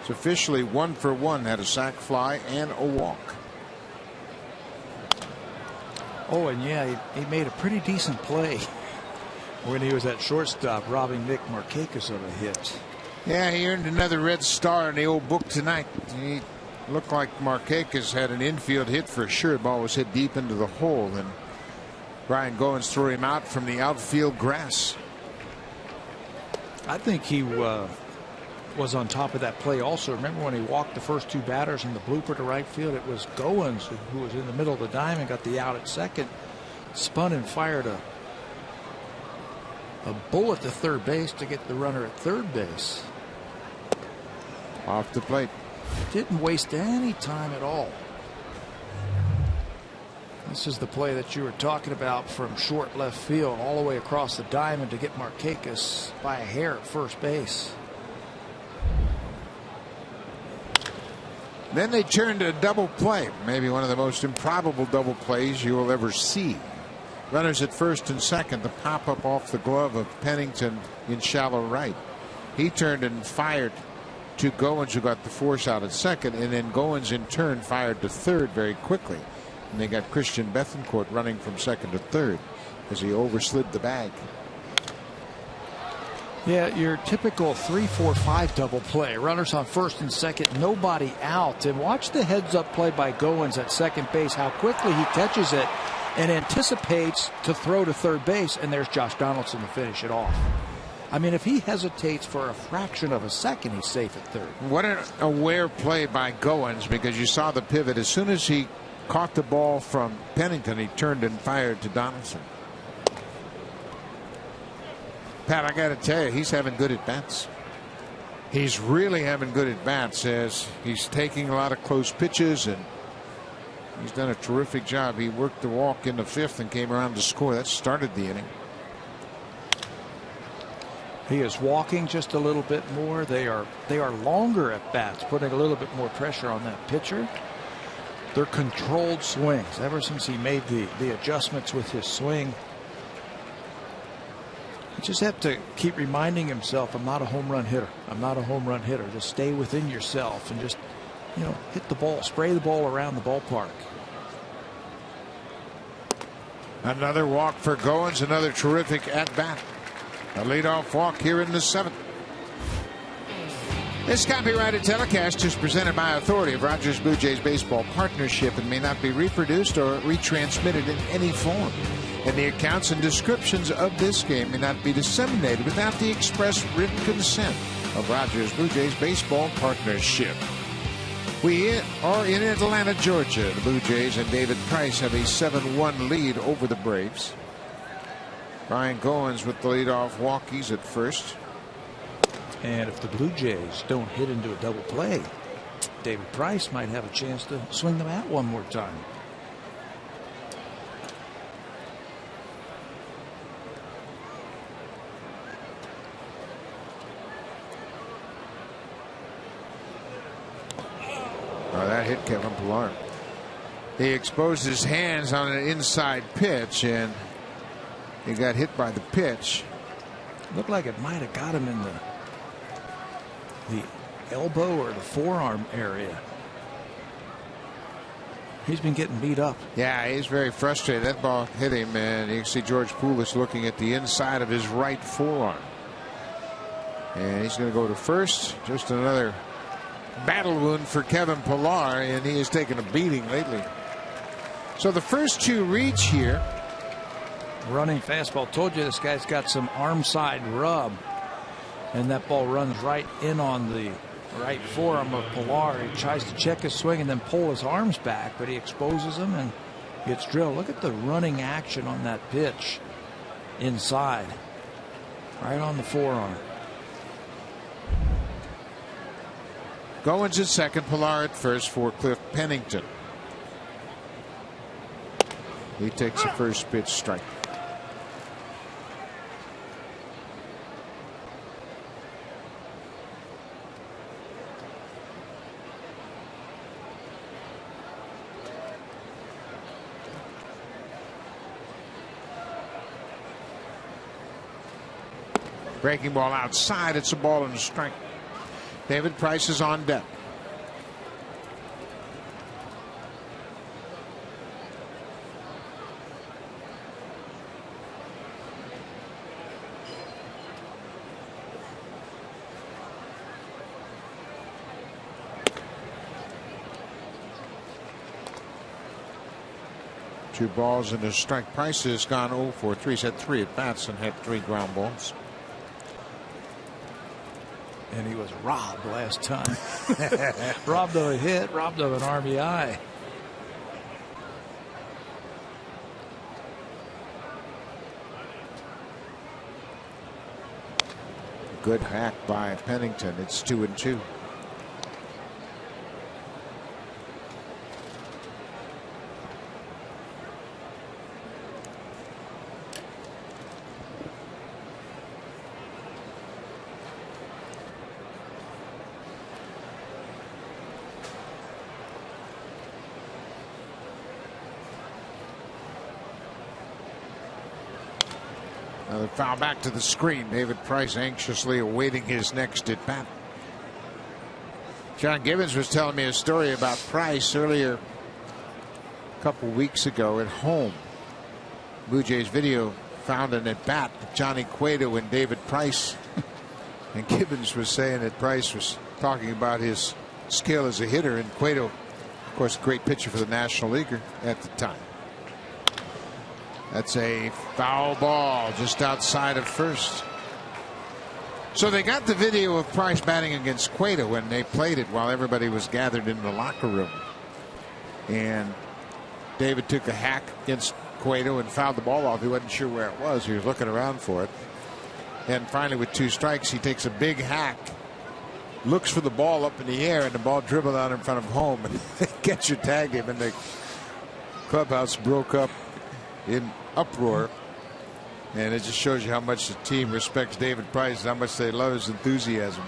He's officially 1 for 1, had a sac fly and a walk. Oh, and yeah, he made a pretty decent play when he was at shortstop, robbing Nick Markakis of a hit. Yeah, he earned another red star in the old book tonight. He looked like Markakis had an infield hit for sure. The ball was hit deep into the hole, and Ryan Goins threw him out from the outfield grass. I think he was on top of that play also. Remember when he walked the first two batters in the blooper to right field? It was Goins who was in the middle of the diamond, got the out at second, spun and fired a bullet to third base to get the runner at third base. Off the plate. Didn't waste any time at all. This is the play that you were talking about from short left field all the way across the diamond to get Markakis by a hair at first base. Then they turned to a double play, maybe one of the most improbable double plays you will ever see. Runners at first and second, the pop up off the glove of Pennington in shallow right. He turned and fired to Goins, who got the force out at second, and then Goins in turn fired to third very quickly. And they got Christian Bethancourt running from second to third as he overslid the bag. Yeah, your typical 3-4-5 double play. Runners on first and second, nobody out. And watch the heads-up play by Goins at second base, how quickly he catches it and anticipates to throw to third base, and there's Josh Donaldson to finish it off. I mean, if he hesitates for a fraction of a second, he's safe at third. What an aware play by Goins, because you saw the pivot. As soon as he caught the ball from Pennington, he turned and fired to Donaldson. Pat, I got to tell you, he's having good at bats. He's really having good at bats as he's taking a lot of close pitches, and he's done a terrific job. He worked the walk in the fifth and came around to score. That started the inning. He is walking just a little bit more. They are longer at bats, putting a little bit more pressure on that pitcher. They're controlled swings ever since he made the adjustments with his swing. You just have to keep reminding himself, I'm not a home run hitter. I'm not a home run hitter. Just stay within yourself and just, hit the ball, spray the ball around the ballpark. Another walk for Goins, another terrific at bat. A leadoff walk here in the seventh. This copyrighted telecast is presented by authority of Rogers Blue Jays Baseball Partnership and may not be reproduced or retransmitted in any form. And the accounts and descriptions of this game may not be disseminated without the express written consent of Rogers Blue Jays Baseball Partnership. We are in Atlanta, Georgia. The Blue Jays and David Price have a 7-1 lead over the Braves. Ryan Goins with the leadoff walk. He's at first. And if the Blue Jays don't hit into a double play, David Price might have a chance to swing the bat one more time. Oh, that hit Kevin Pillar. He exposed his hands on an inside pitch, and he got hit by the pitch. Looked like it might have got him in the elbow or the forearm area. He's been getting beat up. Yeah, he's very frustrated. That ball hit him, and you can see George Poulis looking at the inside of his right forearm. And he's going to go to first. Just another battle wound for Kevin Pillar, and he has taken a beating lately. So the first two reach here. Running fastball. Told you this guy's got some arm side rub. And that ball runs right in on the right forearm of Pilar. He tries to check his swing and then pull his arms back, but he exposes them and gets drilled. Look at the running action on that pitch inside, right on the forearm. Goins at second, Pilar at first for Cliff Pennington. He takes the first pitch strike. Breaking ball outside. It's a ball and a strike. David Price is on deck. Two balls and a strike. Price has gone 0 for 3. He's had 3 at bats and had 3 ground balls. And he was robbed last time. Robbed of a hit, robbed of an RBI. Good hack by Pennington. It's 2-2. Another foul back to the screen. David Price anxiously awaiting his next at bat. John Gibbons was telling me a story about Price earlier a couple weeks ago at home. Blue Jays video found an at bat with Johnny Cueto and David Price. And Gibbons was saying that Price was talking about his skill as a hitter, and Cueto, of course, a great pitcher for the National League at the time. That's a foul ball just outside of first. So they got the video of Price batting against Cueto when they played it while everybody was gathered in the locker room. And David took a hack against Cueto and fouled the ball off. He wasn't sure where it was. He was looking around for it. And finally, with 2 strikes, he takes a big hack, looks for the ball up in the air, and the ball dribbled out in front of home. And the catcher tagged him, and the clubhouse broke up in uproar. And it just shows you how much the team respects David Price and how much they love his enthusiasm.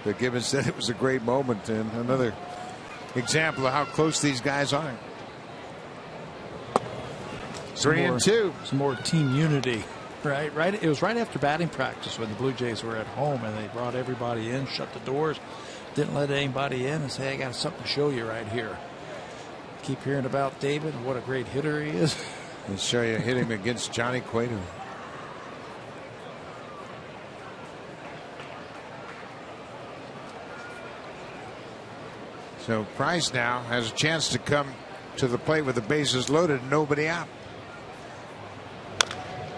But Gibbons said it was a great moment, and another example of how close these guys are. 3-2. Some more team unity. Right. It was right after batting practice when the Blue Jays were at home, and they brought everybody in, shut the doors, didn't let anybody in, and say, "I got something to show you right here." Keep hearing about David and what a great hitter he is. Let's show you hit him against Johnny Cueto. So Price now has a chance to come to the plate with the bases loaded and nobody out.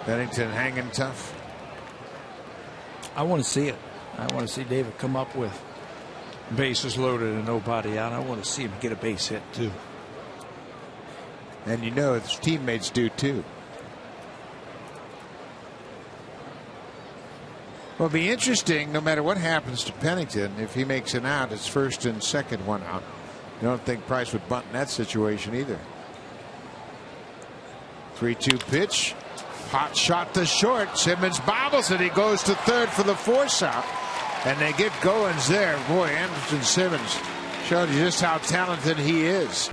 Pennington hanging tough. I want to see it. I want to see David come up with bases loaded and nobody out. I want to see him get a base hit too. And you know his teammates do too. Well, it'll be interesting no matter what happens to Pennington. If he makes an out, it's first and second, 1 out. You don't think Price would bunt in that situation either. 3-2 pitch. Hot shot to short. Simmons bobbles it. He goes to third for the force out. And they get Goins there. Boy, Anderson Simmons showed you just how talented he is.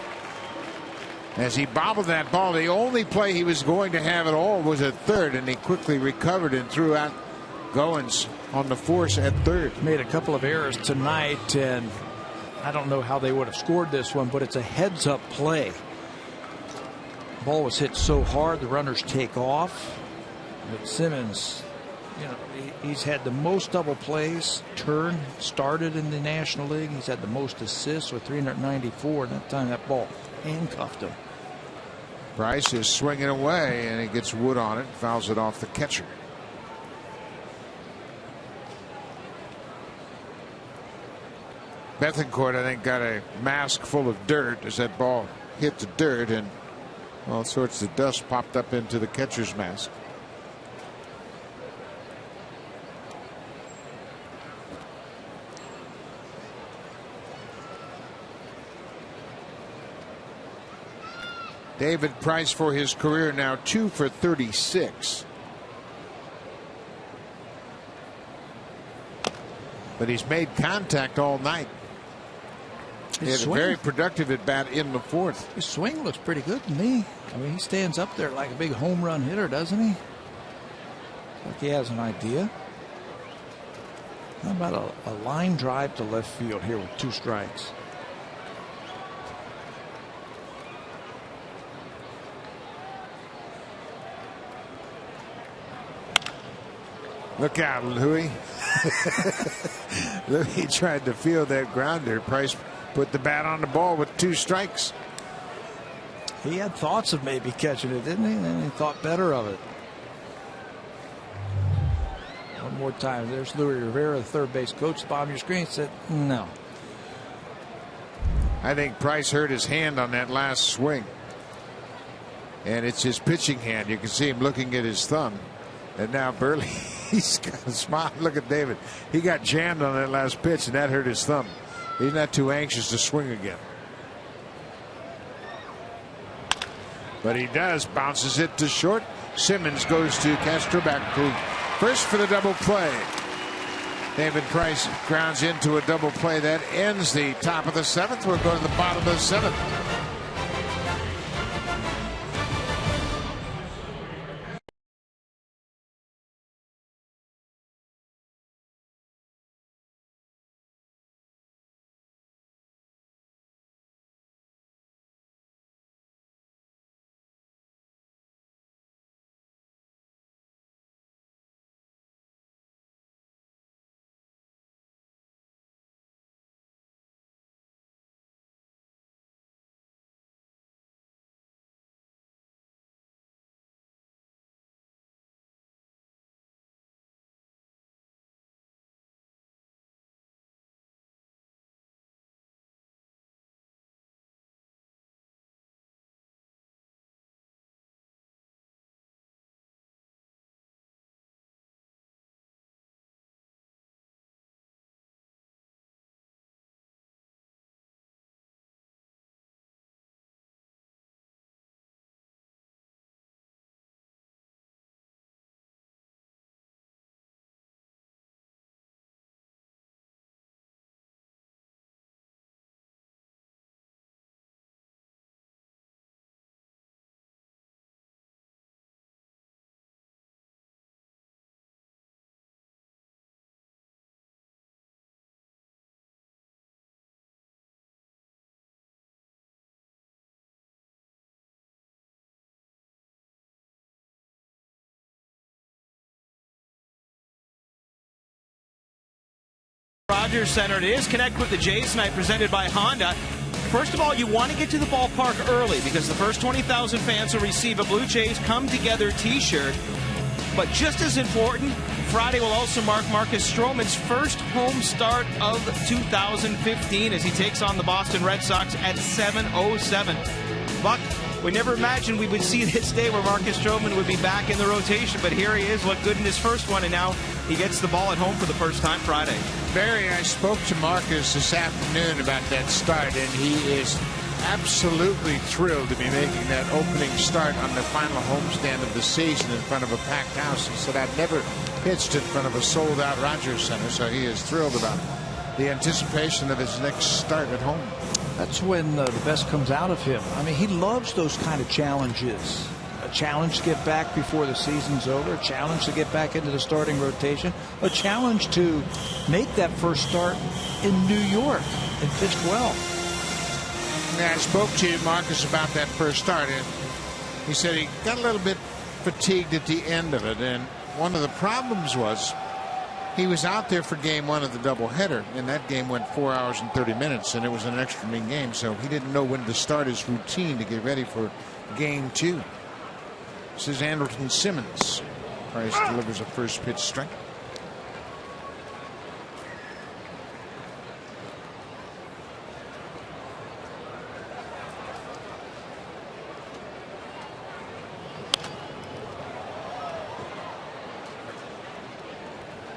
As he bobbled that ball, the only play he was going to have at all was at third, and he quickly recovered and threw out Goins on the force at third. Made a couple of errors tonight, and I don't know how they would have scored this one, but it's a heads-up play. Ball was hit so hard, the runners take off. But Simmons, you know, he's had the most double plays started in the National League. He's had the most assists with 394, and that time that ball handcuffed him. Price is swinging away, and he gets Wood on it, fouls it off the catcher. Bethencourt, I think, got a mask full of dirt as that ball hit the dirt, and all sorts of dust popped up into the catcher's mask. David Price for his career now 2 for 36. But he's made contact all night. He had a very productive at bat in the fourth. His swing looks pretty good to me. I mean, he stands up there like a big home run hitter, doesn't he? Like he has an idea. How about a line drive to left field here with 2 strikes? Look out, Louis. Louis tried to field that grounder. Price put the bat on the ball with 2 strikes. He had thoughts of maybe catching it, didn't he? And then he thought better of it. One more time. There's Louis Rivera, the third base coach. The bottom of your screen said no. I think Price hurt his hand on that last swing. And it's his pitching hand. You can see him looking at his thumb. And now Burley, he's got a smile. Look at David. He got jammed on that last pitch, and that hurt his thumb. He's not too anxious to swing again. But he does. Bounces it to short. Simmons goes to Castro back to first for the double play. David Price grounds into a double play. That ends the top of the 7th. We're going to the bottom of the 7th. Rogers Center. It is Connect with the Jays tonight, presented by Honda. First of all, you want to get to the ballpark early because the first 20,000 fans will receive a Blue Jays Come Together t-shirt. But just as important, Friday will also mark Marcus Stroman's first home start of 2015 as he takes on the Boston Red Sox at 7:07. Buck, we never imagined we would see this day where Marcus Stroman would be back in the rotation, but here he is, looked good in his first one, and now he gets the ball at home for the first time Friday. Barry, I spoke to Marcus this afternoon about that start, and he is absolutely thrilled to be making that opening start on the final homestand of the season in front of a packed house. He said, I've never pitched in front of a sold-out Rogers Center, so he is thrilled about the anticipation of his next start at home. That's when the best comes out of him. I mean, he loves those kind of challenges. A challenge to get back before the season's over, a challenge to get back into the starting rotation, a challenge to make that first start in New York and pitched well. Yeah, I spoke to Marcus about that first start, and he said he got a little bit fatigued at the end of it, and one of the problems was he was out there for game 1 of the doubleheader, and that game went 4 hours and 30 minutes, and it was an extra inning game, so he didn't know when to start his routine to get ready for game 2. This is Andrelton Simmons. Price delivers a first pitch strike.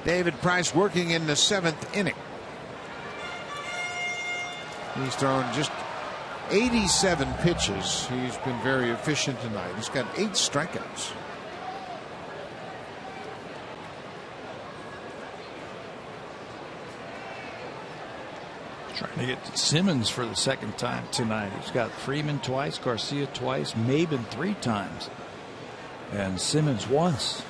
David Price working in the 7th inning. He's thrown just 87 pitches. He's been very efficient tonight. He's got 8 strikeouts. Trying to get Simmons for the 2nd time tonight. He's got Freeman twice, Garcia twice, Maben 3 times, and Simmons once.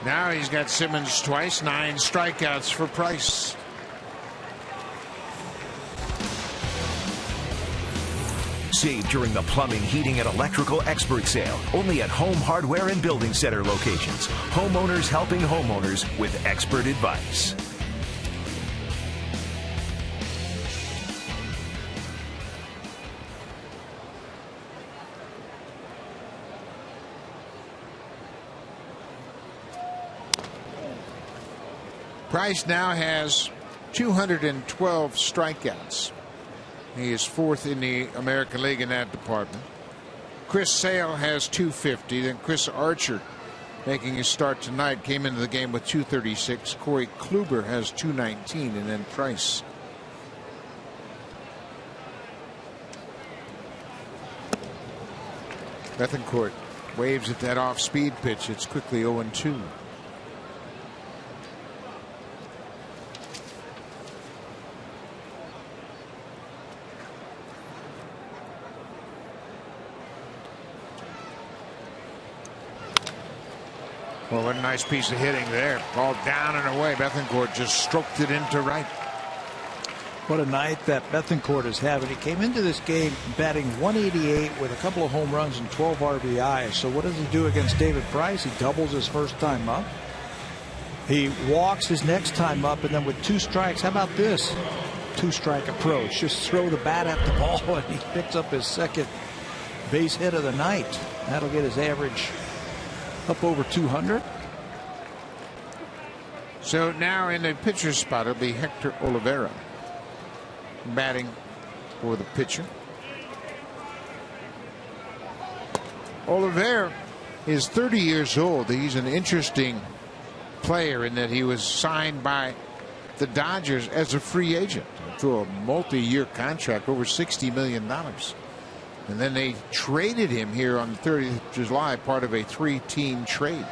Now he's got Simmons twice, 9 strikeouts for Price. Save during the plumbing, heating, and electrical expert sale. Only at Home Hardware and Building Center locations. Homeowners helping homeowners with expert advice. Price now has 212 strikeouts. He is 4th in the American League in that department. Chris Sale has 250. Then Chris Archer, making his start tonight, came into the game with 236. Corey Kluber has 219, and then Price. Bethancourt waves at that off-speed pitch. It's quickly 0-2. Well, what a nice piece of hitting there. Ball down and away. Bethancourt just stroked it into right. What a night that Bethancourt is having. He came into this game batting .188 with a couple of home runs and 12 RBIs. So what does he do against David Price? He doubles his first time up. He walks his next time up, and then with 2 strikes, how about this? 2-strike approach. Just throw the bat at the ball, and he picks up his 2nd base hit of the night. That'll get his average up over 200. So now in the pitcher's spot, it'll be Hector Oliveira batting for the pitcher. Oliveira is 30 years old. He's an interesting player in that he was signed by the Dodgers as a free agent to a multi-year contract, over $60 million. And then they traded him here on the 30th of July, part of a 3-team trade.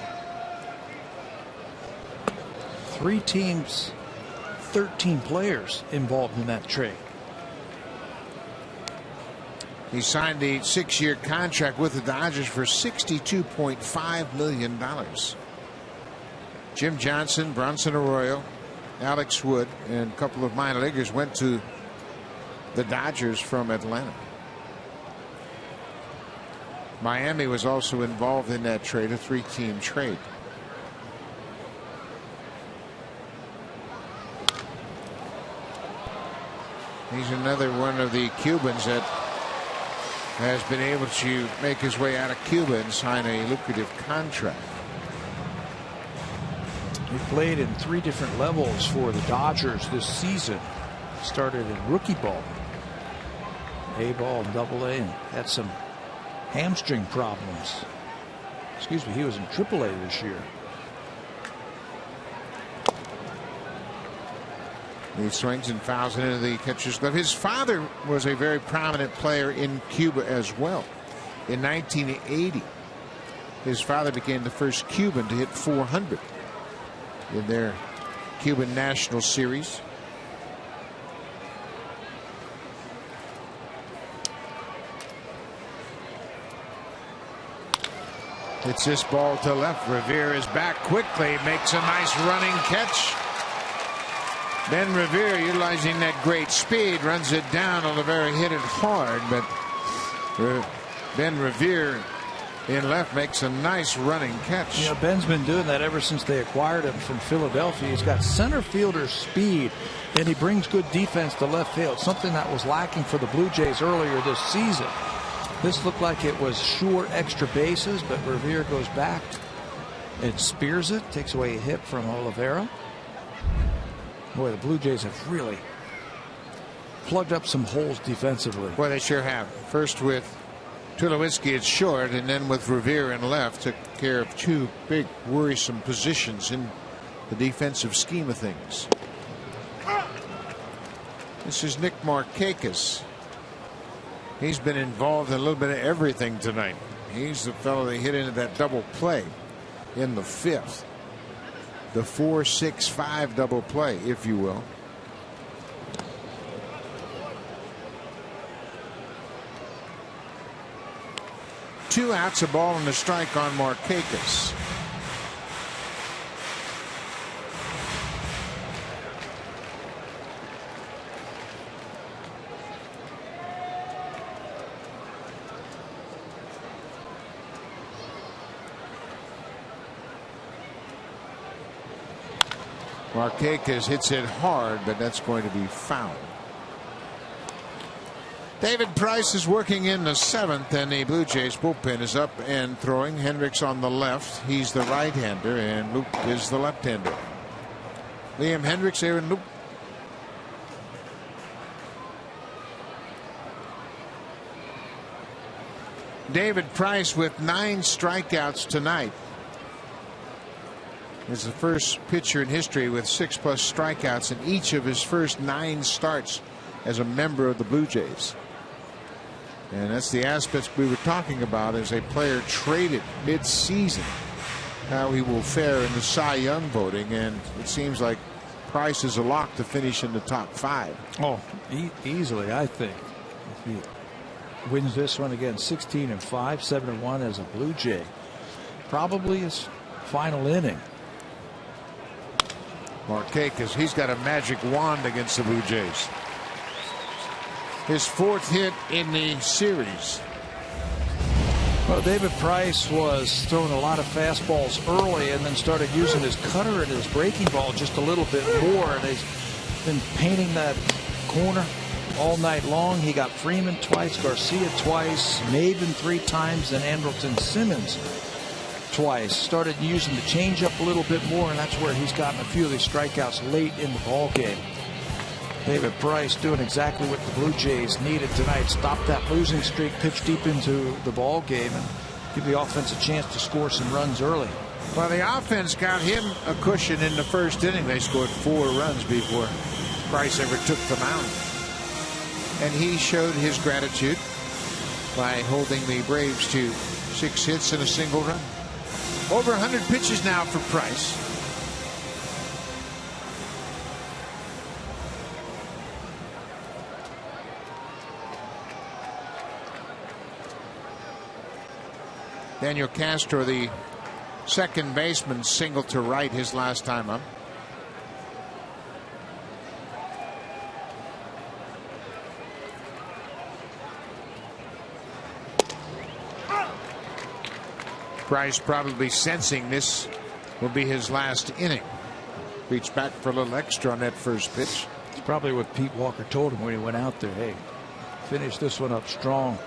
3 teams, 13 players involved in that trade. He signed a 6-year contract with the Dodgers for $62.5 million. Jim Johnson, Bronson Arroyo, Alex Wood, and a couple of minor leaguers went to the Dodgers from Atlanta. Miami was also involved in that trade, a 3-team trade. He's another one of the Cubans that has been able to make his way out of Cuba and sign a lucrative contract. He played in 3 different levels for the Dodgers this season. Started in rookie ball, A ball and Double A, and had some hamstring problems. Excuse me, he was in Triple A this year. He swings and fouls it into the catcher's glove. His father was a very prominent player in Cuba as well. In 1980, his father became the first Cuban to hit 400 in their Cuban National Series. Hits this ball to left. Revere is back quickly, makes a nice running catch. Ben Revere, utilizing that great speed, runs it down. Oliveira hit it hard, but Ben Revere in left makes a nice running catch. You know, Ben's been doing that ever since they acquired him from Philadelphia. He's got center fielder speed, and he brings good defense to left field, something that was lacking for the Blue Jays earlier this season. This looked like it was short extra bases, but Revere goes back and spears it, takes away a hit from Oliveira. Boy, the Blue Jays have really plugged up some holes defensively. Boy, they sure have. First with Tulowitzki at short, and then with Revere in left, took care of two big worrisome positions in the defensive scheme of things. This is Nick Markakis. He's been involved in a little bit of everything tonight. He's the fellow that hit into that double play in the fifth. The 4-6-5 double play, if you will. Two outs, a ball and a strike on Markakis. Markakis hits it hard, but that's going to be foul. David Price is working in the seventh, and the Blue Jays bullpen is up and throwing. Hendricks on the left. He's the right-hander, and Luke is the left-hander. Liam Hendricks, Aaron Luke. David Price with 9 strikeouts tonight. Is the first pitcher in history with 6+ strikeouts in each of his first 9 starts as a member of the Blue Jays. And that's the aspects we were talking about as a player traded mid-season, how he will fare in the Cy Young voting, and it seems like Price is a lock to finish in the top 5. Oh, easily, I think. If he wins this one again, 16-5, 7-1 as a Blue Jay, probably his final inning. Markakis, he's got a magic wand against the Blue Jays. His 4th hit in the series. Well, David Price was throwing a lot of fastballs early and then started using his cutter and his breaking ball just a little bit more, and he's been painting that corner all night long. He got Freeman twice, Garcia twice, Maven 3 times, and Andrelton Simmons twice. Started using the changeup a little bit more, and that's where he's gotten a few of these strikeouts late in the ball game. David Price doing exactly what the Blue Jays needed tonight. Stop that losing streak, pitch deep into the ball game, and give the offense a chance to score some runs early. Well, the offense got him a cushion in the first inning. They scored 4 runs before Price ever took the mound. And he showed his gratitude by holding the Braves to 6 hits and a single run. Over 100 pitches now for Price. Daniel Castro, the second baseman, singled to right his last time up. Price probably sensing this will be his last inning. Reached back for a little extra on that first pitch. It's probably what Pete Walker told him when he went out there. Hey, finish this one up strong.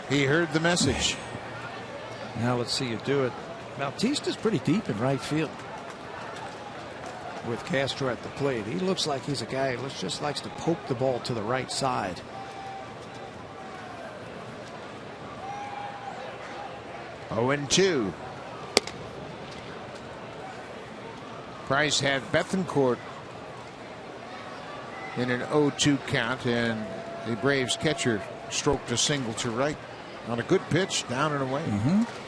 He heard the message. Now let's see you do it. Bautista's pretty deep in right field with Castro at the plate. He looks like he's a guy who just likes to poke the ball to the right side. 0-2. Price had Bethancourt in an 0-2 count, and the Braves catcher stroked a single to right on a good pitch, down and away.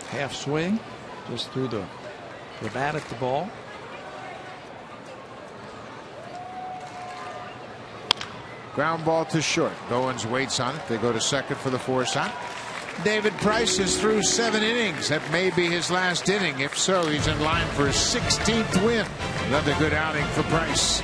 Half swing, just threw the bat at the ball. Ground ball to short. Goins waits on it. They go to second for the force out. David Price is through 7 innings. That may be his last inning. If so, he's in line for his 16th win. Another good outing for Price.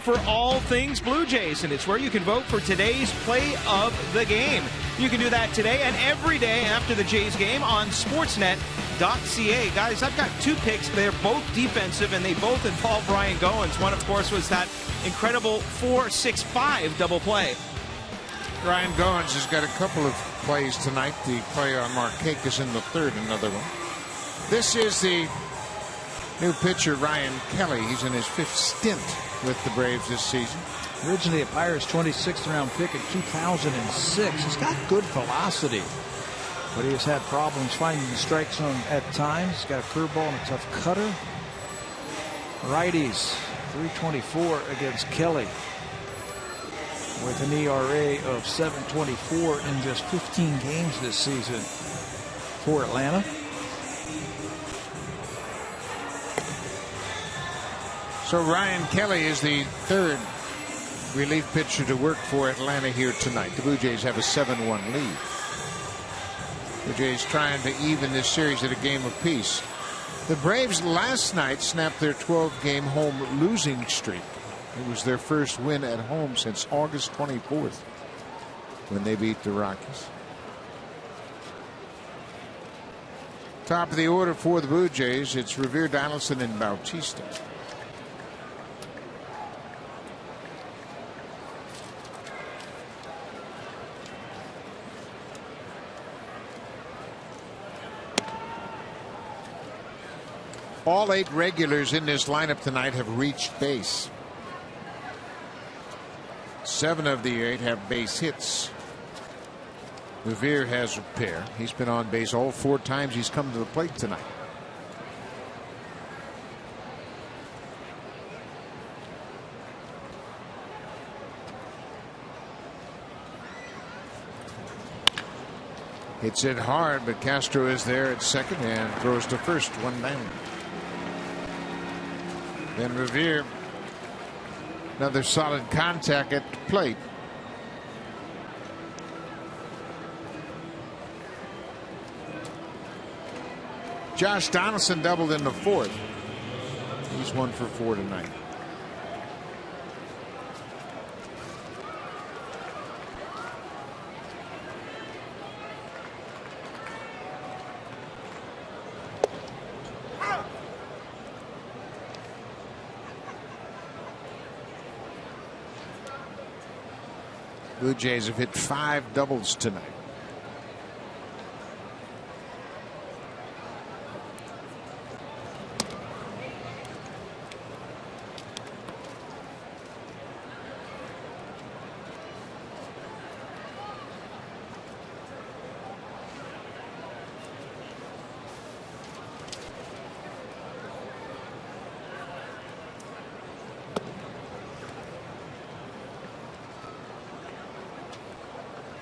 For all things Blue Jays, and it's where you can vote for today's play of the game. You can do that today and every day after the Jays game on Sportsnet.ca. Guys, I've got two picks. They're both defensive, and they both involve Ryan Goins. One, of course, was that incredible 4-6-5 double play. Ryan Goins has got a couple of plays tonight. The play on Markakis in the third, another one. This is the new pitcher, Ryan Kelly. He's in his fifth stint with the Braves this season. Originally a Pirates 26th round pick in 2006. He's got good velocity, but he has had problems finding the strike zone at times. He's got a curveball and a tough cutter. Righties, 324 against Kelly, with an ERA of 7.24 in just 15 games this season for Atlanta. So Ryan Kelly is the third relief pitcher to work for Atlanta here tonight. The Blue Jays have a 7-1 lead. The Jays trying to even this series at a game apiece. The Braves last night snapped their 12-game home losing streak. It was their first win at home since August 24th when they beat the Rockies. Top of the order for the Blue Jays, it's Revere, Donaldson, and Bautista. All 8 regulars in this lineup tonight have reached base. 7 of the 8 have base hits. Revere has a pair. He's been on base all 4 times he's come to the plate tonight. Hits it hard, but Castro is there at second and throws to first, 1 down. Then Revere, another solid contact at the plate. Josh Donaldson doubled in the fourth. He's 1 for 4 tonight. Blue Jays have hit 5 doubles tonight.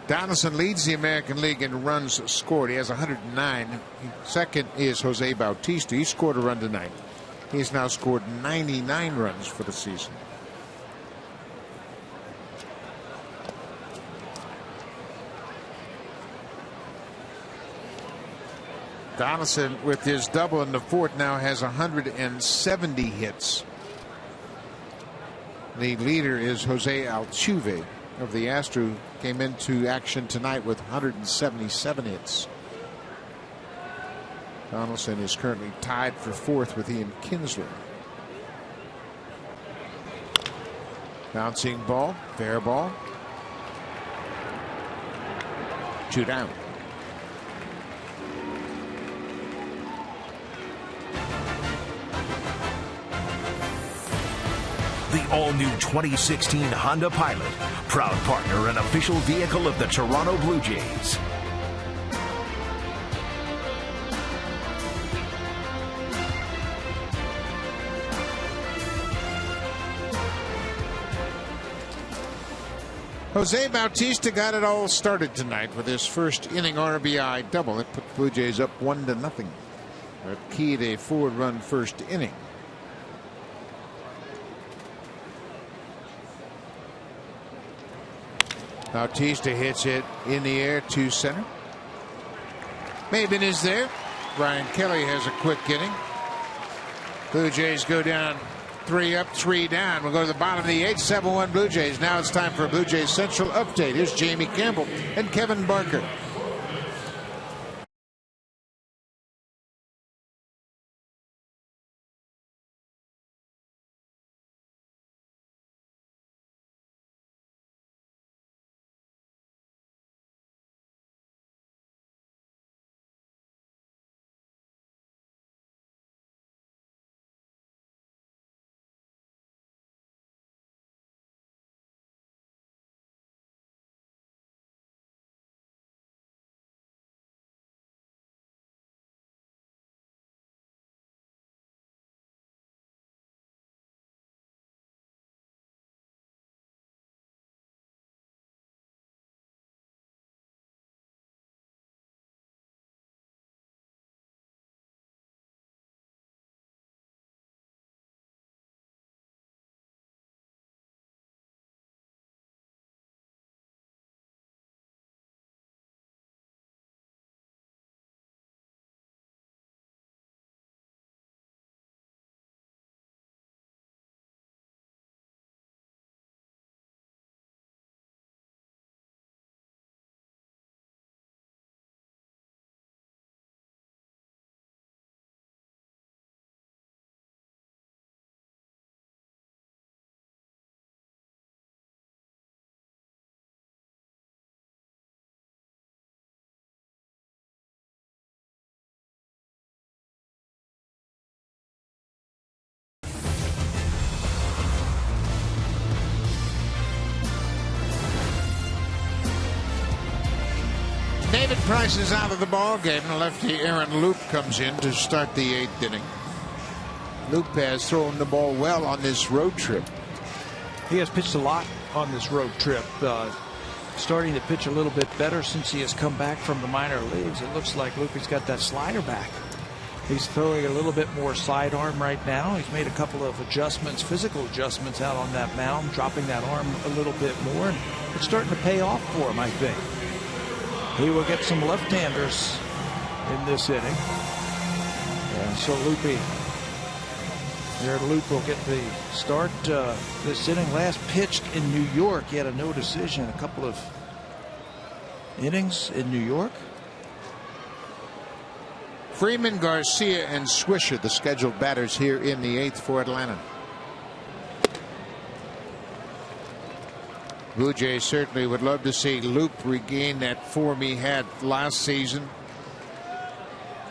Donaldson leads the American League in runs scored. He has 109. Second is Jose Bautista. He scored a run tonight. He has now scored 99 runs for the season. Donaldson, with his double in the fourth, now has 170 hits. The leader is Jose Altuve of the Astros, came into action tonight with 177 hits. Donaldson is currently tied for fourth with Ian Kinsler. Bouncing ball, fair ball. 2 down. The all-new 2016 Honda Pilot, proud partner and official vehicle of the Toronto Blue Jays. Jose Bautista got it all started tonight with his first inning RBI double. It put the Blue Jays up 1-0. A key to a 4-run first inning. Bautista hits it in the air to center. Maben is there. Brian Kelly has a quick inning. Blue Jays go down 3 up, 3 down. We'll go to the bottom of the 8th, 7-1 Blue Jays. Now it's time for a Blue Jays Central update. Here's Jamie Campbell and Kevin Barker. David Price is out of the ball game. Lefty Aaron Loup comes in to start the 8th inning. Loup has thrown the ball well on this road trip. He has pitched a lot on this road trip. Starting to pitch a little bit better since he has come back from the minor leagues. It looks like Loup has got that slider back. He's throwing a little bit more sidearm right now. He's made a couple of adjustments, physical adjustments out on that mound, dropping that arm a little bit more. And it's starting to pay off for him, I think. He will get some left-handers in this inning. And so Loopy, Aaron Loup will get the start this inning. Last pitched in New York. He had a no decision, a couple of innings in New York. Freeman, Garcia, and Swisher, the scheduled batters here in the 8th for Atlanta. Blue Jays certainly would love to see Loup regain that form he had last season.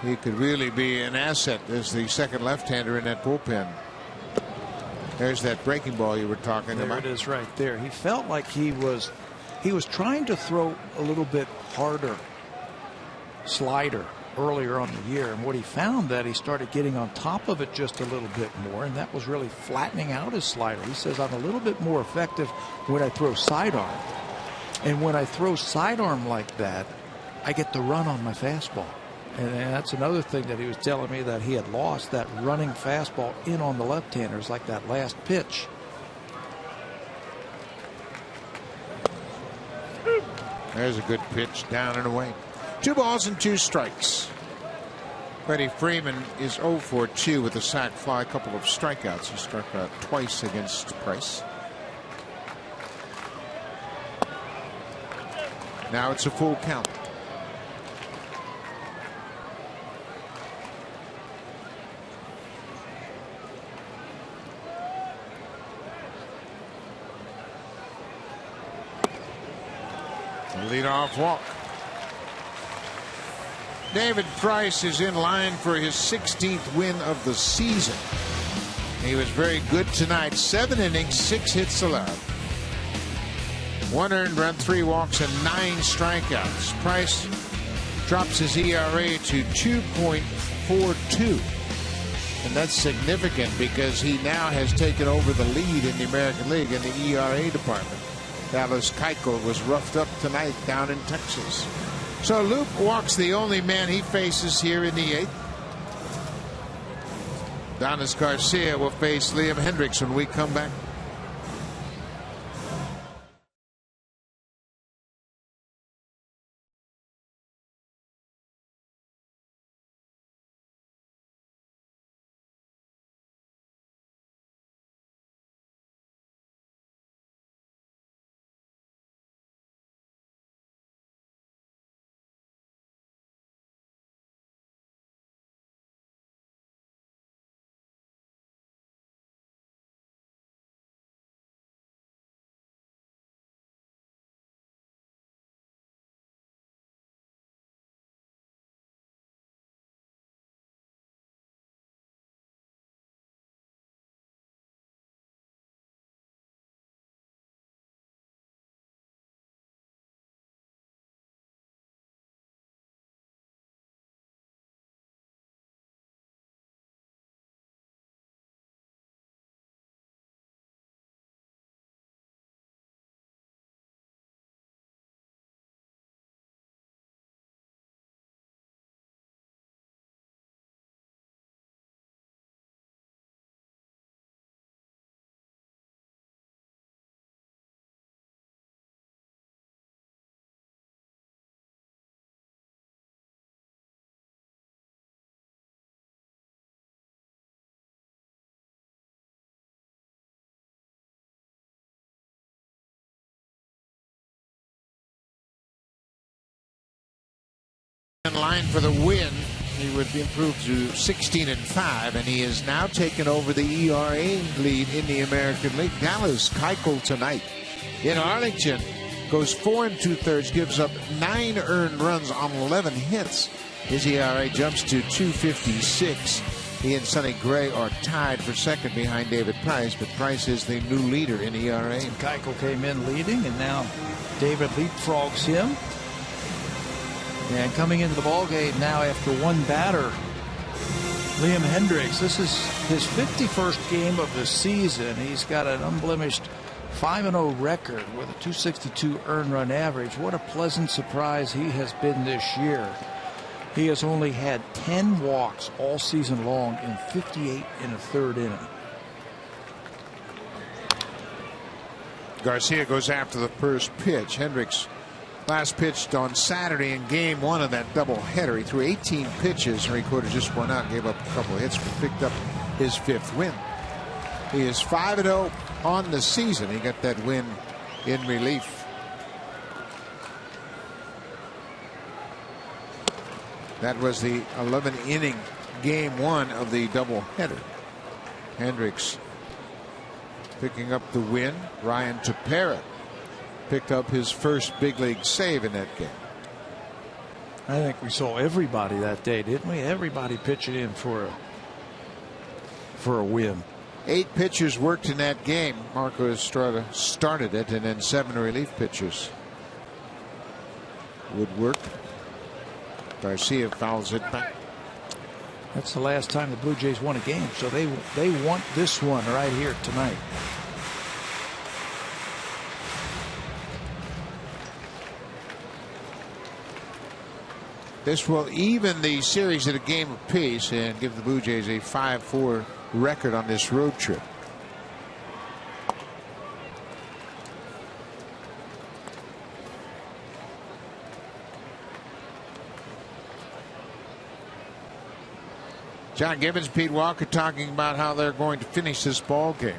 He could really be an asset as the second left-hander in that bullpen. There's that breaking ball you were talking about. There it is right there. He felt like he was trying to throw a little bit harder slider earlier on the year, and what he found that he started getting on top of it just a little bit more, and that was really flattening out his slider. He says, I'm a little bit more effective when I throw sidearm, and when I throw sidearm like that, I get the run on my fastball. And that's another thing that he was telling me, that he had lost that running fastball in on the left-handers, like that last pitch. There's a good pitch down and away. 2 balls and 2 strikes. Freddie Freeman is 0 for 2 with a sac fly, a couple of strikeouts. He struck out twice against Price. Now it's a full count. Leadoff walk. David Price is in line for his 16th win of the season. He was very good tonight. 7 innings, 6 hits allowed. 1 earned run, 3 walks, and 9 strikeouts. Price drops his ERA to 2.42. And that's significant because he now has taken over the lead in the American League in the ERA department. Dallas Keuchel was roughed up tonight down in Texas. So Loup walks the only man he faces here in the 8th. Adonis Garcia will face Liam Hendricks when we come back. line for the win. He would be improved to 16-5, and he has now taken over the ERA lead in the American League. Dallas Keuchel tonight in Arlington goes 4 2/3, gives up 9 earned runs on 11 hits. His ERA jumps to 2.56. He and Sonny Gray are tied for second behind David Price, but Price is the new leader in ERA. And Keuchel came in leading, and now David leapfrogs him. And coming into the ballgame now after one batter, Liam Hendriks. This is his 51st game of the season. He's got an unblemished 5-0 record with a 262 earned run average. What a pleasant surprise he has been this year. He has only had 10 walks all season long in 58 1/3 inning. Garcia goes after the first pitch. Hendriks last pitched on Saturday in game 1 of that doubleheader. He threw 18 pitches and recorded just 1 out, gave up a couple of hits, but picked up his 5th win. He is 5-0 on the season. He got that win in relief. That was the 11-inning game 1 of the doubleheader. Hendriks picking up the win. Ryan Tepera picked up his first big league save in that game. I think we saw everybody that day, didn't we? Everybody pitching in for a win. 8 pitchers worked in that game. Marco Estrada started it, and then 7 relief pitchers would work. Garcia fouls it back. That's the last time the Blue Jays won a game, so they want this one right here tonight. This will even the series at a game apiece and give the Blue Jays a 5-4 record on this road trip. John Gibbons, Pete Walker talking about how they're going to finish this ball game.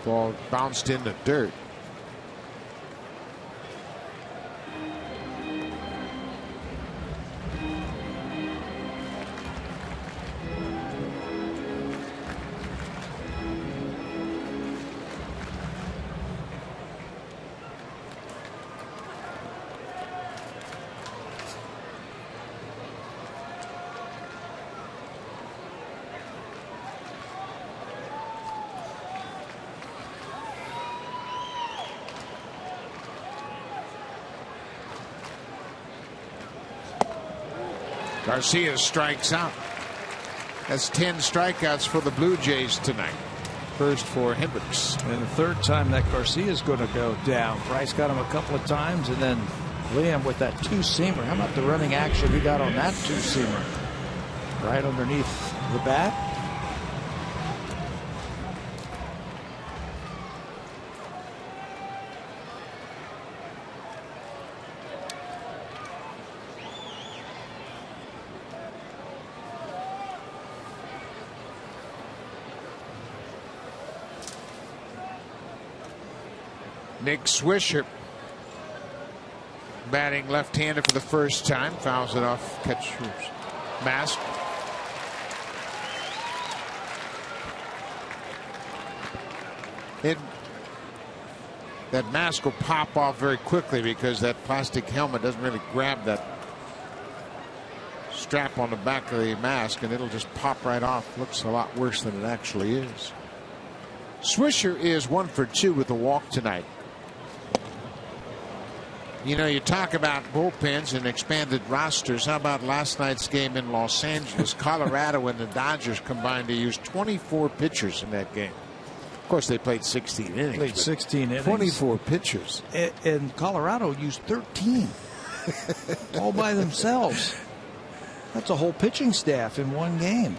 Ball bounced in the dirt. Garcia strikes out. That's 10 strikeouts for the Blue Jays tonight. First for Hendriks. And the third time that Garcia is going to go down. Price got him a couple of times, and then Liam with that 2-seamer. How about the running action he got on that 2-seamer? Right underneath the bat. Nick Swisher batting left-handed for the first time, fouls it off catcher's mask. That mask will pop off very quickly because that plastic helmet doesn't really grab that strap on the back of the mask, and it'll just pop right off. Looks a lot worse than it actually is. Swisher is 1 for 2 with a walk tonight. You know, you talk about bullpens and expanded rosters. How about last night's game in Los Angeles? Colorado and the Dodgers combined to use 24 pitchers in that game. Of course, they played 16 innings. Played 16 innings. 24 pitchers. And Colorado used 13. All by themselves. That's a whole pitching staff in one game.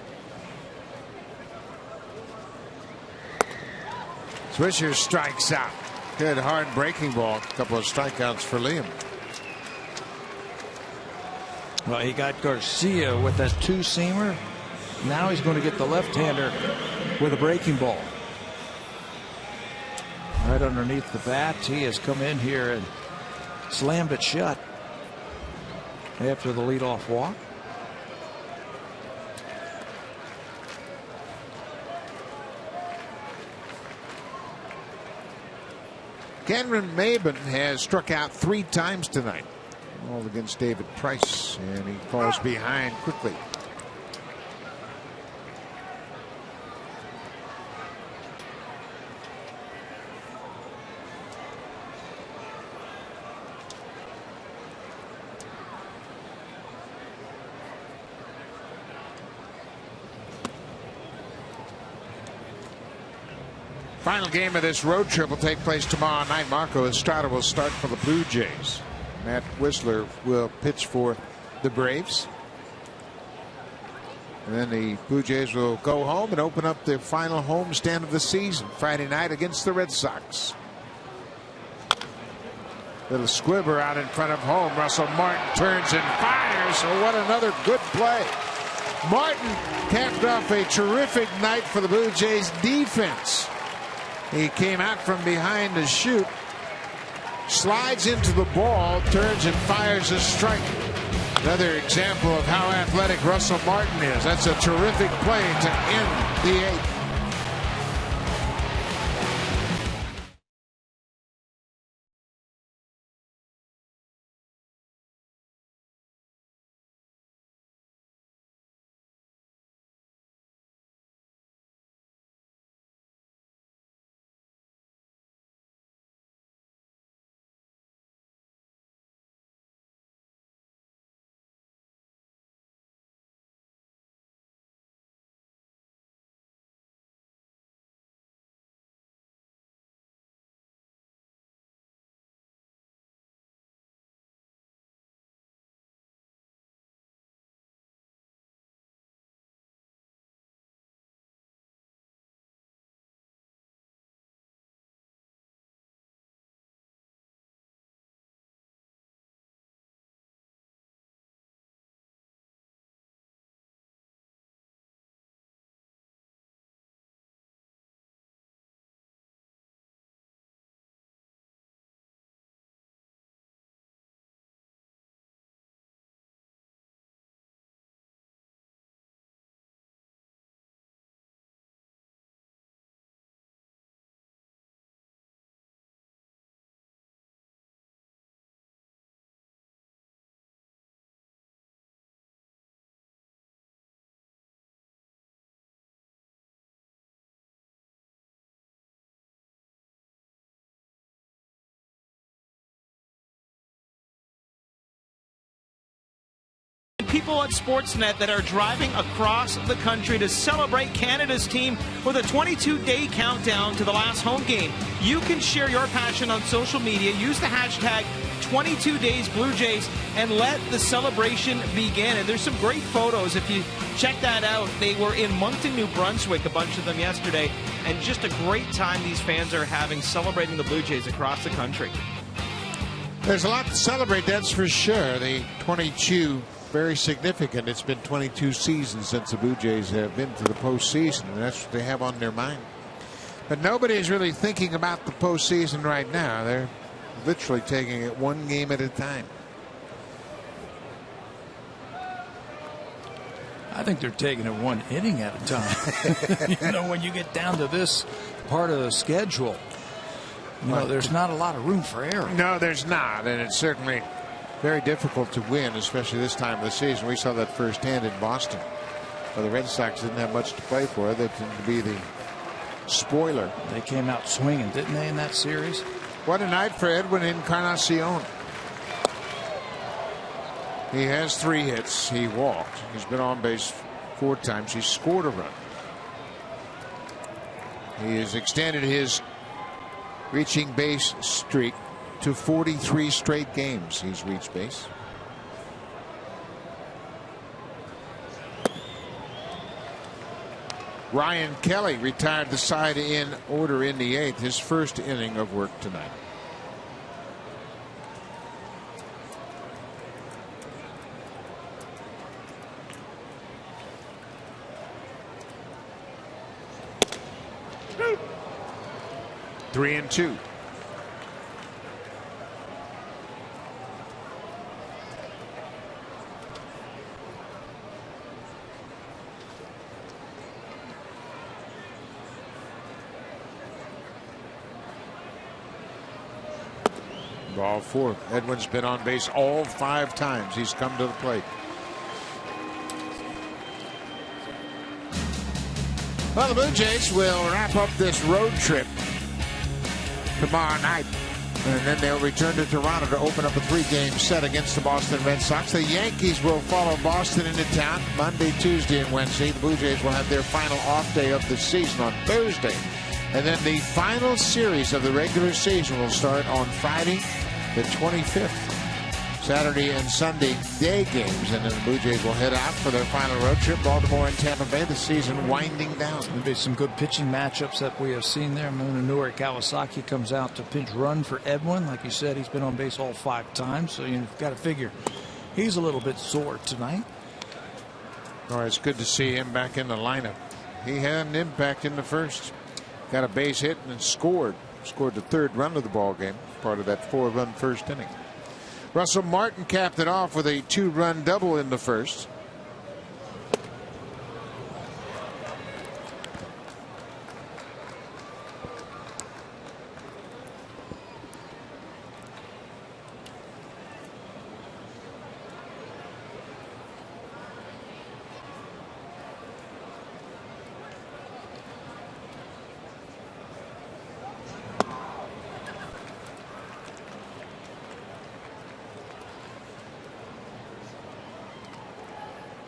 Swisher strikes out. Good hard breaking ball. A couple of strikeouts for Liam. Well, he got Garcia with that 2-seamer. Now he's going to get the left-hander with a breaking ball. Right underneath the bat. He has come in here and slammed it shut after the leadoff walk. Cameron Maben has struck out 3 times tonight, all against David Price, and he falls behind quickly. Final game of this road trip will take place tomorrow night. Marco Estrada will start for the Blue Jays. Matt Whistler will pitch for the Braves. And then the Blue Jays will go home and open up their final homestand of the season Friday night against the Red Sox. Little squibber out in front of home. Russell Martin turns and fires. Oh, what another good play. Martin capped off a terrific night for the Blue Jays defense. He came out from behind to shoot, slides into the ball, turns and fires a strike. Another example of how athletic Russell Martin is. That's a terrific play to end the 8th. People at Sportsnet that are driving across the country to celebrate Canada's team with a 22-day countdown to the last home game. You can share your passion on social media. Use the hashtag 22daysBlueJays and let the celebration begin. And there's some great photos. If you check that out, they were in Moncton, New Brunswick, a bunch of them yesterday. And just a great time these fans are having celebrating the Blue Jays across the country. There's a lot to celebrate, that's for sure. The 22, very significant. It's been 22 seasons since the Blue Jays have been to the postseason, and that's what they have on their mind. But nobody is really thinking about the postseason right now. They're literally taking it one game at a time. I think they're taking it one inning at a time. You know, when you get down to this part of the schedule, you know, there's not a lot of room for error. No, there's not, and it's certainly very difficult to win, especially this time of the season. We saw that firsthand in Boston, where the Red Sox didn't have much to play for. They tended to be the spoiler. They came out swinging, didn't they, in that series? What a night for Edwin Encarnacion. He has 3 hits. He walked. He's been on base 4 times. He scored a run. He has extended his reaching base streak to 43 straight games. He's reached base. Ryan Kelly retired the side in order in the 8th, his first inning of work tonight. 3-2. Ball 4. Edwin's been on base all 5 times he's come to the plate. Well, the Blue Jays will wrap up this road trip tomorrow night, and then they'll return to Toronto to open up a 3-game set against the Boston Red Sox. The Yankees will follow Boston into town Monday, Tuesday, and Wednesday. The Blue Jays will have their final off day of the season on Thursday. And then the final series of the regular season will start on Friday, the 25th. Saturday and Sunday day games, and then the Blue Jays will head out for their final road trip, Baltimore and Tampa Bay, the season winding down. There'll be some good pitching matchups that we have seen there. Munenori Kawasaki comes out to pinch run for Edwin. Like you said, he's been on base all 5 times, so you've got to figure he's a little bit sore tonight. Oh, it's good to see him back in the lineup. He had an impact in the first. Got a base hit and then scored the 3rd run of the ball game, part of that 4-run first inning. Russell Martin capped it off with a 2-run double in the first.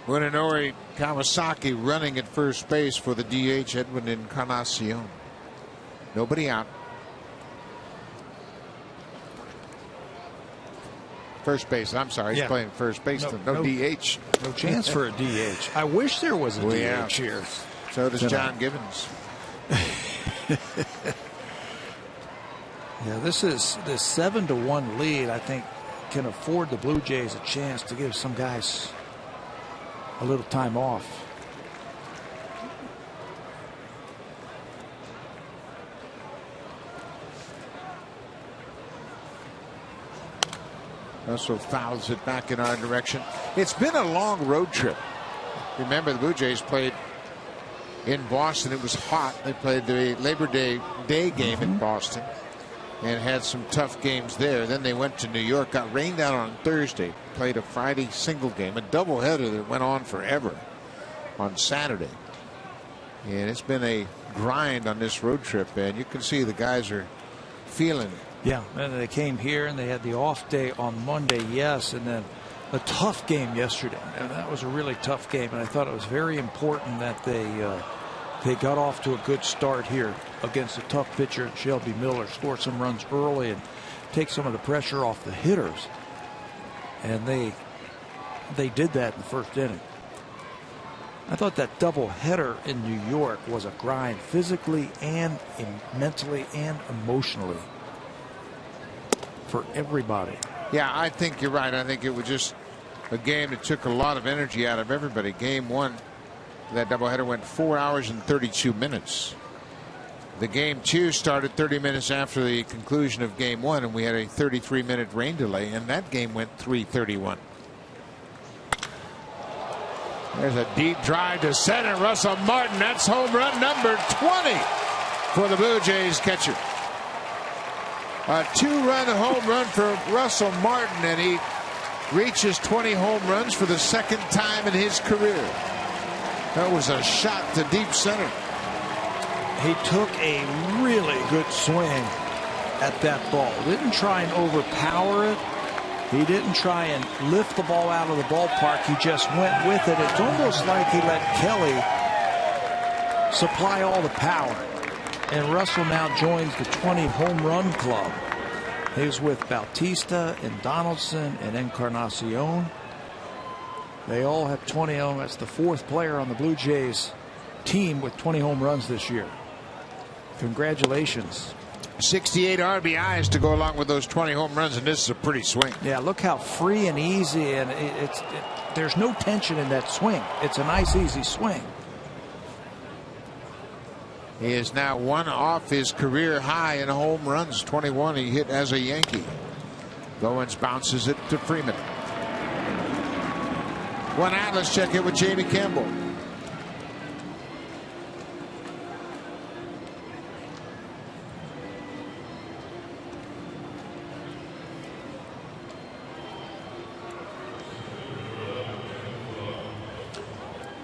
Munenori Kawasaki running at first base for the DH Edwin Encarnacion. Nobody out. First base. I'm sorry, he's playing first base. No DH. No chance for a DH. I wish there was a DH here. So does John Gibbons. Yeah, this 7-1 lead, I think, can afford the Blue Jays a chance to give some guys a little time off. Russell fouls it back in our direction. It's been a long road trip. Remember, the Blue Jays played in Boston. It was hot. They played the Labor Day game in Boston and had some tough games there. Then they went to New York, got rained out on Thursday, played a Friday single game, a doubleheader that went on forever on Saturday. And it's been a grind on this road trip, and you can see the guys are feeling it. Yeah, and they came here and they had the off day on Monday, yes, and then a tough game yesterday. And that was a really tough game, and I thought it was very important that they got off to a good start here against a tough pitcher, Shelby Miller, score some runs early and take some of the pressure off the hitters. And they did that in the first inning. I thought that double header in New York was a grind, physically and mentally and emotionally, for everybody. Yeah, I think you're right. I think it was just a game that took a lot of energy out of everybody. Game 1, that doubleheader went 4 hours and 32 minutes. The game 2 started 30 minutes after the conclusion of game 1, and we had a 33-minute rain delay, and that game went 3:31. There's a deep drive to center. Russell Martin, that's home run number 20 for the Blue Jays catcher. A 2-run home run for Russell Martin, and he reaches 20 home runs for the 2nd time in his career. That was a shot to deep center. He took a really good swing at that ball. Didn't try and overpower it. He didn't try and lift the ball out of the ballpark. He just went with it. It's almost like he let Kelly supply all the power. And Russell now joins the 20 home run club. He was with Bautista and Donaldson and Encarnacion. They all have 20 home. That's the 4th player on the Blue Jays team with 20 home runs this year. Congratulations. 68 RBIs to go along with those 20 home runs, and this is a pretty swing. Yeah, look how free and easy, and there's no tension in that swing. It's a nice, easy swing. He is now one off his career high in home runs. 21 he hit as a Yankee. Goins bounces it to Freeman. One out. Let's check it with Jamie Campbell.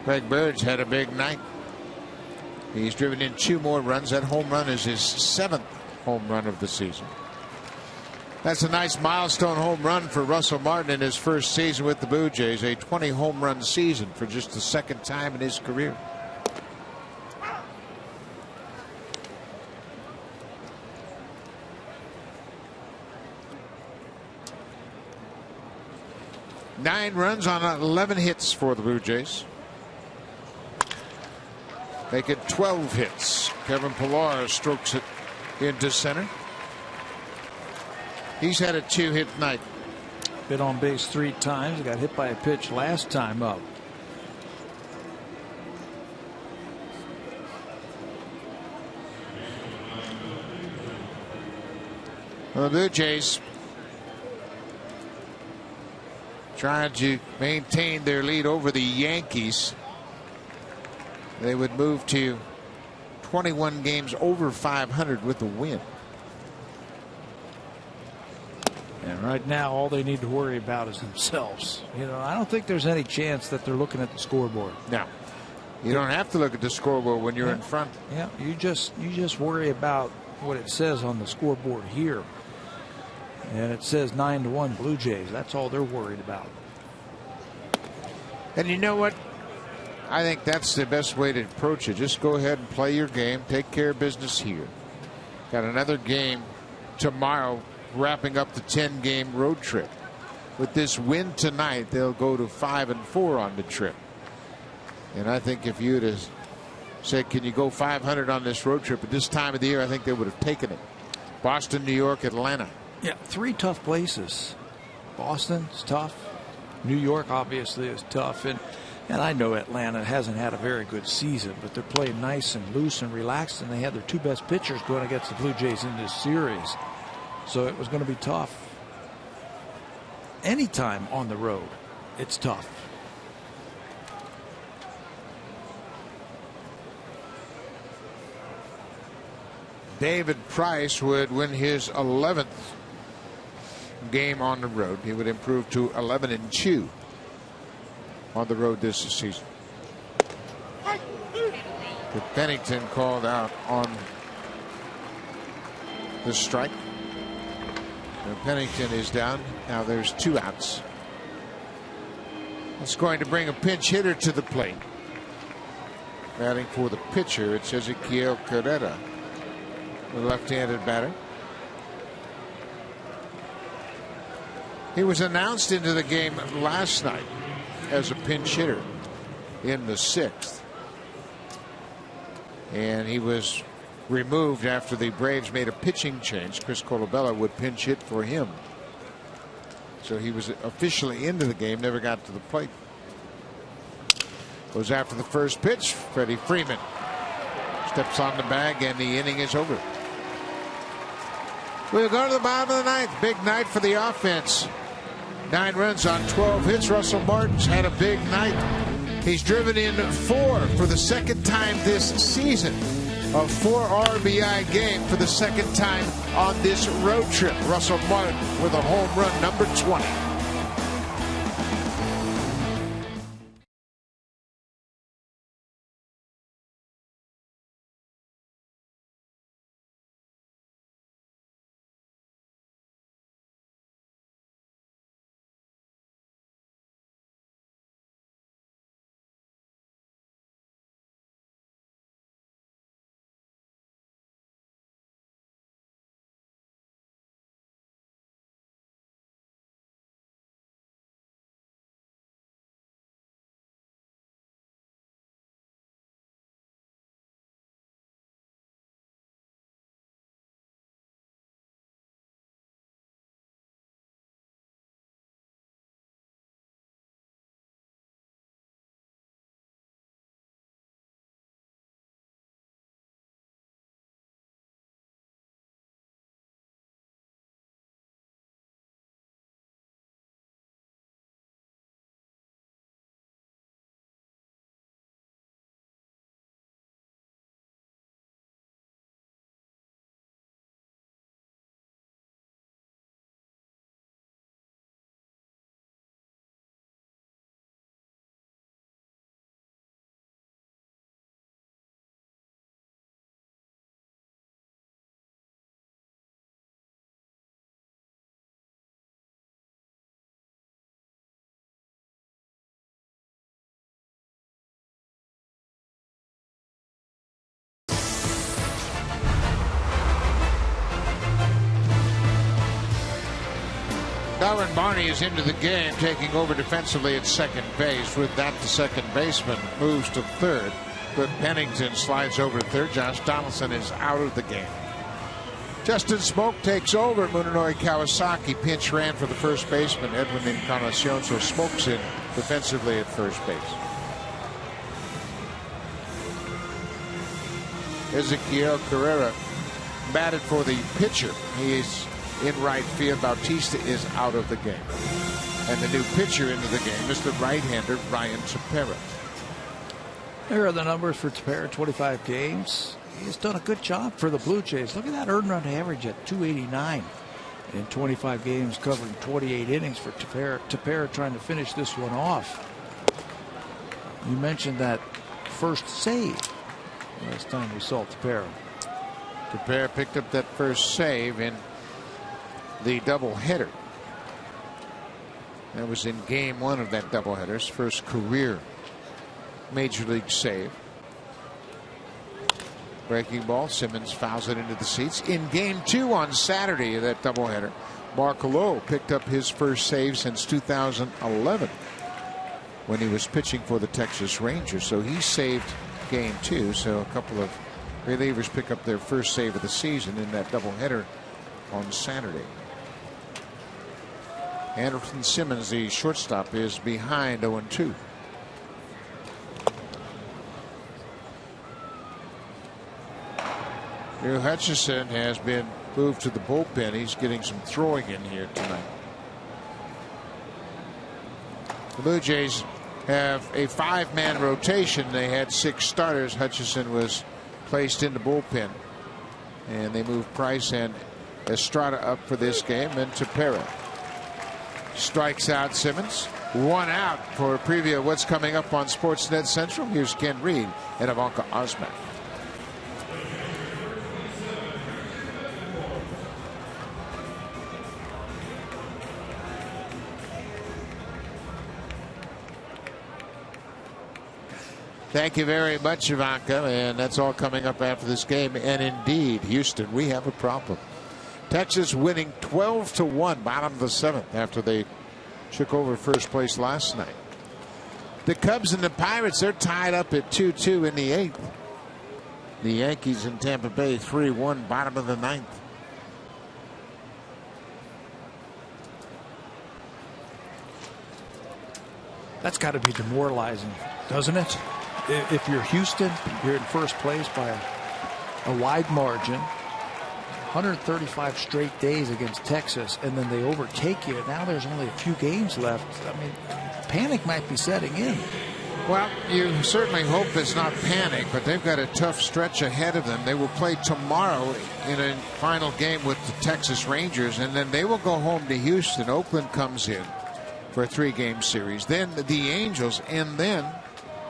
Greg Bird's had a big night. He's driven in 2 more runs. That home run is his 7th home run of the season. That's a nice milestone home run for Russell Martin in his first season with the Blue Jays. A 20 home run season for just the 2nd time in his career. Nine runs on 11 hits for the Blue Jays. Make it 12 hits. Kevin Pillar strokes it into center. He's had a 2-hit night. Been on base 3 times. He got hit by a pitch last time up. Well, the Blue Jays trying to maintain their lead over the Yankees. They would move to 21 games over 500 with a win. And right now, all they need to worry about is themselves. You know, I don't think there's any chance that they're looking at the scoreboard. No, you don't have to look at the scoreboard when you're in front. Yeah, you just worry about what it says on the scoreboard here, and it says 9-1 Blue Jays. That's all they're worried about. And you know what? I think that's the best way to approach it. Just go ahead and play your game. Take care of business here. Got another game tomorrow, wrapping up the 10-game road trip. With this win tonight, they'll go to 5-4 on the trip. And I think if you'd have said, can you go 500 on this road trip at this time of the year, I think they would have taken it. Boston, New York, Atlanta. Yeah, 3 tough places. Boston's tough. New York obviously is tough. And I know Atlanta hasn't had a very good season, but they're playing nice and loose and relaxed, and they had their 2 best pitchers going against the Blue Jays in this series. So it was going to be tough. Anytime on the road, it's tough. David Price would win his 11th game on the road. He would improve to 11-2 on the road this season. With Pennington called out on the strike. And Pennington is down. Now there's 2 outs. It's going to bring a pinch hitter to the plate. Batting for the pitcher, it's Ezequiel Carrera, the left-handed batter. He was announced into the game last night as a pinch hitter in the 6th. And he was removed after the Braves made a pitching change. Chris Colabella would pinch hit for him. So he was officially into the game, never got to the plate. Goes after the first pitch. Freddie Freeman steps on the bag, and the inning is over. We'll go to the bottom of the 9th. Big night for the offense. 9 runs on 12 hits. Russell Martin's had a big night. He's driven in 4 for the 2nd time this season. A 4 RBI game for the 2nd time on this road trip. Russell Martin with a home run number 20. Darwin Barney is into the game, taking over defensively at second base. With that, the second baseman moves to third, but Pennington slides over to third. Josh Donaldson is out of the game. Justin Smoke takes over. Munenori Kawasaki pinch ran for the first baseman, Edwin Encarnacion, so Smoke's in defensively at first base. Ezequiel Carrera batted for the pitcher. He is in right field. Bautista is out of the game. And the new pitcher into the game is the right-hander Ryan Tepera. There are the numbers for Tepera. 25 games. He's done a good job for the Blue Jays. Look at that earned run average at 289 in 25 games, covering 28 innings for Tepera. Tepera trying to finish this one off. You mentioned that first save last time we saw Tepera. Tepera picked up that first save in the doubleheader. That was in game one of that doubleheader, his first career major league save. Breaking ball, Simmons fouls it into the seats. In game two on Saturday of that doubleheader, Mark Lowe picked up his first save since 2011 when he was pitching for the Texas Rangers. So he saved game two. So a couple of relievers pick up their first save of the season in that doubleheader on Saturday. Anderson Simmons, the shortstop, is behind 0-2. Drew Hutchison has been moved to the bullpen. He's getting some throwing in here tonight. The Blue Jays have a 5-man rotation. They had 6 starters. Hutchison was placed in the bullpen, and they moved Price and Estrada up for this game. And Tepera strikes out Simmons. 1 out. For a preview of what's coming up on Sportsnet Central, here's Ken Reed and Ivanka Osmak. Thank you very much, Ivanka. And that's all coming up after this game. And indeed, Houston, we have a problem. Texas winning 12-1, bottom of the 7th, after they took over first place last night. The Cubs and the Pirates, they're tied up at 2-2 in the 8th. The Yankees and Tampa Bay 3-1, bottom of the 9th. That's got to be demoralizing, doesn't it? If you're Houston, you're in first place by a wide margin. 135 straight days against Texas, and then they overtake you. Now there's only a few games left. I mean, panic might be setting in. Well, you certainly hope it's not panic, but they've got a tough stretch ahead of them. They will play tomorrow in a final game with the Texas Rangers, and then they will go home to Houston. Oakland comes in for a 3-game series. Then the Angels, and then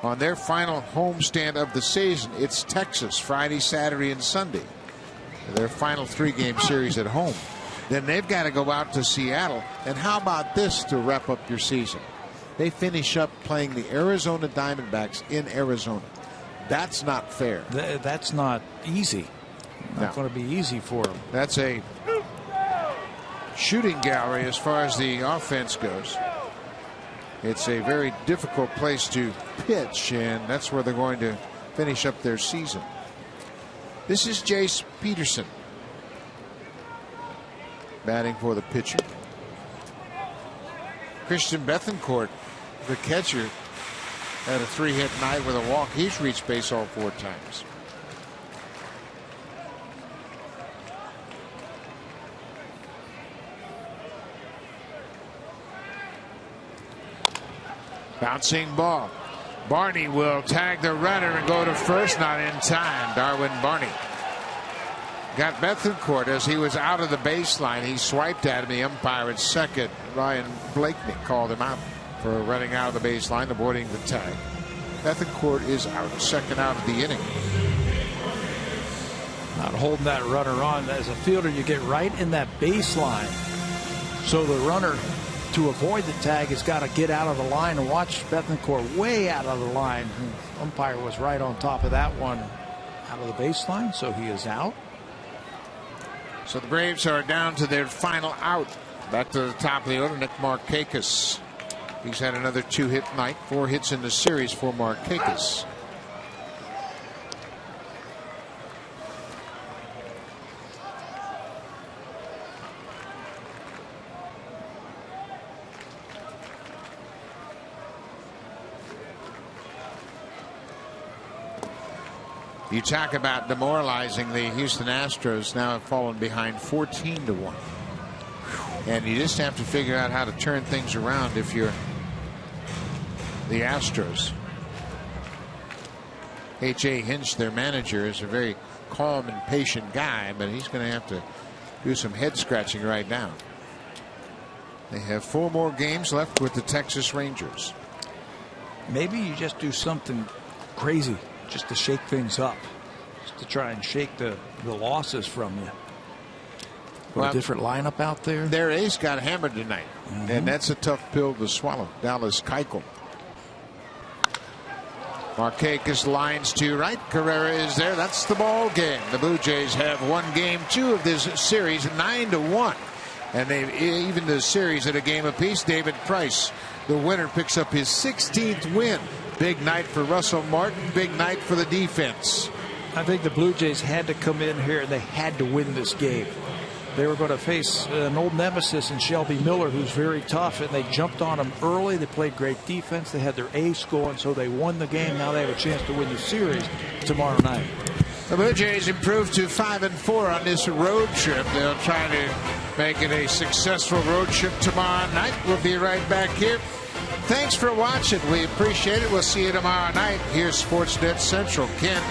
on their final homestand of the season, it's Texas Friday, Saturday, and Sunday. Their final 3-game series at home. Then they've got to go out to Seattle. And how about this to wrap up your season? They finish up playing the Arizona Diamondbacks in Arizona. That's not fair. That's not easy. Not going to be easy for them. That's a shooting gallery as far as the offense goes. It's a very difficult place to pitch, and that's where they're going to finish up their season. This is Jace Peterson batting for the pitcher. Christian Bethancourt, the catcher, had a 3-hit night with a walk. He's reached base all 4 times. Bouncing ball. Barney will tag the runner and go to first, not in time. Darwin Barney got Bethancourt as he was out of the baseline. He swiped at him. The umpire at second, Ryan Blakeney, called him out for running out of the baseline, avoiding the tag. Bethancourt is out, second out of the inning. Not holding that runner on. As a fielder, you get right in that baseline. So the runner, to avoid the tag, has got to get out of the line, and watch Bethancourt way out of the line. The umpire was right on top of that one, out of the baseline, so he is out. So the Braves are down to their final out Back to the top of the order, Nick Markakis. He's had another 2-hit night, 4 hits in the series for Markakis. You talk about demoralizing. The Houston Astros now have fallen behind 14-1. And you just have to figure out how to turn things around if you're the Astros. H.A. Hinch, their manager, is a very calm and patient guy, but he's going to have to do some head scratching right now. They have 4 more games left with the Texas Rangers. Maybe you just do something crazy just to shake things up, just to try and shake the losses from you. Well, a different lineup out there. Their ace got hammered tonight, and that's a tough pill to swallow. Dallas Keuchel. Markakis lines to right. Carrera is there. That's the ball game. The Blue Jays have won game 2 of this series, 9-1, and they even the series at a game apiece. David Price, the winner, picks up his 16th win. Big night for Russell Martin. Big night for the defense. I think the Blue Jays had to come in here and they had to win this game. They were going to face an old nemesis in Shelby Miller, who's very tough, and they jumped on him early. They played great defense. They had their ace going, so they won the game. Now they have a chance to win the series tomorrow night. The Blue Jays improved to 5-4 on this road trip. They'll try to make it a successful road trip tomorrow night. We'll be right back here. Thanks for watching. We appreciate it. We'll see you tomorrow night. Here's Sportsnet Central. Ken.